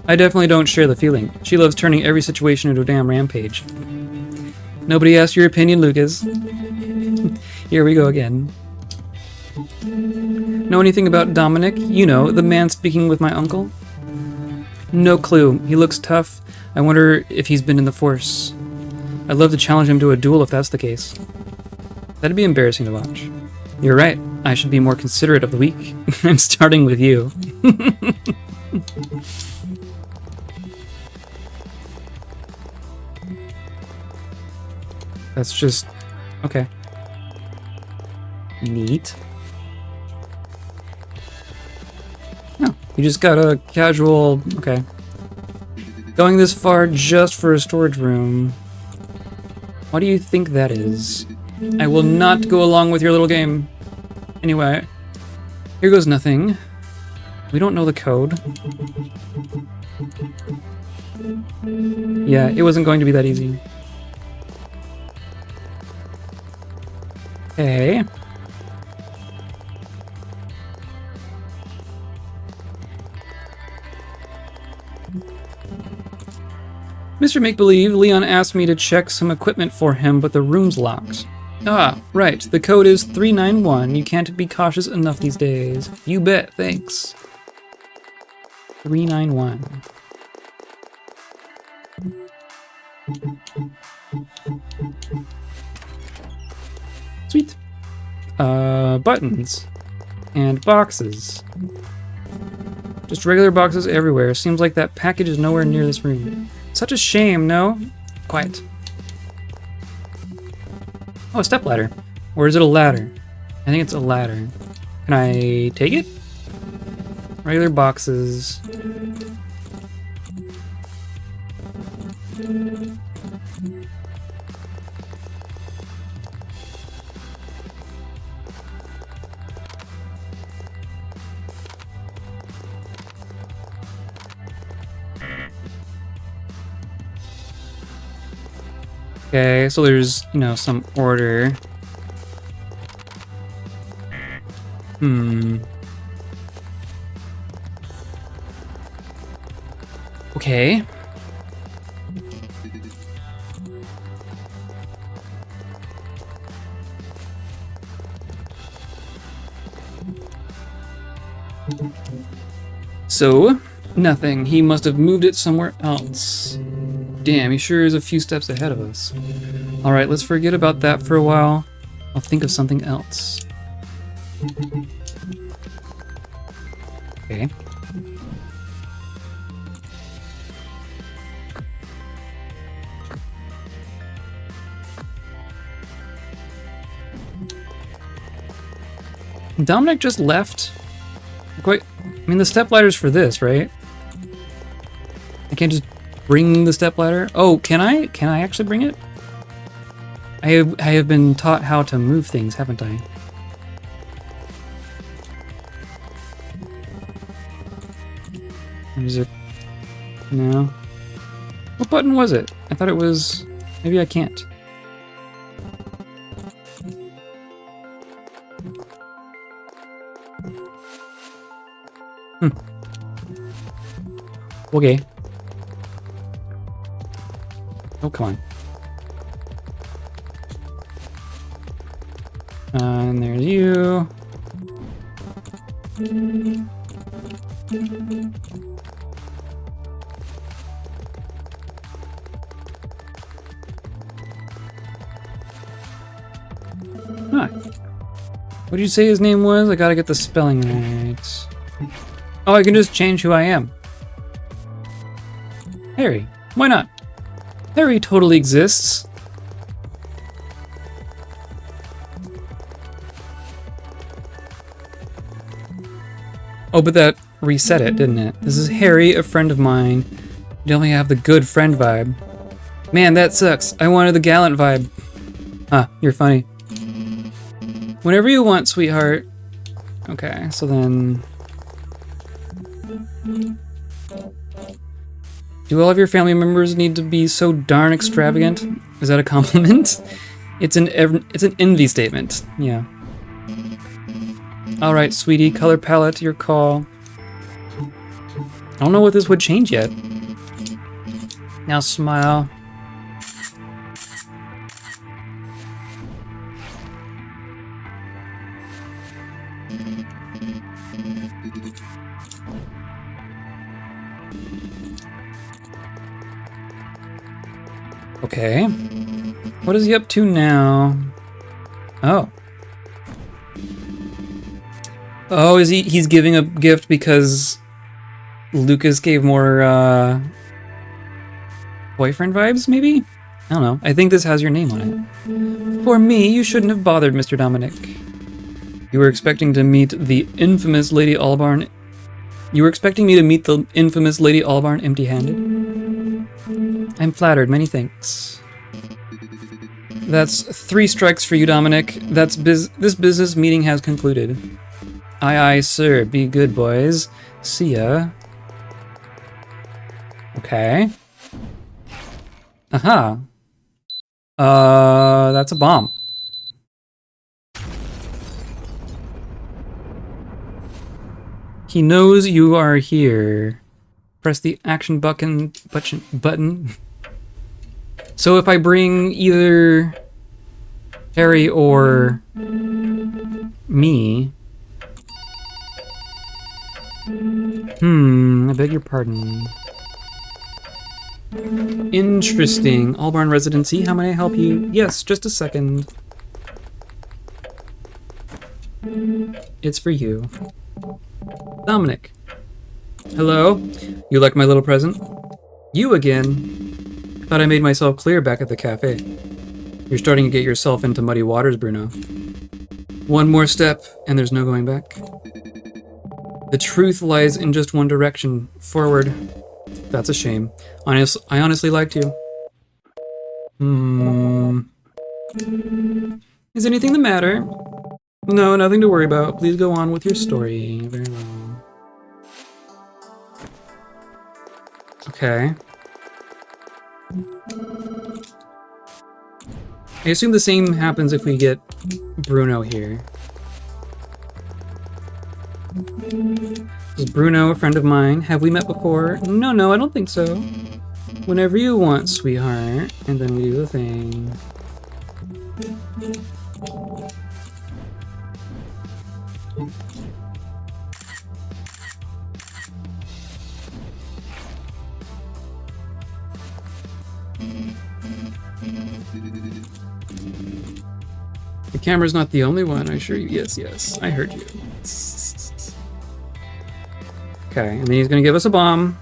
[SPEAKER 1] I definitely don't share the feeling. She loves turning every situation into a damn rampage. Nobody asked your opinion, Lucas. Here we go again. Know anything about Dominic? You know, the man speaking with my uncle? No clue. He looks tough. I wonder if he's been in the force. I'd love to challenge him to a duel if that's the case. That'd be embarrassing to watch. You're right. I should be more considerate of the weak. I'm starting with you. That's just... okay. Neat. No, you just got a casual... okay. Going this far just for a storage room. What do you think that is? I will not go along with your little game. Anyway, here goes nothing. We don't know the code. Yeah, it wasn't going to be that easy. Okay. Mr. Make-Believe, Leon asked me to check some equipment for him, but the room's locked. Ah, right. The code is 391. You can't be cautious enough these days. You bet. Thanks. 391. Sweet. Buttons. And boxes. Just regular boxes everywhere. Seems like that package is nowhere near this room. Such a shame, no? Quiet. Oh, a stepladder. Or is it a ladder? I think it's a ladder. Can I take it? Regular boxes. Okay, so there's, you know, some order. Okay. So, nothing. He must have moved it somewhere else. Damn, he sure is a few steps ahead of us. Alright, let's forget about that for a while. I'll think of something else. Okay. Dominic just left. Quite. I mean, the stepladder's for this, right? I can't just bring the stepladder. Oh, can I? Can I actually bring it? I have been taught how to move things, haven't I? Is it? No. What button was it? I thought it was. Maybe I can't. Okay. Oh, come on. And there's you. Huh. What did you say his name was? I gotta get the spelling right. Oh, I can just change who I am. Harry. Why not? Harry totally exists. Oh, but that reset it, didn't it? This is Harry, a friend of mine. You definitely have the good friend vibe. Man, that sucks. I wanted the gallant vibe. Ah, you're funny. Whenever you want, sweetheart. Okay, so then... Do all of your family members need to be so darn extravagant? Is that a compliment? It's an envy statement. Yeah. All right, sweetie, color palette, your call. I don't know what this would change yet. Now smile. Okay. What is he up to now? Oh. Oh, is he's giving a gift because Lucas gave more boyfriend vibes, maybe? I don't know. I think this has your name on it. For me, you shouldn't have bothered, Mr. Dominic. You were expecting to meet the infamous Lady Albarn. You were expecting me to meet the infamous Lady Albarn empty-handed? I'm flattered, many thanks. That's 3 strikes for you, Dominic. This business meeting has concluded. Aye, aye, sir. Be good, boys. See ya. Okay. Aha. That's a bomb. He knows you are here. Press the action button. So if I bring either Harry or me... I beg your pardon. Interesting. Albarn residency, how may I help you? Yes, just a second. It's for you. Dominic. Hello? You like my little present? You again? Thought I made myself clear back at the cafe. You're starting to get yourself into muddy waters, Bruno. One more step, and there's no going back. The truth lies in just one direction, forward. That's a shame. I honestly liked you. Is anything the matter? No, nothing to worry about. Please go on with your story. Very well. Okay. I assume the same happens if we get Bruno here. Is Bruno a friend of mine? Have we met before? No, I don't think so. Whenever you want, sweetheart. And then we do the thing. The camera's not the only one, I assure you. Yes, yes, I heard you. Okay, and then he's gonna give us a bomb.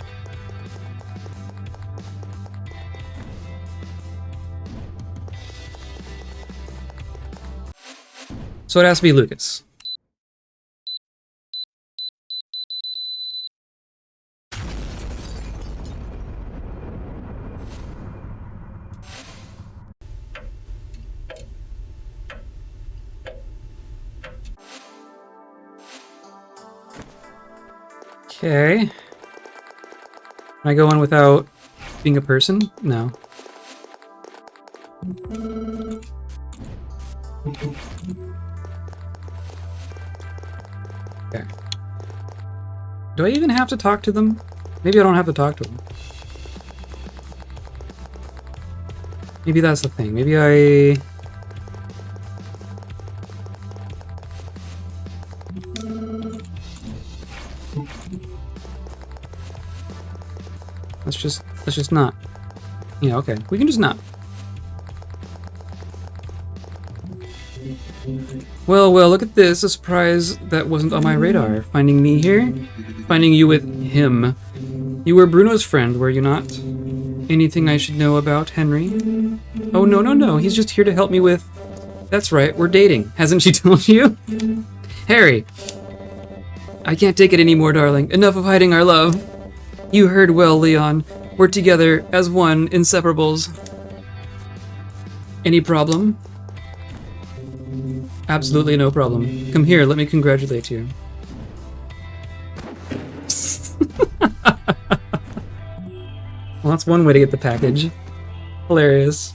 [SPEAKER 1] So it has to be Lucas. Okay. Can I go on without being a person? No. Okay. Do I even have to talk to them? Maybe I don't have to talk to them. Maybe that's the thing. Maybe I... Let's just not. Yeah, okay. We can just not. Well, well, look at this. A surprise that wasn't on my radar. Finding me here? Finding you with him. You were Bruno's friend, were you not? Anything I should know about Henry? Oh, no, no, no. He's just here to help me with... That's right, we're dating. Hasn't she told you? Harry! I can't take it anymore, darling. Enough of hiding our love. You heard well, Leon. We're together as one, inseparables. Any problem? Absolutely no problem. Come here, let me congratulate you. Well, that's one way to get the package. Hilarious.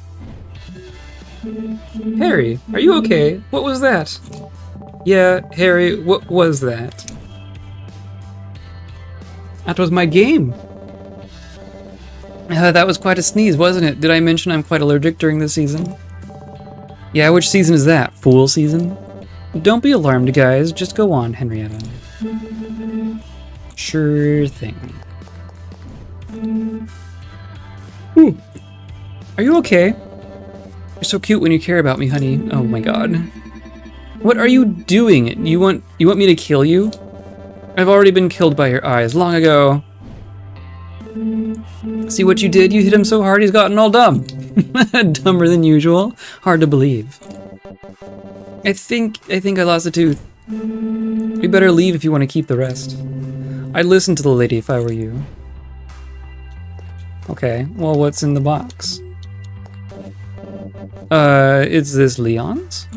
[SPEAKER 1] Harry, are you okay? What was that? Yeah, Harry, what was that? That was my game. That was quite a sneeze, wasn't it? Did I mention I'm quite allergic during this season? Yeah, which season is that? Fool season? Don't be alarmed, guys. Just go on, Henrietta. Sure thing. Ooh. Are you okay? You're so cute when you care about me, honey. Oh my god. What are you doing? You want me to kill you? I've already been killed by your eyes long ago. See what you did? You hit him so hard he's gotten all dumb. Dumber than usual. Hard to believe. I think I lost a tooth. We better leave if you want to keep the rest. I'd listen to the lady if I were you. Okay, well, what's in the box? Is this Leon's?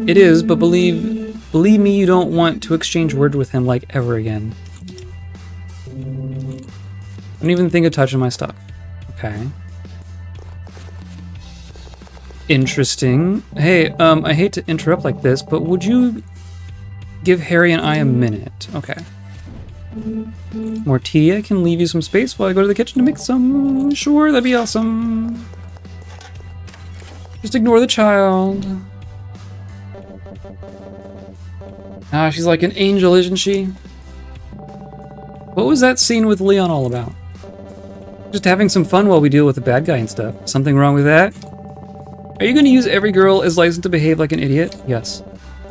[SPEAKER 1] It is, but believe me, you don't want to exchange words with him like ever again. Don't even think of touching my stuff. Okay. Interesting. Hey, I hate to interrupt like this, but would you give Harry and I a minute? Okay. Mortia can leave you some space while I go to the kitchen to make some. Sure, that'd be awesome. Just ignore the child. Ah, she's like an angel, isn't she? What was that scene with Leon all about? Just having some fun while we deal with the bad guy and stuff. Something wrong with that? Are you going to use every girl as license to behave like an idiot? Yes.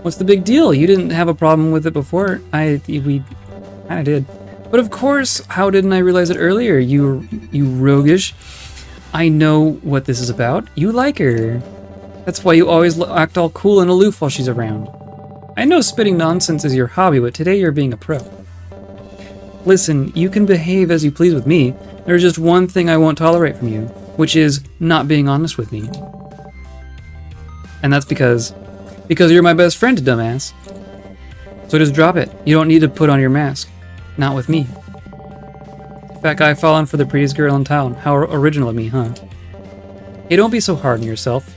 [SPEAKER 1] What's the big deal? You didn't have a problem with it before. We kind of did. But of course, how didn't I realize it earlier? You roguish. I know what this is about. You like her. That's why you always act all cool and aloof while she's around. I know spitting nonsense is your hobby, but today you're being a pro. Listen, you can behave as you please with me. There's just one thing I won't tolerate from you, which is not being honest with me. And that's because you're my best friend, dumbass. So just drop it. You don't need to put on your mask. Not with me. Fat guy falling for the prettiest girl in town. How original of me, huh? Hey, don't be so hard on yourself.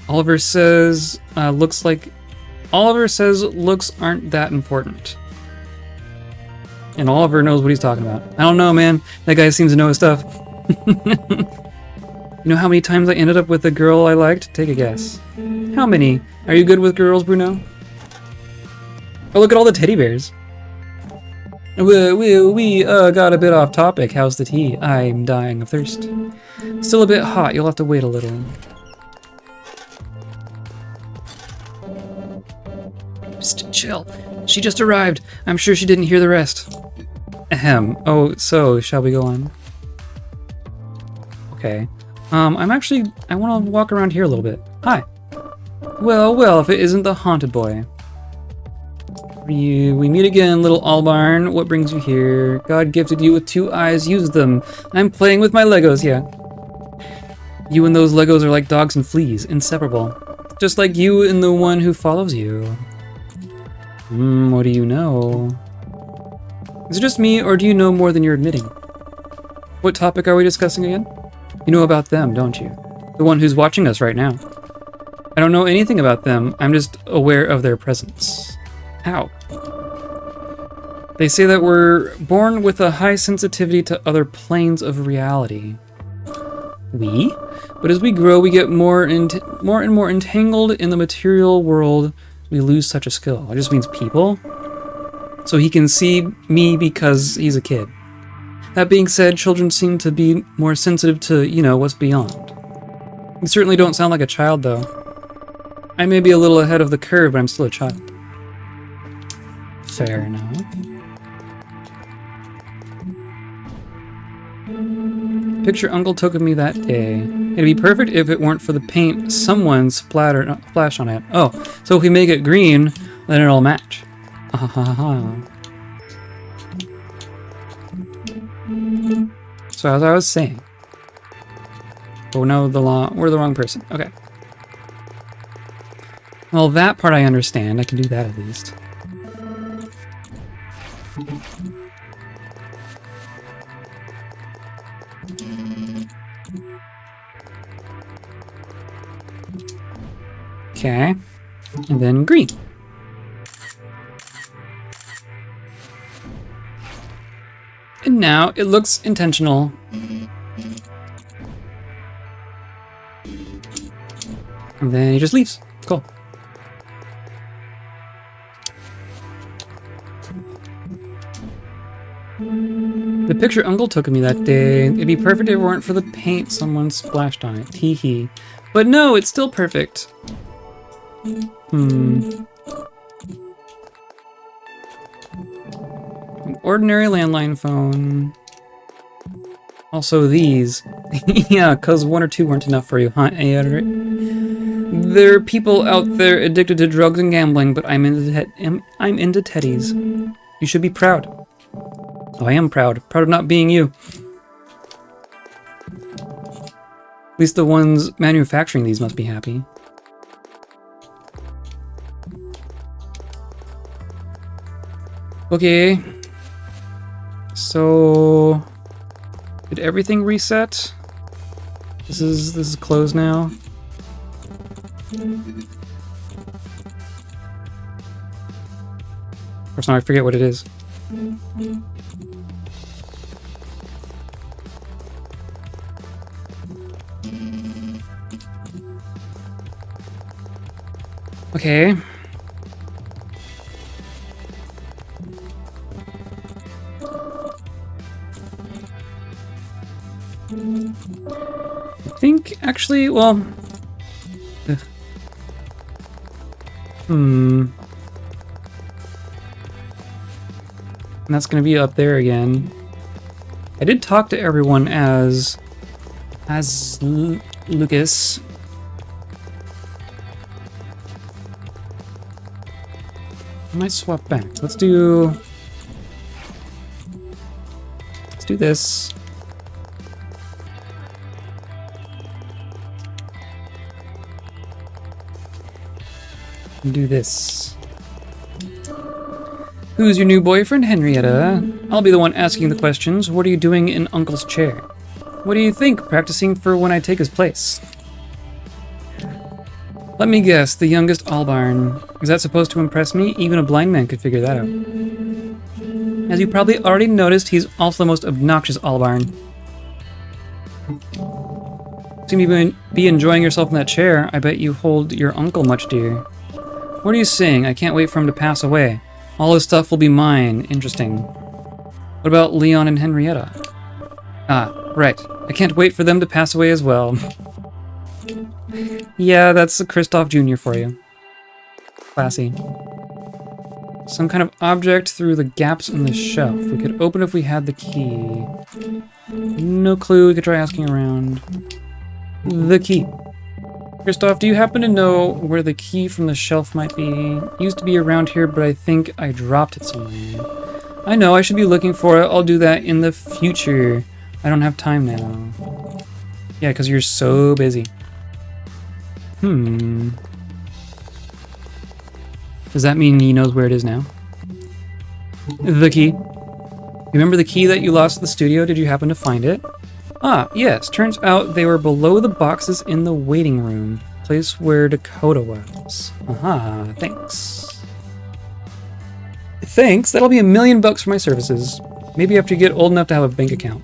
[SPEAKER 1] Oliver says looks aren't that important. And Oliver knows what he's talking about. I don't know, man. That guy seems to know his stuff. You know how many times I ended up with a girl I liked? Take a guess. How many? Are you good with girls, Bruno? Oh, look at all the teddy bears. We got a bit off topic. How's the tea? I'm dying of thirst. Still a bit hot. You'll have to wait a little. Psst, chill. She just arrived. I'm sure she didn't hear the rest. Ahem. Oh, so shall we go on? Okay. I want to walk around here a little bit. Hi. Well, if it isn't the haunted boy. We meet again, little Albarn. What brings you here? God gifted you with 2 eyes. Use them. I'm playing with my Legos, yeah. You and those Legos are like dogs and fleas, inseparable. Just like you and the one who follows you. What do you know? Is it just me, or do you know more than you're admitting? What topic are we discussing again? You know about them, don't you? The one who's watching us right now. I don't know anything about them. I'm just aware of their presence. How? They say that we're born with a high sensitivity to other planes of reality. We? But as we grow, we get more and more entangled in the material world. We lose such a skill. It just means people. So he can see me because he's a kid. That being said, children seem to be more sensitive to, you know, what's beyond. You certainly don't sound like a child, though. I may be a little ahead of the curve, but I'm still a child. Fair enough. Picture Uncle took of me that day. It'd be perfect if it weren't for the paint someone splashed on it. Oh, so if we make it green, then it'll match. So as I was saying. Oh no, we're the wrong person. Okay. Well, that part I understand. I can do that at least. Okay, and then green. And now it looks intentional. And then he just leaves. Cool. The picture Uncle took of me that day, it'd be perfect if it weren't for the paint someone splashed on it. Hee hee. But no, it's still perfect. An ordinary landline phone. Also these. Yeah, cause 1 or 2 weren't enough for you, huh? There are people out there addicted to drugs and gambling, but I'm into teddies. You should be proud. Oh, I am proud. Proud of not being you. At least the ones manufacturing these must be happy. Okay. So did everything reset? This is closed now. Of course, now I forget what it is. Okay. I think, actually, well... And that's gonna be up there again. I did talk to everyone as Lucas. I might swap back. Let's do this. And do this. Who's your new boyfriend, Henrietta? I'll be the one asking the questions. What are you doing in Uncle's chair? What do you think? Practicing for when I take his place. Let me guess, the youngest Albarn. Is that supposed to impress me? Even a blind man could figure that out. As you probably already noticed, he's also the most obnoxious Albarn. Seem to be enjoying yourself in that chair. I bet you hold your uncle much dear. What are you saying? I can't wait for him to pass away. All his stuff will be mine. Interesting. What about Leon and Henrietta? Ah, right. I can't wait for them to pass away as well. Yeah, that's a Kristoff Jr. for you. Classy. Some kind of object through the gaps in the shelf. We could open if we had the key. No clue. We could try asking around. The key. Kristoff, do you happen to know where the key from the shelf might be? It used to be around here, but I think I dropped it somewhere. I know, I should be looking for it. I'll do that in the future. I don't have time now. Yeah, because you're so busy. Does that mean he knows where it is now? The key. Remember the key that you lost at the studio? Did you happen to find it? Ah, yes. Turns out they were below the boxes in the waiting room. Place where Dakota was. Aha, thanks. Thanks? That'll be $1 million for my services. Maybe after you get old enough to have a bank account.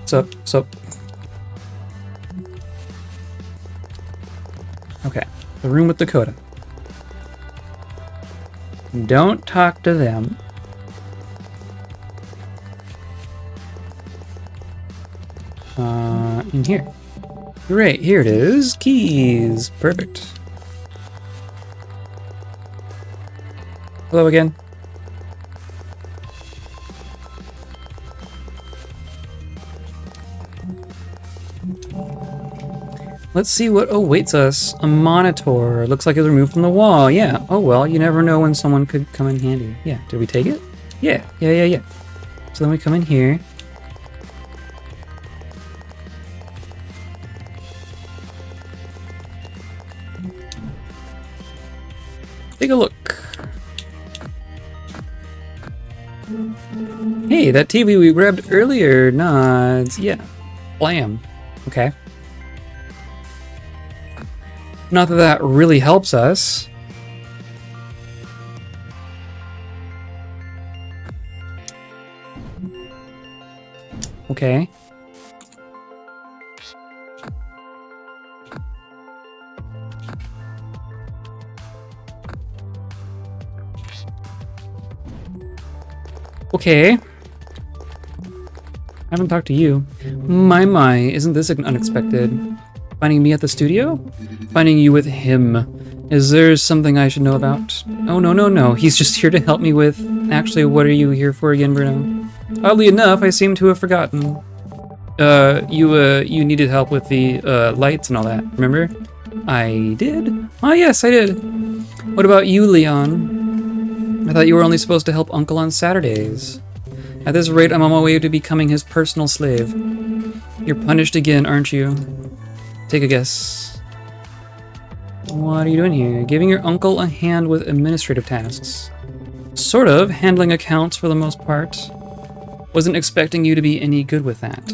[SPEAKER 1] Sup? Okay, the room with Dakota. Don't talk to them. In here. Great, here it is. Keys. Perfect. Hello again. Let's see what awaits us. A monitor. Looks like it's removed from the wall. Yeah. Oh well, you never know when someone could come in handy. Yeah. Did we take it? Yeah. So then we come in here. Take a look. Hey, that TV we grabbed earlier nods. Yeah. Blam. Okay. Not that that really helps us. Okay. Okay. I haven't talked to you. My, isn't this unexpected? Finding me at the studio? Finding you with him. Is there something I should know about? Oh, no. He's just here to help me with... Actually, what are you here for again, Bruno? Oddly enough, I seem to have forgotten. You needed help with the, lights and all that, remember? I did? Oh, yes, I did. What about you, Leon? I thought you were only supposed to help Uncle on Saturdays. At this rate, I'm on my way to becoming his personal slave. You're punished again, aren't you? Take a guess. What are you doing here? Giving your uncle a hand with administrative tasks. Sort of, handling accounts for the most part. Wasn't expecting you to be any good with that.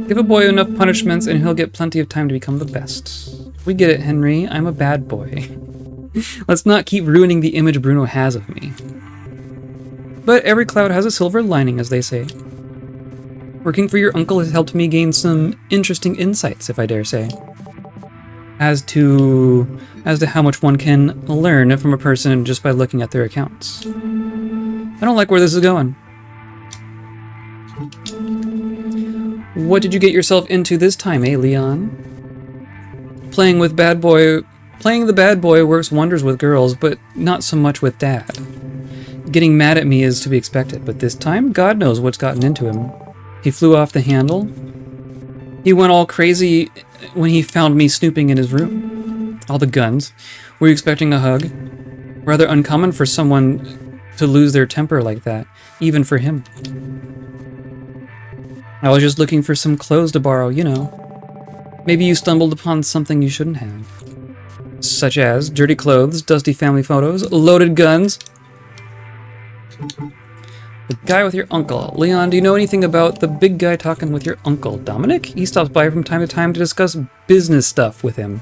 [SPEAKER 1] Give a boy enough punishments and he'll get plenty of time to become the best. We get it, Henry. I'm a bad boy. Let's not keep ruining the image Bruno has of me. But every cloud has a silver lining, as they say. Working for your uncle has helped me gain some interesting insights, if I dare say. As to how much one can learn from a person just by looking at their accounts. I don't like where this is going. What did you get yourself into this time, eh, Leon? Playing the bad boy works wonders with girls, but not so much with Dad. Getting mad at me is to be expected, but this time, God knows what's gotten into him. He flew off the handle. He went all crazy when he found me snooping in his room. All the guns. Were you expecting a hug? Rather uncommon for someone to lose their temper like that, even for him. I was just looking for some clothes to borrow, you know. Maybe you stumbled upon something you shouldn't have. Such as dirty clothes, dusty family photos, loaded guns. The guy with your uncle. Leon, do you know anything about the big guy talking with your uncle, Dominic? He stops by from time to time to discuss business stuff with him.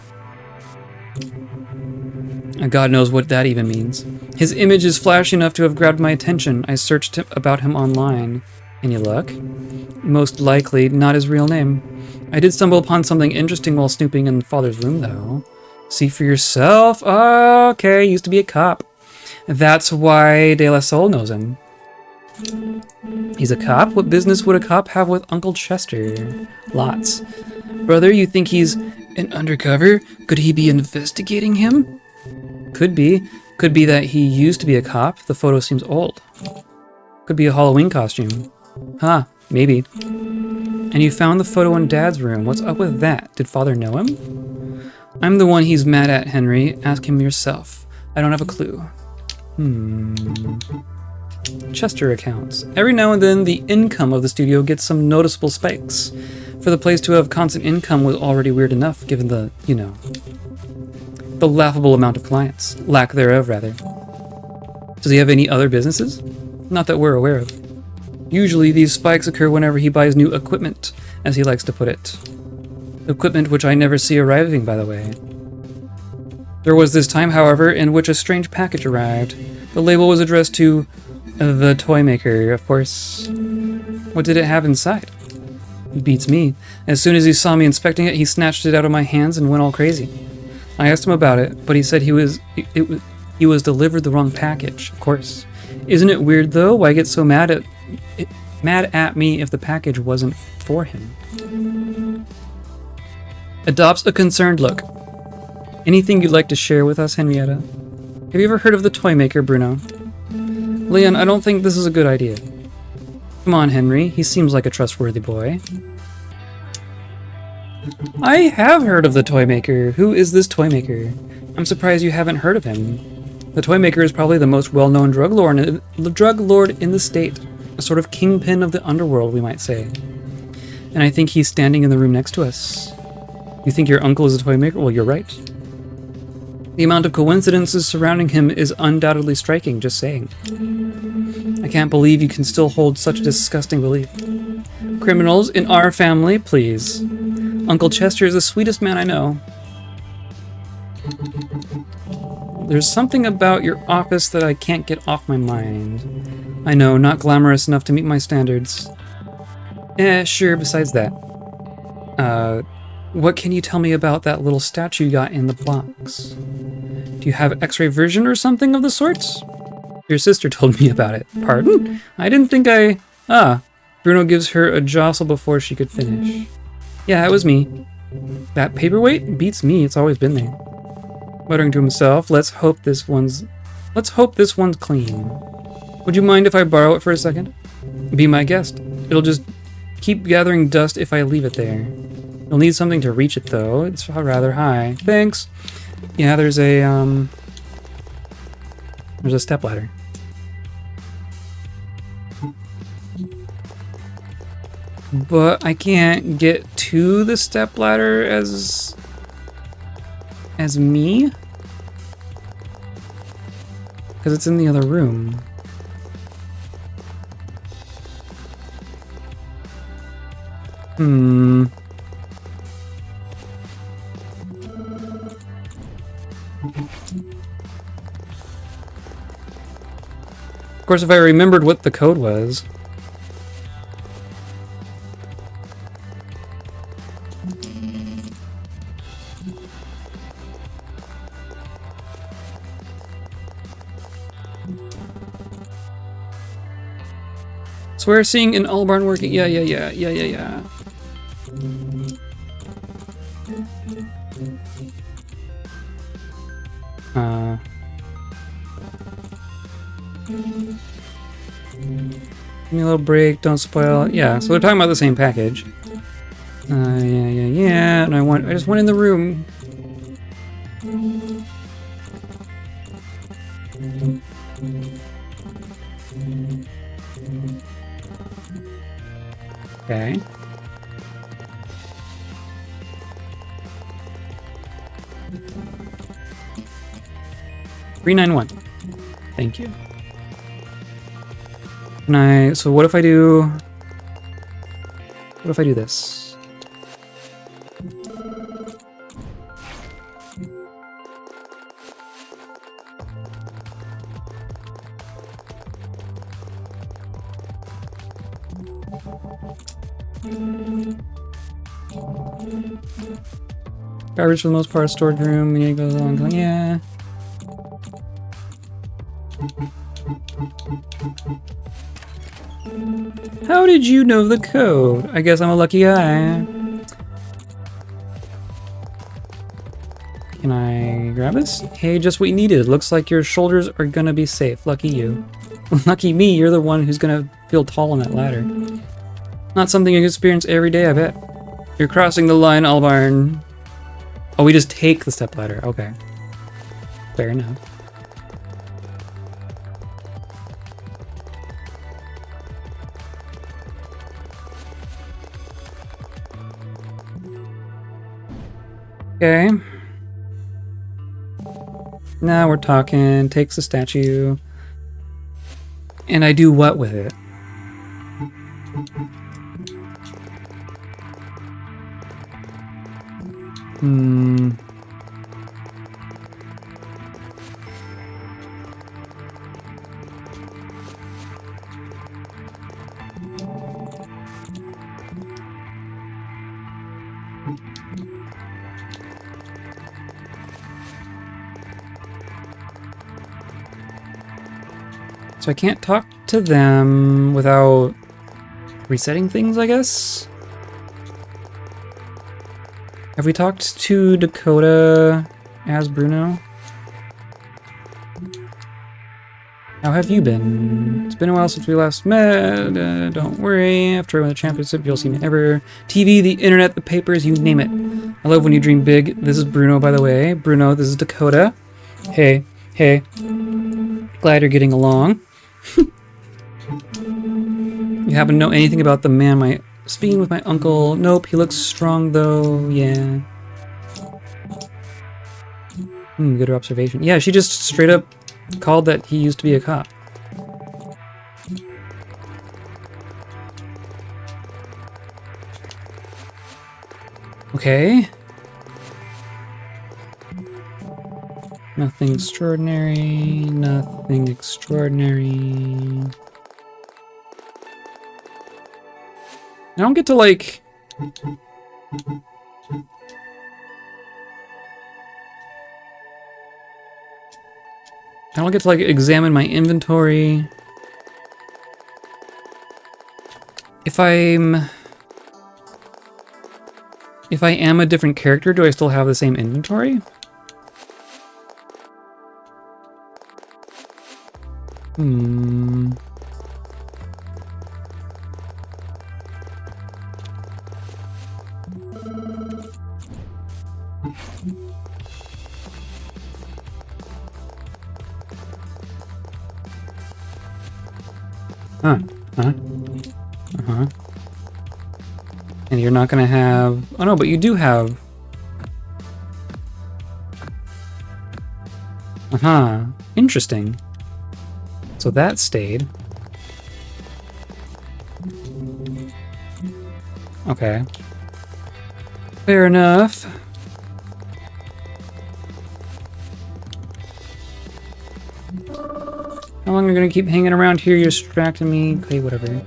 [SPEAKER 1] God knows what that even means. His image is flashy enough to have grabbed my attention. I searched about him online. Any luck? Most likely not his real name. I did stumble upon something interesting while snooping in Father's room, though. See for yourself? Okay, used to be a cop. That's why De La Soul knows him. He's a cop? What business would a cop have with Uncle Chester? Lots. Brother, you think he's an undercover? Could he be investigating him? Could be. Could be that he used to be a cop. The photo seems old. Could be a Halloween costume. Huh, maybe. And you found the photo in Dad's room. What's up with that? Did Father know him? I'm the one he's mad at, Henry. Ask him yourself. I don't have a clue. Chester accounts. Every now and then, the income of the studio gets some noticeable spikes. For the place to have constant income was already weird enough, given the, the laughable amount of clients. Lack thereof, rather. Does he have any other businesses? Not that we're aware of. Usually, these spikes occur whenever he buys new equipment, as he likes to put it. Equipment which I never see arriving, by the way. There was this time, however, in which a strange package arrived. The label was addressed to the toy maker, of course. What did it have inside? Beats me. As soon as he saw me inspecting it, he snatched it out of my hands and went all crazy. I asked him about it, but he said he was delivered the wrong package, of course. Isn't it weird, though? Why get so mad at me if the package wasn't for him? Adopts a concerned look. Anything you'd like to share with us, Henrietta? Have you ever heard of the toy maker, Bruno? Leon, I don't think this is a good idea. Come on, Henry. He seems like a trustworthy boy. I have heard of the toy maker. Who is this toy maker? I'm surprised you haven't heard of him. The toy maker is probably the most well-known drug lord in the state. A sort of kingpin of the underworld, we might say. And I think he's standing in the room next to us. You think your uncle is a toy maker? Well, you're right. The amount of coincidences surrounding him is undoubtedly striking, just saying. I can't believe you can still hold such a disgusting belief. Criminals in our family, please. Uncle Chester is the sweetest man I know. There's something about your office that I can't get off my mind. I know, not glamorous enough to meet my standards. Sure, besides that. What can you tell me about that little statue you got in the box? Do you have X-ray vision or something of the sorts? Your sister told me about it. Pardon? I didn't think I... Bruno gives her a jostle before she could finish. Yeah, it was me. That paperweight beats me. It's always been there. Muttering to himself, let's hope this one's clean. Would you mind if I borrow it for a second? Be my guest. It'll just keep gathering dust if I leave it there. You'll need something to reach it, though. It's rather high. Thanks. Yeah, there's a stepladder. But I can't get to the stepladder as me? Because it's in the other room. Of course, if I remembered what the code was. Swear seeing an old barn working. Yeah. Give me a little break, don't spoil it. Yeah, so they're talking about the same package. Yeah. And I just went in the room. Okay. $391. Thank you. So what if I do this? Garbage for the most part, stored room, yeah, goes on, yeah. How did you know the code? I guess I'm a lucky guy. Can I grab this? Hey, just what you needed. Looks like your shoulders are gonna be safe. Lucky you. Lucky me, you're the one who's gonna feel tall on that ladder. Not something you experience every day, I bet. You're crossing the line, Albarn. Oh, we just take the stepladder. Okay. Fair enough. Okay. Now we're talking. Takes the statue. And I do what with it? So I can't talk to them without resetting things, I guess? Have we talked to Dakota as Bruno? How have you been? It's been a while since we last met. Don't worry, after I win the championship, you'll see me ever. TV, the internet, the papers, you name it. I love when you dream big. This is Bruno, by the way. Bruno, this is Dakota. Hey, hey. Glad you're getting along. You happen to know anything about the man speaking with my uncle? Nope, he looks strong though, yeah. Good observation. Yeah, she just straight up called that he used to be a cop. Okay. Nothing extraordinary, nothing extraordinary. I don't get to, like... I don't get to, like, examine my inventory. If I am a different character, do I still have the same inventory? And you're not gonna have... Oh no, but you do have... Interesting. So that stayed. Okay. Fair enough. How long are you gonna keep hanging around here? You're distracting me. Okay, whatever.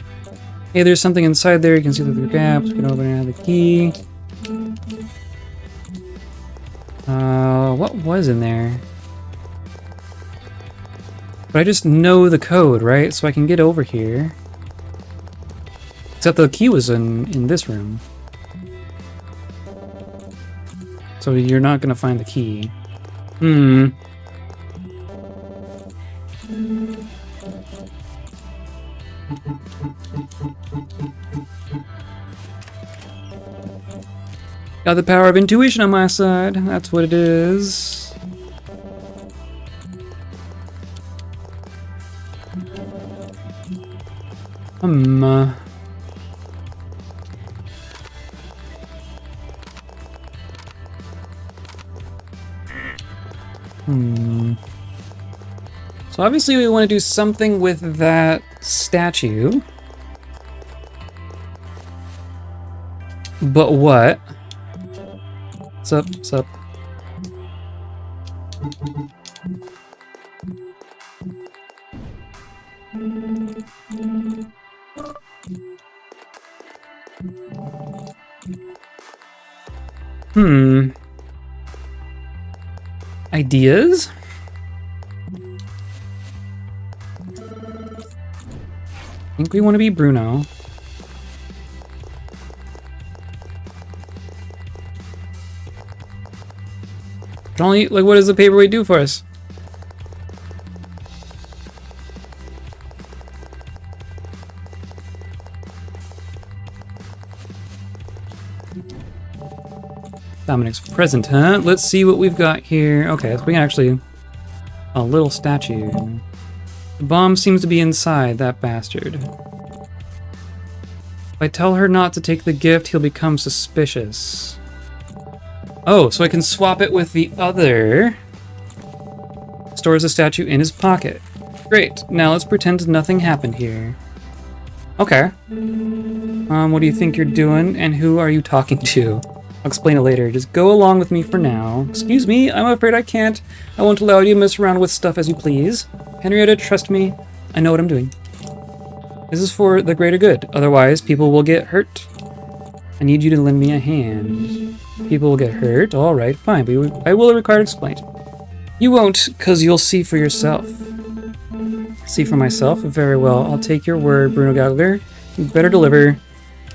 [SPEAKER 1] Hey, there's something inside there. You can see through the gaps. We can open it and have the key. What was in there? But I just know the code, right? So I can get over here. Except the key was in this room. So you're not gonna find the key. Got the power of intuition on my side. That's what it is. So obviously we want to do something with that statue. But what? What's up? What's up? Ideas? think we want to be Bruno. But only, like, what does the paperweight do for us? Dominic's present, huh? Let's see what we've got here. Okay, so we can actually... A little statue. The bomb seems to be inside that bastard. If I tell her not to take the gift, he'll become suspicious. Oh, so I can swap it with the other. Stores the statue in his pocket. Great, now let's pretend nothing happened here. Okay. What do you think you're doing, and who are you talking to? I'll explain it later. Just go along with me for now. Excuse me, I'm afraid I can't. I won't allow you to mess around with stuff as you please. Henrietta, trust me. I know what I'm doing. This is for the greater good. Otherwise, people will get hurt. I need you to lend me a hand. People will get hurt? Alright, fine, but I will require to explain. You won't, because you'll see for yourself. See for myself? Very well. I'll take your word, Bruno Gallagher. You better deliver.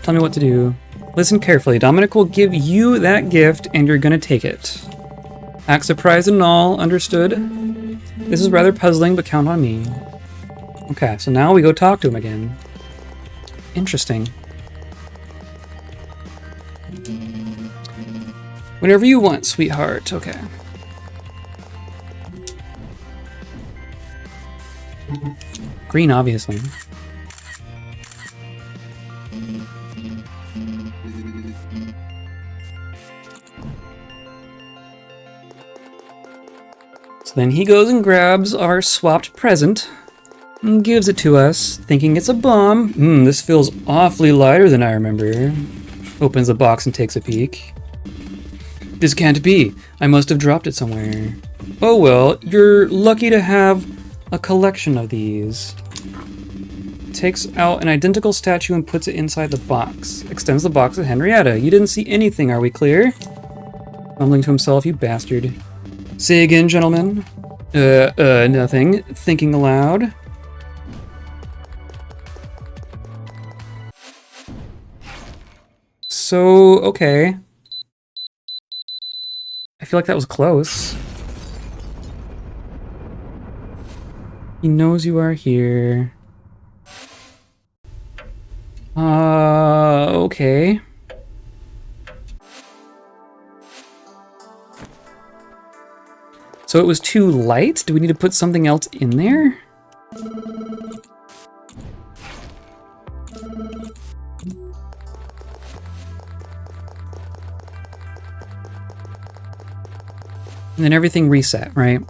[SPEAKER 1] Tell me what to do. Listen carefully. Dominic will give you that gift, and you're gonna take it. Act surprised and all. Understood? This is rather puzzling, but count on me. Okay, so now we go talk to him again. Interesting. Whenever you want, sweetheart. Okay. Green, obviously. So then he goes and grabs our swapped present and gives it to us, thinking it's a bomb. This feels awfully lighter than I remember. Opens the box and takes a peek. This can't be. I must have dropped it somewhere. Oh well, you're lucky to have a collection of these. Takes out an identical statue and puts it inside the box. Extends the box to Henrietta. You didn't see anything, are we clear? Mumbling to himself, you bastard. Say again, gentlemen. Nothing. Thinking aloud. So, okay. I feel like that was close. He knows you are here. Okay. So it was too light? Do we need to put something else in there? And then everything reset, right?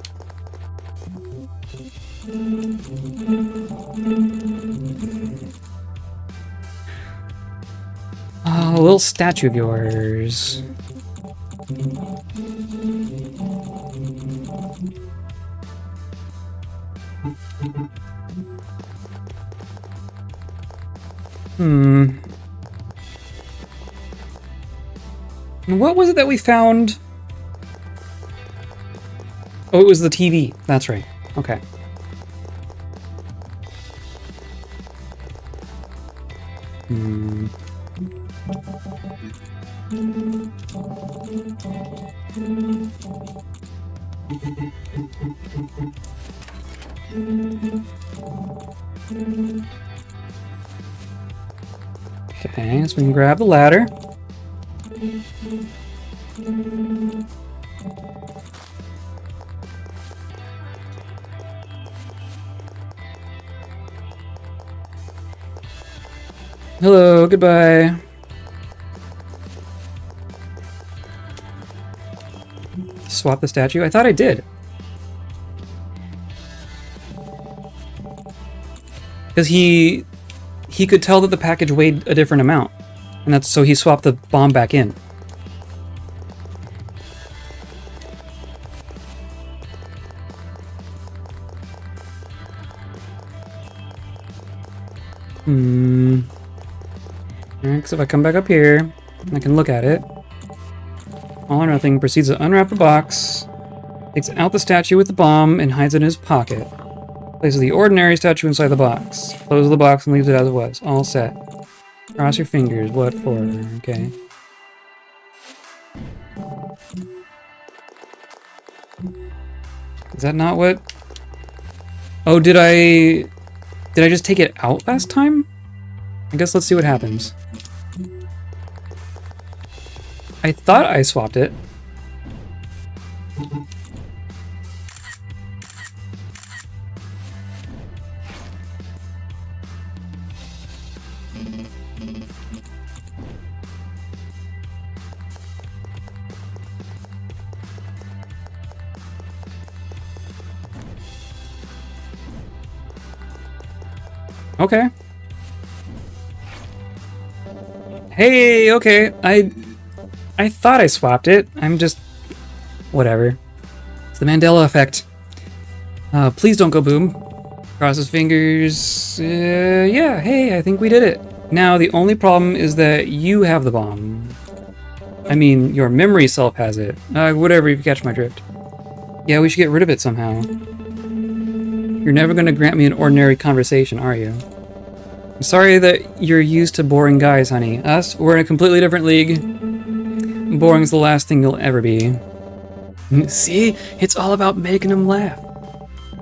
[SPEAKER 1] Oh, a little statue of yours. What was it that we found? Oh, it was the TV. That's right. Okay. Okay, so we can grab the ladder. Hello, goodbye. Swap the statue? I thought I did. Because he could tell that the package weighed a different amount. And that's so he swapped the bomb back in. Alright, so if I come back up here, I can look at it. All or Nothing proceeds to unwrap the box, takes out the statue with the bomb, and hides it in his pocket. Places the ordinary statue inside the box. Closes the box and leaves it as it was. All set. Cross your fingers. What for? Okay. Is that not what? Oh, did I just take it out last time? I guess let's see what happens. I thought I swapped it. Okay. Hey, okay. I thought I swapped it. I'm just... whatever. It's the Mandela effect. Please don't go boom. Cross his fingers. Yeah, hey, I think we did it. Now, the only problem is that you have the bomb. I mean, your memory self has it. Whatever, if you catch my drift. Yeah, we should get rid of it somehow. You're never going to grant me an ordinary conversation, are you? I'm sorry that you're used to boring guys, honey. Us, we're in a completely different league. Boring's the last thing you'll ever be. See? It's all about making them laugh.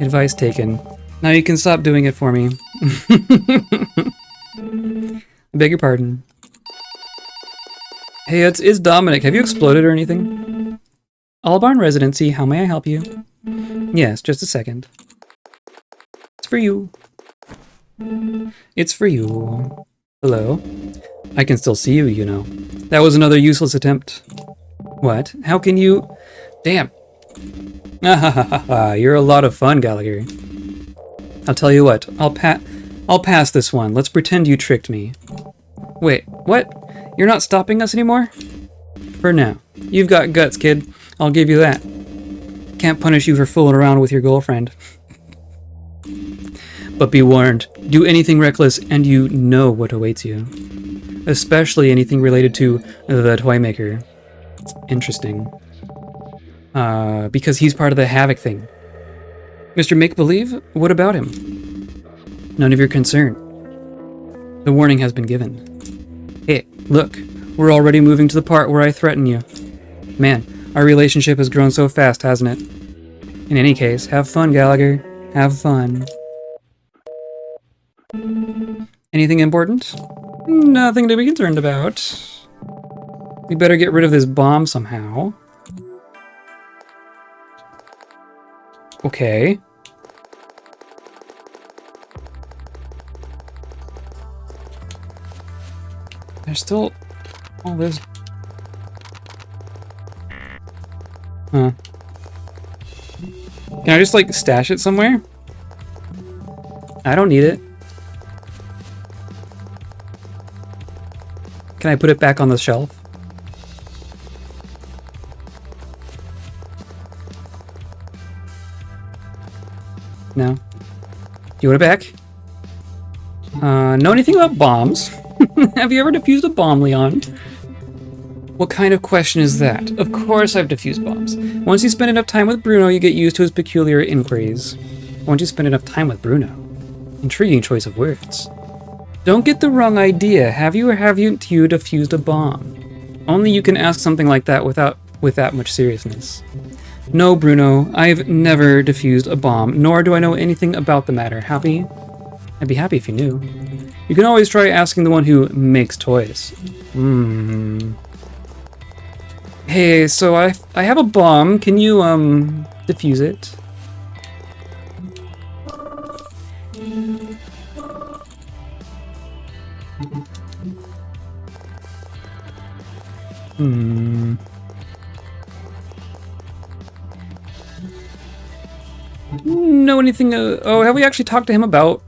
[SPEAKER 1] Advice taken. Now you can stop doing it for me. I beg your pardon. Hey, it's Dominic. Have you exploded or anything? Allbarn Residency, how may I help you? Yes, just a second. It's for you. It's for you. Hello? I can still see you, you know. That was another useless attempt. What? How can you... Damn. You're a lot of fun, Gallagher. I'll tell you what. I'll pass this one. Let's pretend you tricked me. Wait, what? You're not stopping us anymore? For now. You've got guts, kid. I'll give you that. Can't punish you for fooling around with your girlfriend. But be warned, do anything reckless and you know what awaits you. Especially anything related to the toy maker. Interesting. Because he's part of the Havoc thing. Mr. Make-Believe, what about him? None of your concern. The warning has been given. Hey, look, we're already moving to the part where I threaten you. Man, our relationship has grown so fast, hasn't it? In any case, have fun, Gallagher. Have fun. Anything important? Nothing to be concerned about. We better get rid of this bomb somehow. Okay. There's still all this. Huh. Can I just, like, stash it somewhere? I don't need it. Can I put it back on the shelf? No. Do you want it back? Know anything about bombs? Have you ever defused a bomb, Leon? What kind of question is that? Of course I've defused bombs. Once you spend enough time with Bruno, you get used to his peculiar inquiries. Once you spend enough time with Bruno. Intriguing choice of words. Don't get the wrong idea. Have you or haven't you defused a bomb? Only you can ask something like that with that much seriousness. No, Bruno, I've never defused a bomb, nor do I know anything about the matter. Happy? I'd be happy if you knew. You can always try asking the one who makes toys. Hey, so I have a bomb. Can you, defuse it? Know anything? Oh, have we actually talked to him about?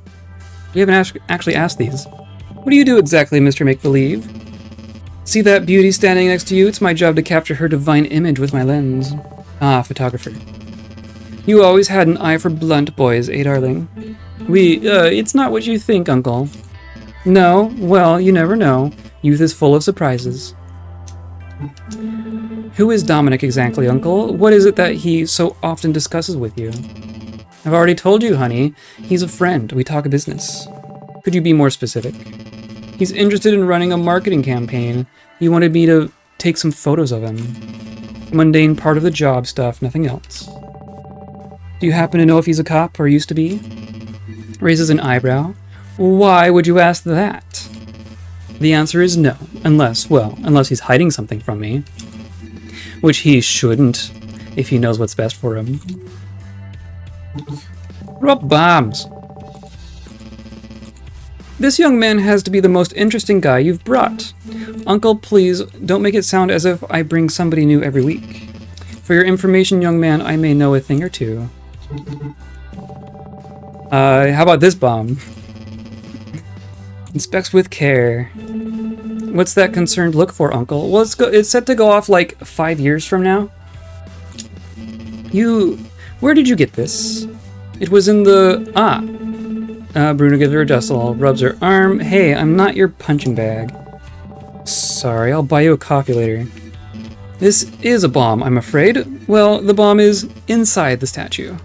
[SPEAKER 1] We haven't actually asked these. What do you do exactly, Mr. Make-Believe? See that beauty standing next to you? It's my job to capture her divine image with my lens. Ah, photographer. You always had an eye for blunt boys, eh, darling? It's not what you think, Uncle. No? Well, you never know. Youth is full of surprises. Who is Dominic exactly, Uncle? What is it that he so often discusses with you? I've already told you, honey. He's a friend. We talk business. Could you be more specific? He's interested in running a marketing campaign. He wanted me to take some photos of him. Mundane part of the job stuff, nothing else. Do you happen to know if he's a cop or used to be? Raises an eyebrow. Why would you ask that? The answer is no, unless he's hiding something from me. Which he shouldn't, if he knows what's best for him. What about bombs? This young man has to be the most interesting guy you've brought. Uncle, please don't make it sound as if I bring somebody new every week. For your information, young man, I may know a thing or two. How about this bomb? Inspects with care. What's that concerned look for, Uncle? Well, it's set to go off like 5 years from now. Where did you get this? It was in the... Bruno gives her a jostle, rubs her arm. Hey, I'm not your punching bag. Sorry, I'll buy you a coffee later. This is a bomb, I'm afraid. Well, the bomb is inside the statue.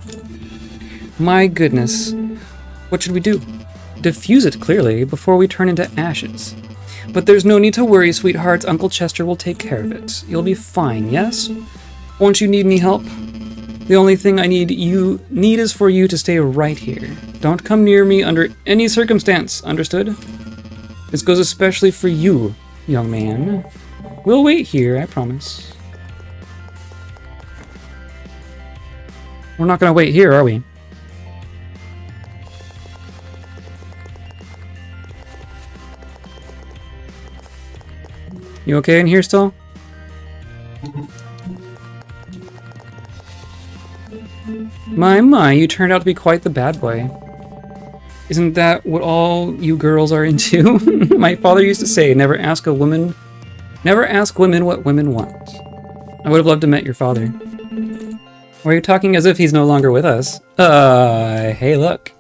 [SPEAKER 1] My goodness. What should we do? Defuse it, clearly, before we turn into ashes. But there's no need to worry, sweethearts. Uncle Chester will take care of it. You'll be fine, yes? Won't you need any help? The only thing I need is for you to stay right here. Don't come near me under any circumstance, understood? This goes especially for you, young man. We'll wait here, I promise. We're not gonna wait here, are we? You okay in here still? My, you turned out to be quite the bad boy. Isn't that what all you girls are into? My father used to say, never ask women what women want. I would have loved to met your father. Why are you talking as if he's no longer with us? Hey, look.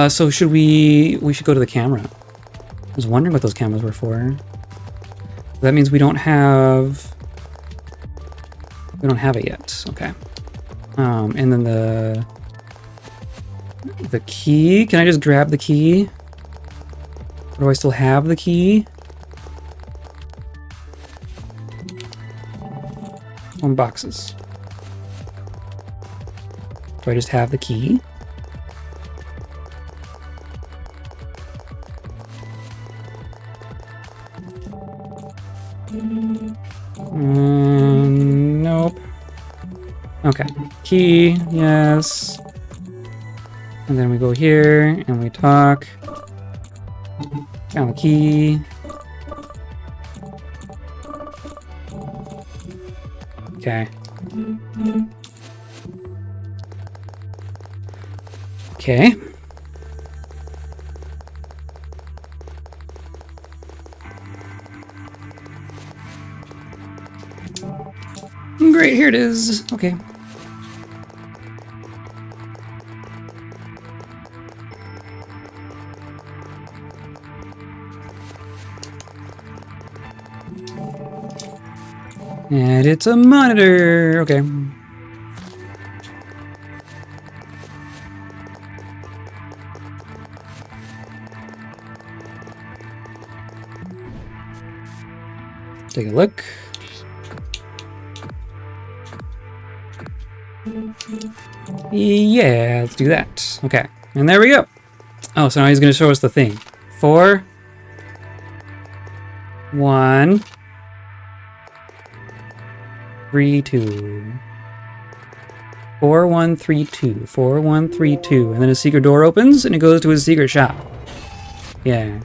[SPEAKER 1] So we should go to the camera. I was wondering what those cameras were for. That means we don't have it yet. Okay. And then the key. Can I just grab the key? Or do I still have the key? On boxes. Do I just have the key? Nope. Okay. Key, yes. And then we go here and we talk. Found the key. Okay. Okay. Great, here it is. Okay. And it's a monitor. Okay. Take a look. Yeah, let's do that. Okay, and there we go. Oh, so now he's going to show us the thing. 4, 1, 3, 2. 4, 1, 3, 2. 4, 1, 3, 2. And then a secret door opens and it goes to his secret shop. Yeah.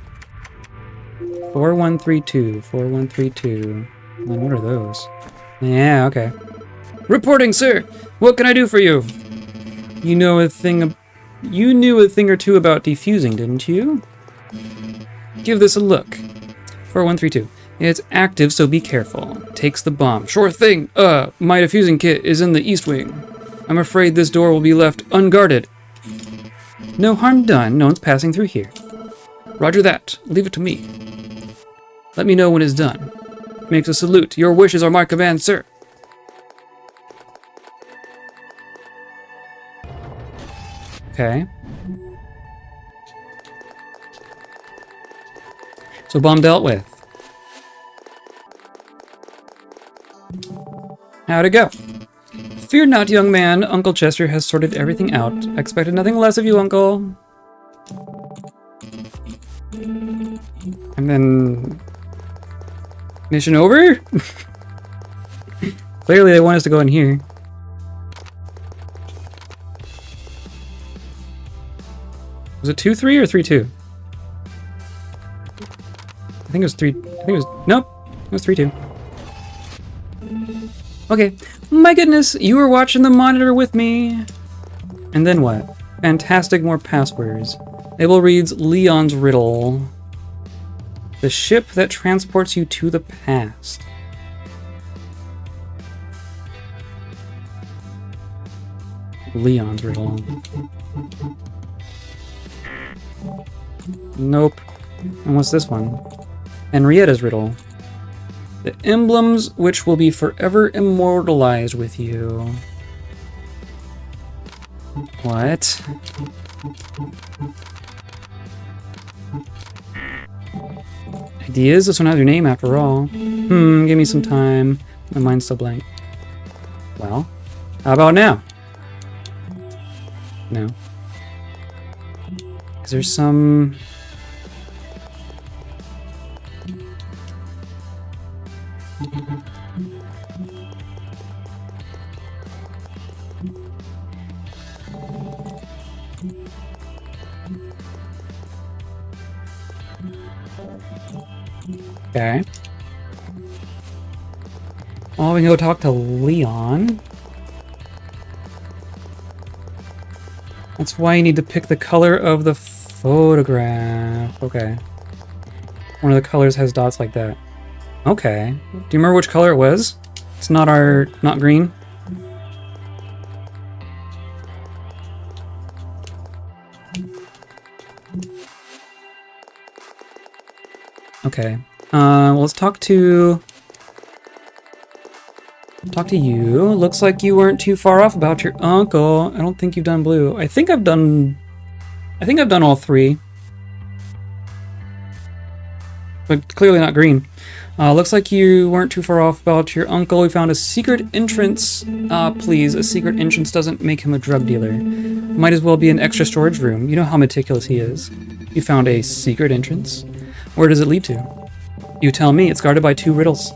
[SPEAKER 1] 4, 1, 3, 2. 4, 1, 3, 2. And what are those? Yeah, okay. Reporting, sir! What can I do for you? You knew a thing or two about defusing, didn't you? Give this a look. 4132. It's active, so be careful. Takes the bomb. Sure thing. My defusing kit is in the east wing. I'm afraid this door will be left unguarded. No harm done. No one's passing through here. Roger that. Leave it to me. Let me know when it's done. Makes a salute. Your wishes are my command, sir. Okay. So bomb dealt with. How'd it go? Fear not, young man. Uncle Chester has sorted everything out. I expected nothing less of you, Uncle. And then... Mission over? Clearly they want us to go in here. Was it 2-3 or 3-2? I think it was 3... I think it was... Nope. It was 3-2. Okay. My goodness, you were watching the monitor with me. And then what? Fantastic, more passwords. Abel reads Leon's riddle. The ship that transports you to the past. Leon's riddle. Nope. And what's this one? Henrietta's riddle. The emblems which will be forever immortalized with you. What? Ideas? This one has your name after all. Give me some time. My mind's still blank. Well, how about now? No. Is there some... Okay. Well, we can go talk to Leon. That's why you need to pick the color of the photograph. Okay. One of the colors has dots like that. Okay. Do you remember which color it was? It's not not green. Okay. Well, let's talk to you. Looks like you weren't too far off about your uncle. I don't think you've done blue. I think I've done all three. But clearly not green. Looks like you weren't too far off about your uncle. We found a secret entrance. Please, a secret entrance doesn't make him a drug dealer. Might as well be an extra storage room. You know how meticulous he is. You found a secret entrance? Where does it lead to? You tell me. It's guarded by 2 riddles,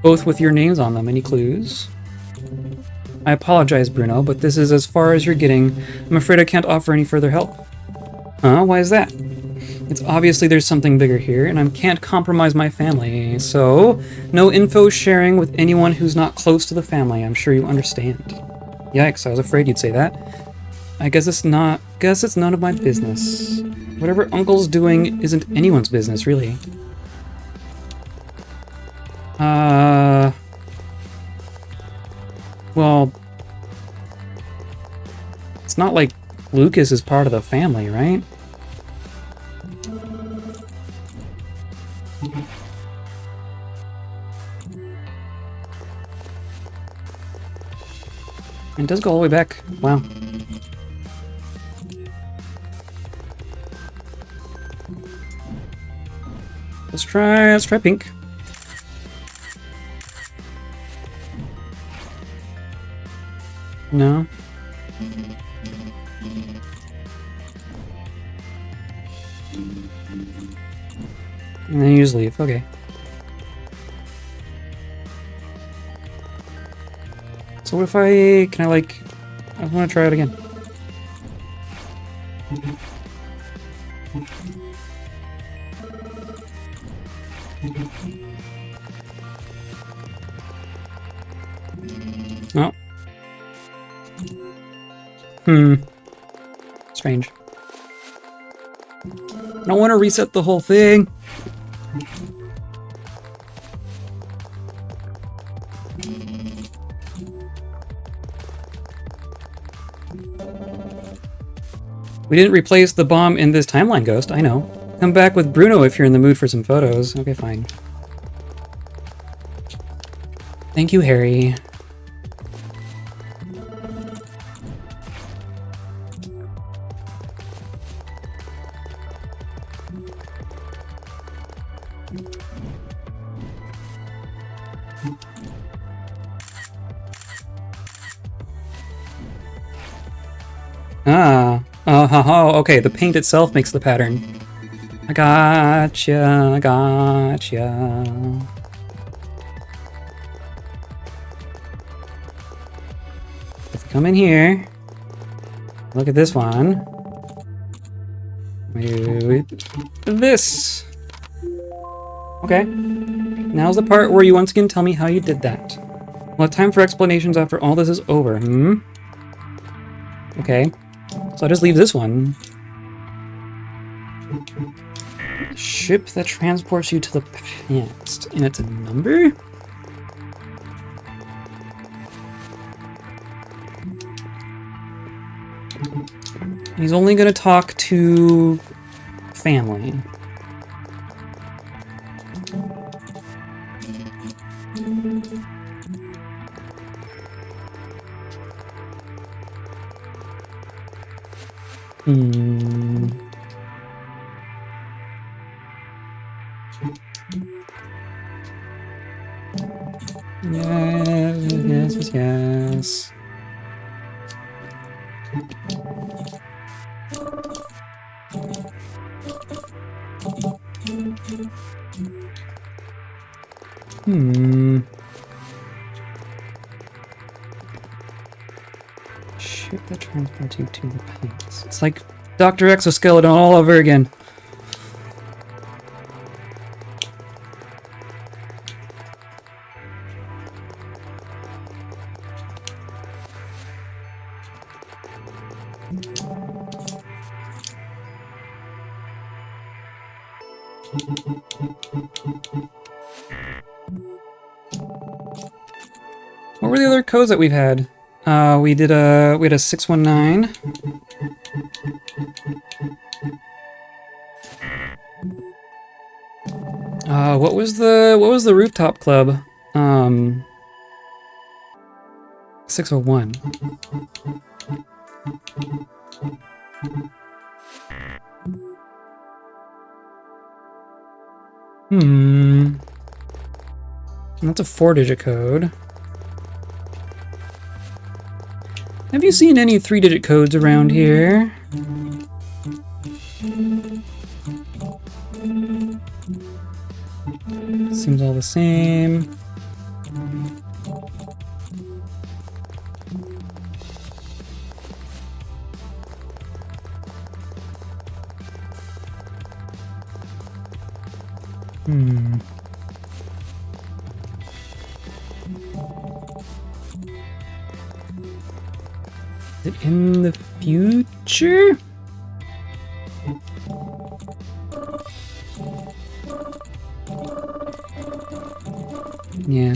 [SPEAKER 1] both with your names on them. Any clues? I apologize, Bruno, but this is as far as you're getting. I'm afraid I can't offer any further help. Huh? Why is that? It's obviously there's something bigger here, and I can't compromise my family, so no info sharing with anyone who's not close to the family. I'm sure you understand. Yikes, I was afraid you'd say that. I guess it's none of my business. Whatever Uncle's doing isn't anyone's business, really. Well, it's not like Lucas is part of the family, right? It does go all the way back. Wow. Let's try pink. No. And then you just leave. Okay. So what if I want to try it again. Oh. Strange. I don't want to reset the whole thing. We didn't replace the bomb in this timeline, Ghost. I know. Come back with Bruno if you're in the mood for some photos. Okay, fine. Thank you, Harry. Ah. Oh, okay, the paint itself makes the pattern. I gotcha, I gotcha. Let's come in here. Look at this one. This. Okay. Now's the part where you once again tell me how you did that. We'll have time for explanations after all this is over, hmm? Okay. So I'll just leave this one. Ship that transports you to the past. And it's a number? He's only gonna talk to family. Yes. Ship that transports you to the past. It's like Dr. Exoskeleton all over again. What were the other codes that we've had? We had a 619. What was the rooftop club? 601. That's a 4-digit code. Have you seen any 3-digit codes around here? Seems all the same. Is it in the future? Yeah.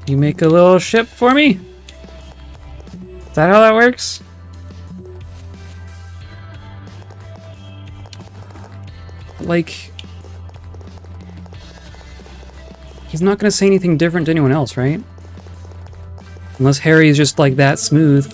[SPEAKER 1] You make a little ship for me? Is that how that works? Like, he's not gonna say anything different to anyone else, right? Unless Harry is just like that smooth.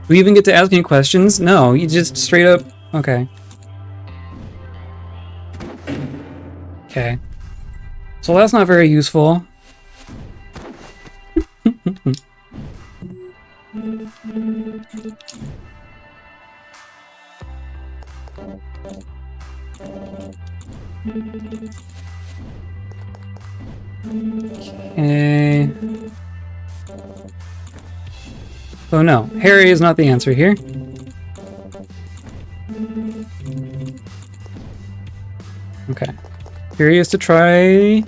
[SPEAKER 1] Do we even get to ask any questions? No, you just straight up... Okay. Okay. So that's not very useful. Okay. Oh no, Harry is not the answer here. Okay. Curious to try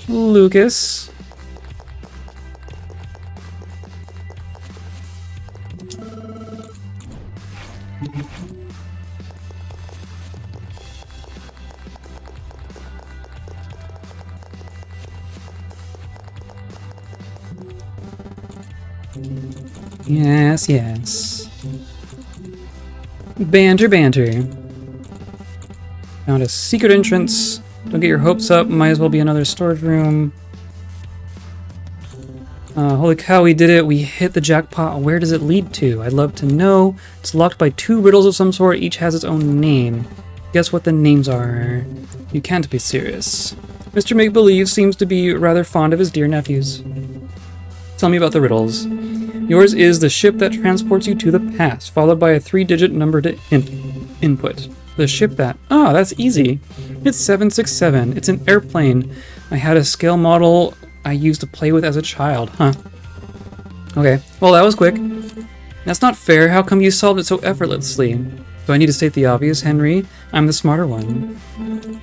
[SPEAKER 1] Lucas. Yes, yes. Banter, banter. Found a secret entrance. Don't get your hopes up. Might as well be another storage room. Holy cow, we did it. We hit the jackpot. Where does it lead to? I'd love to know. It's locked by 2 riddles of some sort. Each has its own name. Guess what the names are? You can't be serious. Mr. Make-Believe seems to be rather fond of his dear nephews. Tell me about the riddles. Yours is the ship that transports you to the past, followed by a 3-digit number to input. The ship that... Ah, that's easy. It's 767. It's an airplane. I had a scale model I used to play with as a child. Huh. Okay. Well, that was quick. That's not fair. How come you solved it so effortlessly? Do I need to state the obvious, Henry? I'm the smarter one.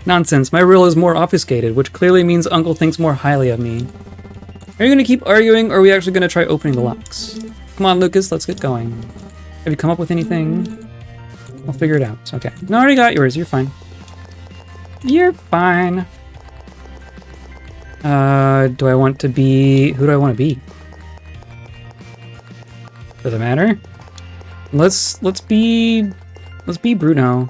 [SPEAKER 1] Nonsense. My riddle is more obfuscated, which clearly means Uncle thinks more highly of me. Are you going to keep arguing, or are we actually going to try opening the locks? Come on, Lucas, let's get going. Have you come up with anything? I'll figure it out. Okay. No, I already got yours. You're fine. You're fine. Do I want to be... Who do I want to be? Does it matter? Let's be Bruno.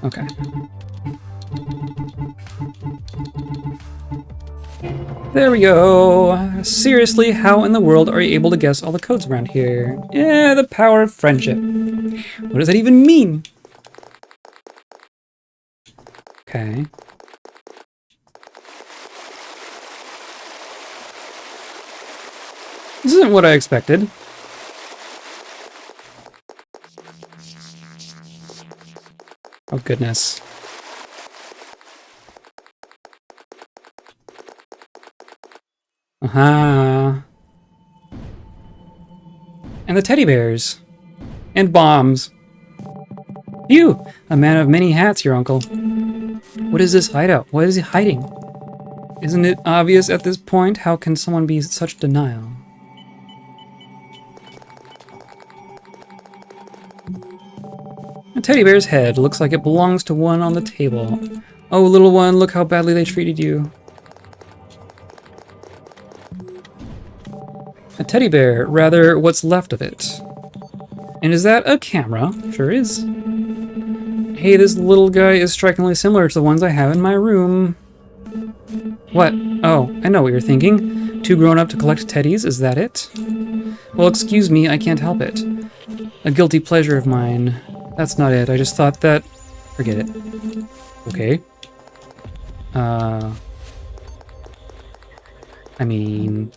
[SPEAKER 1] Okay. There we go. Seriously, how in the world are you able to guess all the codes around here? Yeah, the power of friendship. What does that even mean? Okay. This isn't what I expected. Oh, goodness. Aha. And the teddy bears. And bombs. Phew! A man of many hats, your uncle. What is this hideout? What is he hiding? Isn't it obvious at this point? How can someone be such denial? A teddy bear's head looks like it belongs to one on the table. Oh, little one, look how badly they treated you. A teddy bear, rather what's left of it. And is that a camera? Sure is. Hey, this little guy is strikingly similar to the ones I have in my room. What? Oh, I know what you're thinking. Too grown up to collect teddies, is that it? Well, excuse me, I can't help it. A guilty pleasure of mine. That's not it, I just thought that... Forget it. Okay. I mean...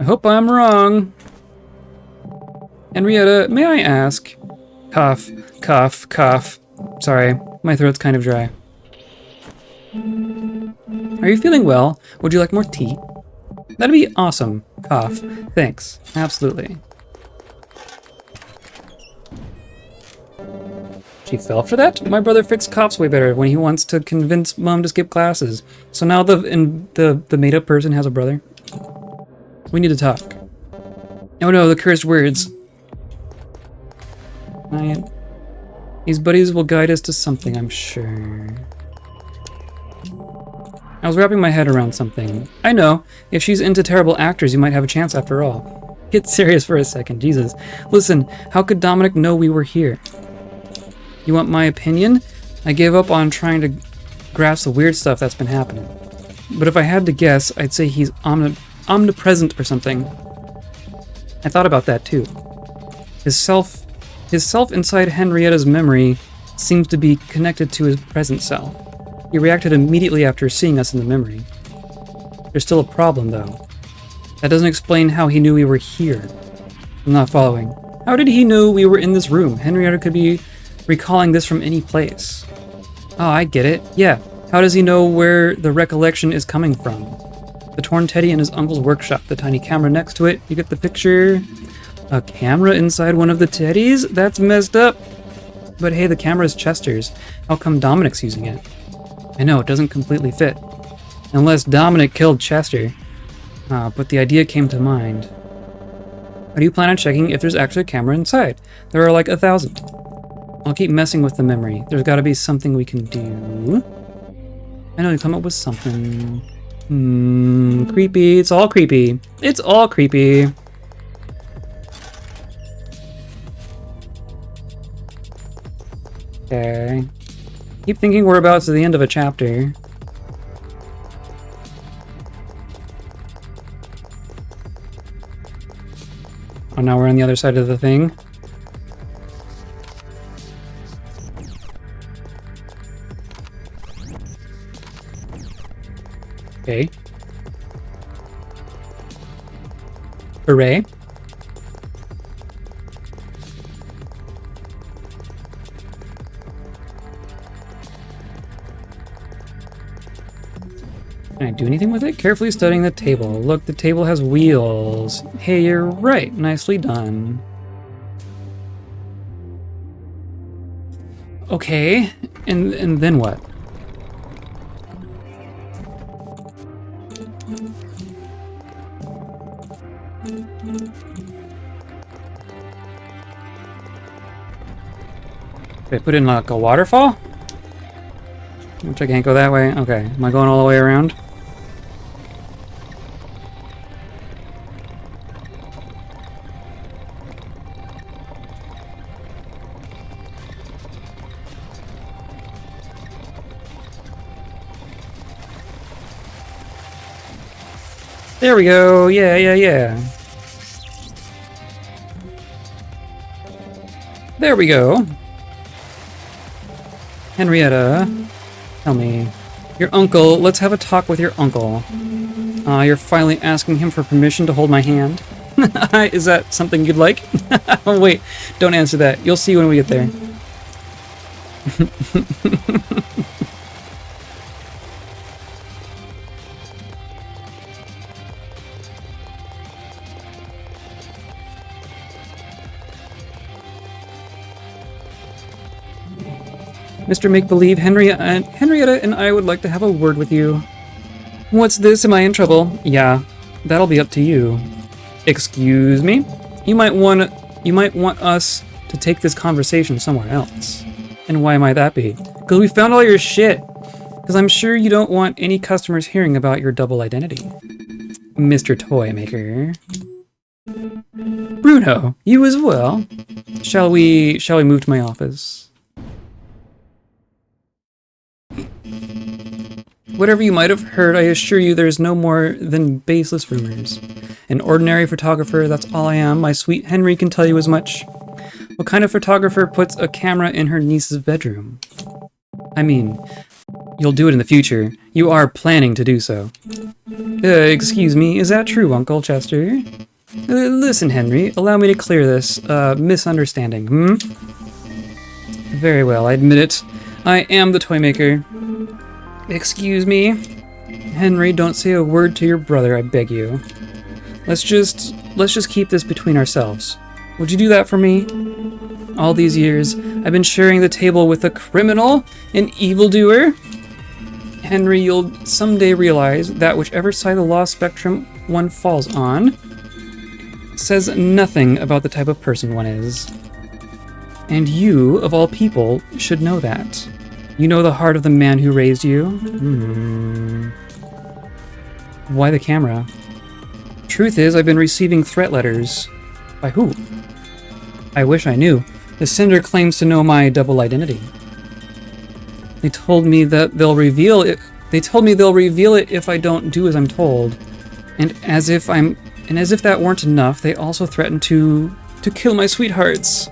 [SPEAKER 1] I hope I'm wrong. Henrietta, may I ask? Cough, cough, cough. Sorry, my throat's kind of dry. Are you feeling well? Would you like more tea? That'd be awesome. Cough. Thanks. Absolutely. She fell for that? My brother fixed coughs way better when he wants to convince Mom to skip classes. So now the made-up person has a brother? We need to talk. Oh no, the cursed words. These buddies will guide us to something, I'm sure. I was wrapping my head around something. I know, if she's into terrible actors, you might have a chance after all. Get serious for a second, Jesus. Listen, how could Dominic know we were here? You want my opinion? I gave up on trying to grasp the weird stuff that's been happening. But if I had to guess, I'd say he's omnipresent or something. I thought about that too. His self inside Henrietta's memory seems to be connected to his present self. He reacted immediately after seeing us in the memory. There's still a problem though. That doesn't explain how he knew we were here. I'm not following. How did he know we were in this room? Henrietta could be recalling this from any place. Oh, I get it. Yeah. How does he know where the recollection is coming from? The torn teddy in his uncle's workshop, the tiny camera next to it. You get the picture? A camera inside one of the teddies? That's messed up. But hey, the camera's Chester's. How come Dominic's using it? I know, it doesn't completely fit. Unless Dominic killed Chester. But the idea came to mind. How do you plan on checking if there's actually a camera inside? There are like 1,000. I'll keep messing with the memory. There's gotta be something we can do. I know, you come up with something. Creepy. It's all creepy. It's all creepy. Okay. Keep thinking we're about to the end of a chapter. Oh, now we're on the other side of the thing. Okay. Hooray. Can I do anything with it? Carefully studying the table. Look, the table has wheels. Hey, you're right. Nicely done. Okay, and then what? Did I put in like a waterfall? Which I can't go that way. Okay, am I going all the way around? There we go. Yeah. There we go. Henrietta, tell me. Your uncle, let's have a talk with your uncle. You're finally asking him for permission to hold my hand? Is that something you'd like? Oh, wait, don't answer that. You'll see when we get there. Mr. Make-Believe, Henrietta and I would like to have a word with you. What's this? Am I in trouble? Yeah, that'll be up to you. Excuse me? You might want us to take this conversation somewhere else. And why might that be? Because we found all your shit. Because I'm sure you don't want any customers hearing about your double identity. Mr. Toy Maker. Bruno, you as well. Shall we move to my office? Whatever you might have heard, I assure you there's no more than baseless rumors. An ordinary photographer, that's all I am. My sweet Henry can tell you as much. What kind of photographer puts a camera in her niece's bedroom? I mean, you'll do it in the future. You are planning to do so. Excuse me, is that true, Uncle Chester? Listen, Henry, allow me to clear this, misunderstanding, Very well, I admit it. I am the toy maker. Excuse me? Henry, don't say a word to your brother, I beg you. Let's just keep this between ourselves. Would you do that for me? All these years, I've been sharing the table with a criminal, an evildoer. Henry, you'll someday realize that whichever side of the law spectrum one falls on says nothing about the type of person one is. And you, of all people, should know that. You know the heart of the man who raised you? Why the camera? Truth is, I've been receiving threat letters. By who? I wish I knew. The sender claims to know my double identity. They told me that they'll reveal it. They told me they'll reveal it if I don't do as I'm told. And as if that weren't enough, they also threatened to kill my sweethearts.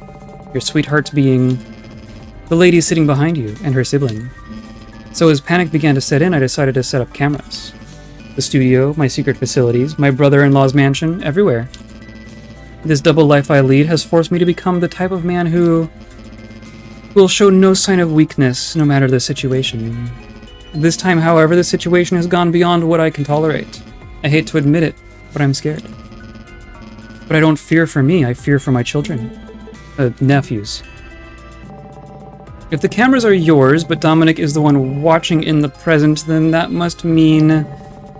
[SPEAKER 1] Your sweethearts being the lady sitting behind you and her sibling. So as panic began to set in, I decided to set up cameras. The studio, my secret facilities, my brother-in-law's mansion, everywhere. This double life I lead has forced me to become the type of man who will show no sign of weakness, no matter the situation. This time, however, the situation has gone beyond what I can tolerate. I hate to admit it, but I'm scared. But I don't fear for me, I fear for my children. Nephews. If the cameras are yours, but Dominic is the one watching in the present, then that must mean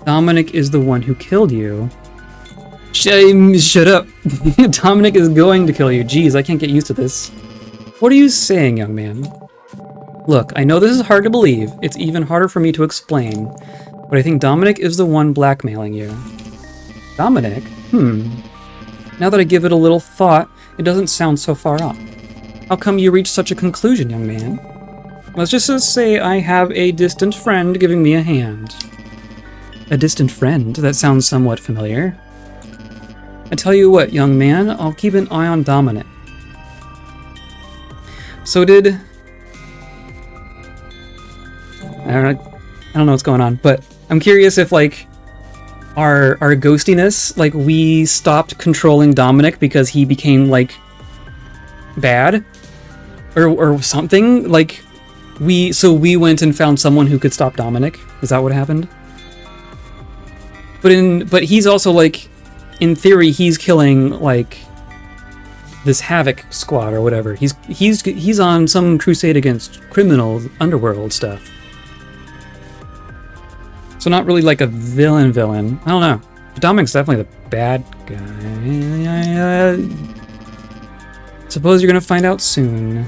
[SPEAKER 1] Dominic is the one who killed you. Shut up. Dominic is going to kill you. Jeez, I can't get used to this. What are you saying, young man? Look, I know this is hard to believe. It's even harder for me to explain. But I think Dominic is the one blackmailing you. Dominic? Now that I give it a little thought, it doesn't sound so far off. How come you reached such a conclusion, young man? Let's just say I have a distant friend giving me a hand. A distant friend? That sounds somewhat familiar. I tell you what, young man, I'll keep an eye on Dominic. So did... I don't know what's going on, but I'm curious if, like, our ghostiness, like, we stopped controlling Dominic because he became, like, bad? Or something? Like, we went and found someone who could stop Dominic? Is that what happened? But he's also, like, in theory, he's killing, like, this Havoc squad or whatever. He's on some crusade against criminal underworld stuff. So not really like a villain. I don't know. Dominic's definitely the bad guy. Suppose you're gonna find out soon.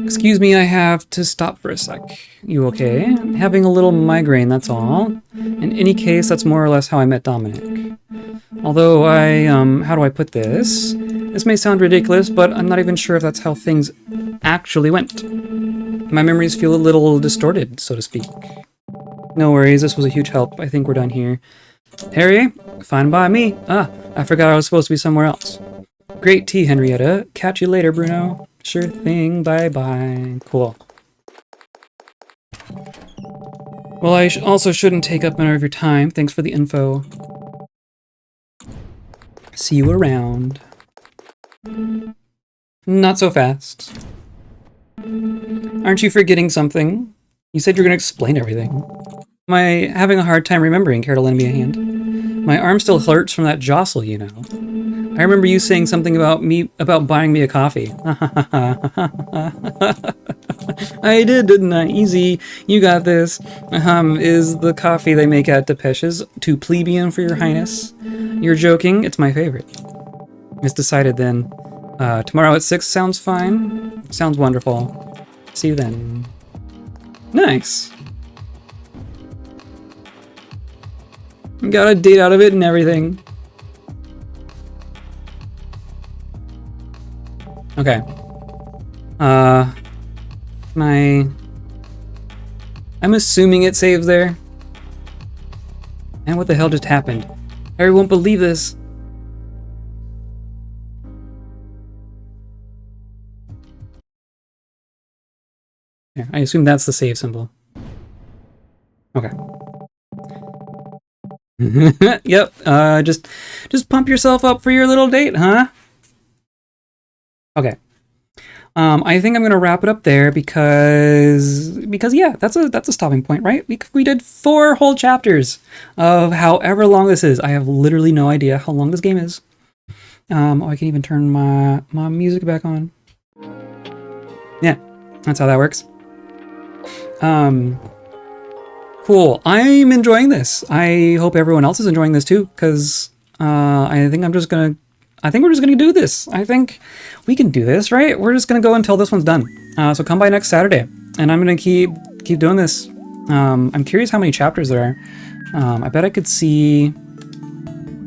[SPEAKER 1] Excuse me, I have to stop for a sec. You okay? Having a little migraine, that's all. In any case, that's more or less how I met Dominic. Although how do I put this? This may sound ridiculous, but I'm not even sure if that's how things actually went. My memories feel a little distorted, so to speak. No worries, this was a huge help. I think we're done here. Harry? Fine by me. Ah, I forgot I was supposed to be somewhere else. Great tea, Henrietta. Catch you later, Bruno. Sure thing, bye-bye. Cool. Well, I also shouldn't take up more of your time. Thanks for the info. See you around. Not so fast. Aren't you forgetting something? You said you're going to explain everything. Am I having a hard time remembering? Care to lend me a hand? My arm still hurts from that jostle, you know. I remember you saying something about buying me a coffee. I did, didn't I? Easy. You got this. Is the coffee they make at Depeche's too plebeian for your highness? You're joking? It's my favorite. It's decided then. Tomorrow at 6 sounds fine. Sounds wonderful. See you then. Nice. Got a date out of it and everything. Okay. I'm assuming it saves there. And what the hell just happened? Harry won't believe this. Yeah, I assume that's the save symbol. Okay. Yep, just pump yourself up for your little date, huh? Okay. I think I'm gonna wrap it up there because yeah, that's a stopping point, right? We did 4 whole chapters of however long this is. I have literally no idea how long this game is. Oh, I can even turn my music back on. Yeah, that's how that works. Cool. I'm enjoying this. I hope everyone else is enjoying this too, because I think we're just gonna do this. I think we can do this, right? We're just gonna go until this one's done. So come by next Saturday, and I'm gonna keep doing this. I'm curious how many chapters there are. I bet I could see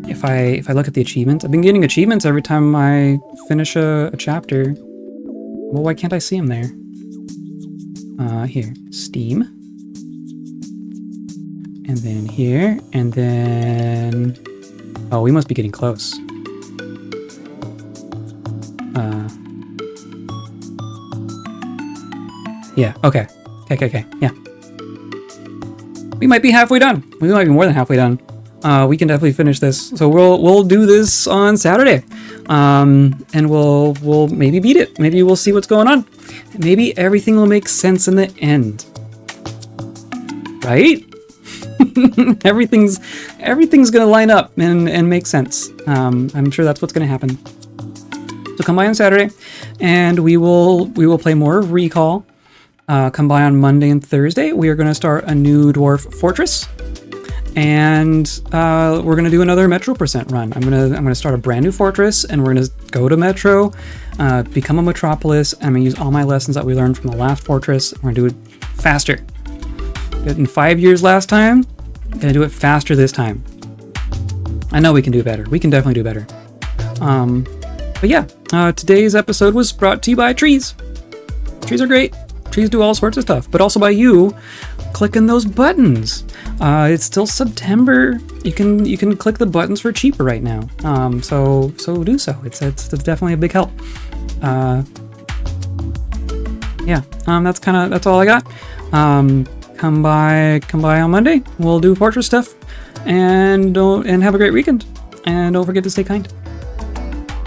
[SPEAKER 1] if I look at the achievements. I've been getting achievements every time I finish a chapter. Well, why can't I see them there? Here, Steam. And then here, and then... Oh, we must be getting close. Yeah, okay. Okay, yeah. We might be halfway done. We might be more than halfway done. we can definitely finish this. So we'll do this on Saturday, and we'll maybe beat it. Maybe we'll see what's going on. Maybe everything will make sense in the end, right? everything's gonna line up and make sense. I'm sure that's what's gonna happen. So come by on Saturday, and we will play more of Recall. Come by on Monday and Thursday. We are going to start a new dwarf fortress, and we're going to do another Metro percent run. I'm gonna start a brand new fortress, and we're going to go to Metro, become a metropolis. I'm going to use all my lessons that we learned from the last fortress. We're going to do it faster. Did it in 5 years last time. I'm going to do it faster this time. I know we can do better. We can definitely do better. But yeah, today's episode was brought to you by trees. Trees are great. Trees do all sorts of stuff, but also by you clicking those buttons. It's still September. You can click the buttons for cheaper right now. So do so. It's definitely a big help. Yeah. That's all I got. Come by on Monday. We'll do fortress stuff, and have a great weekend. And don't forget to stay kind.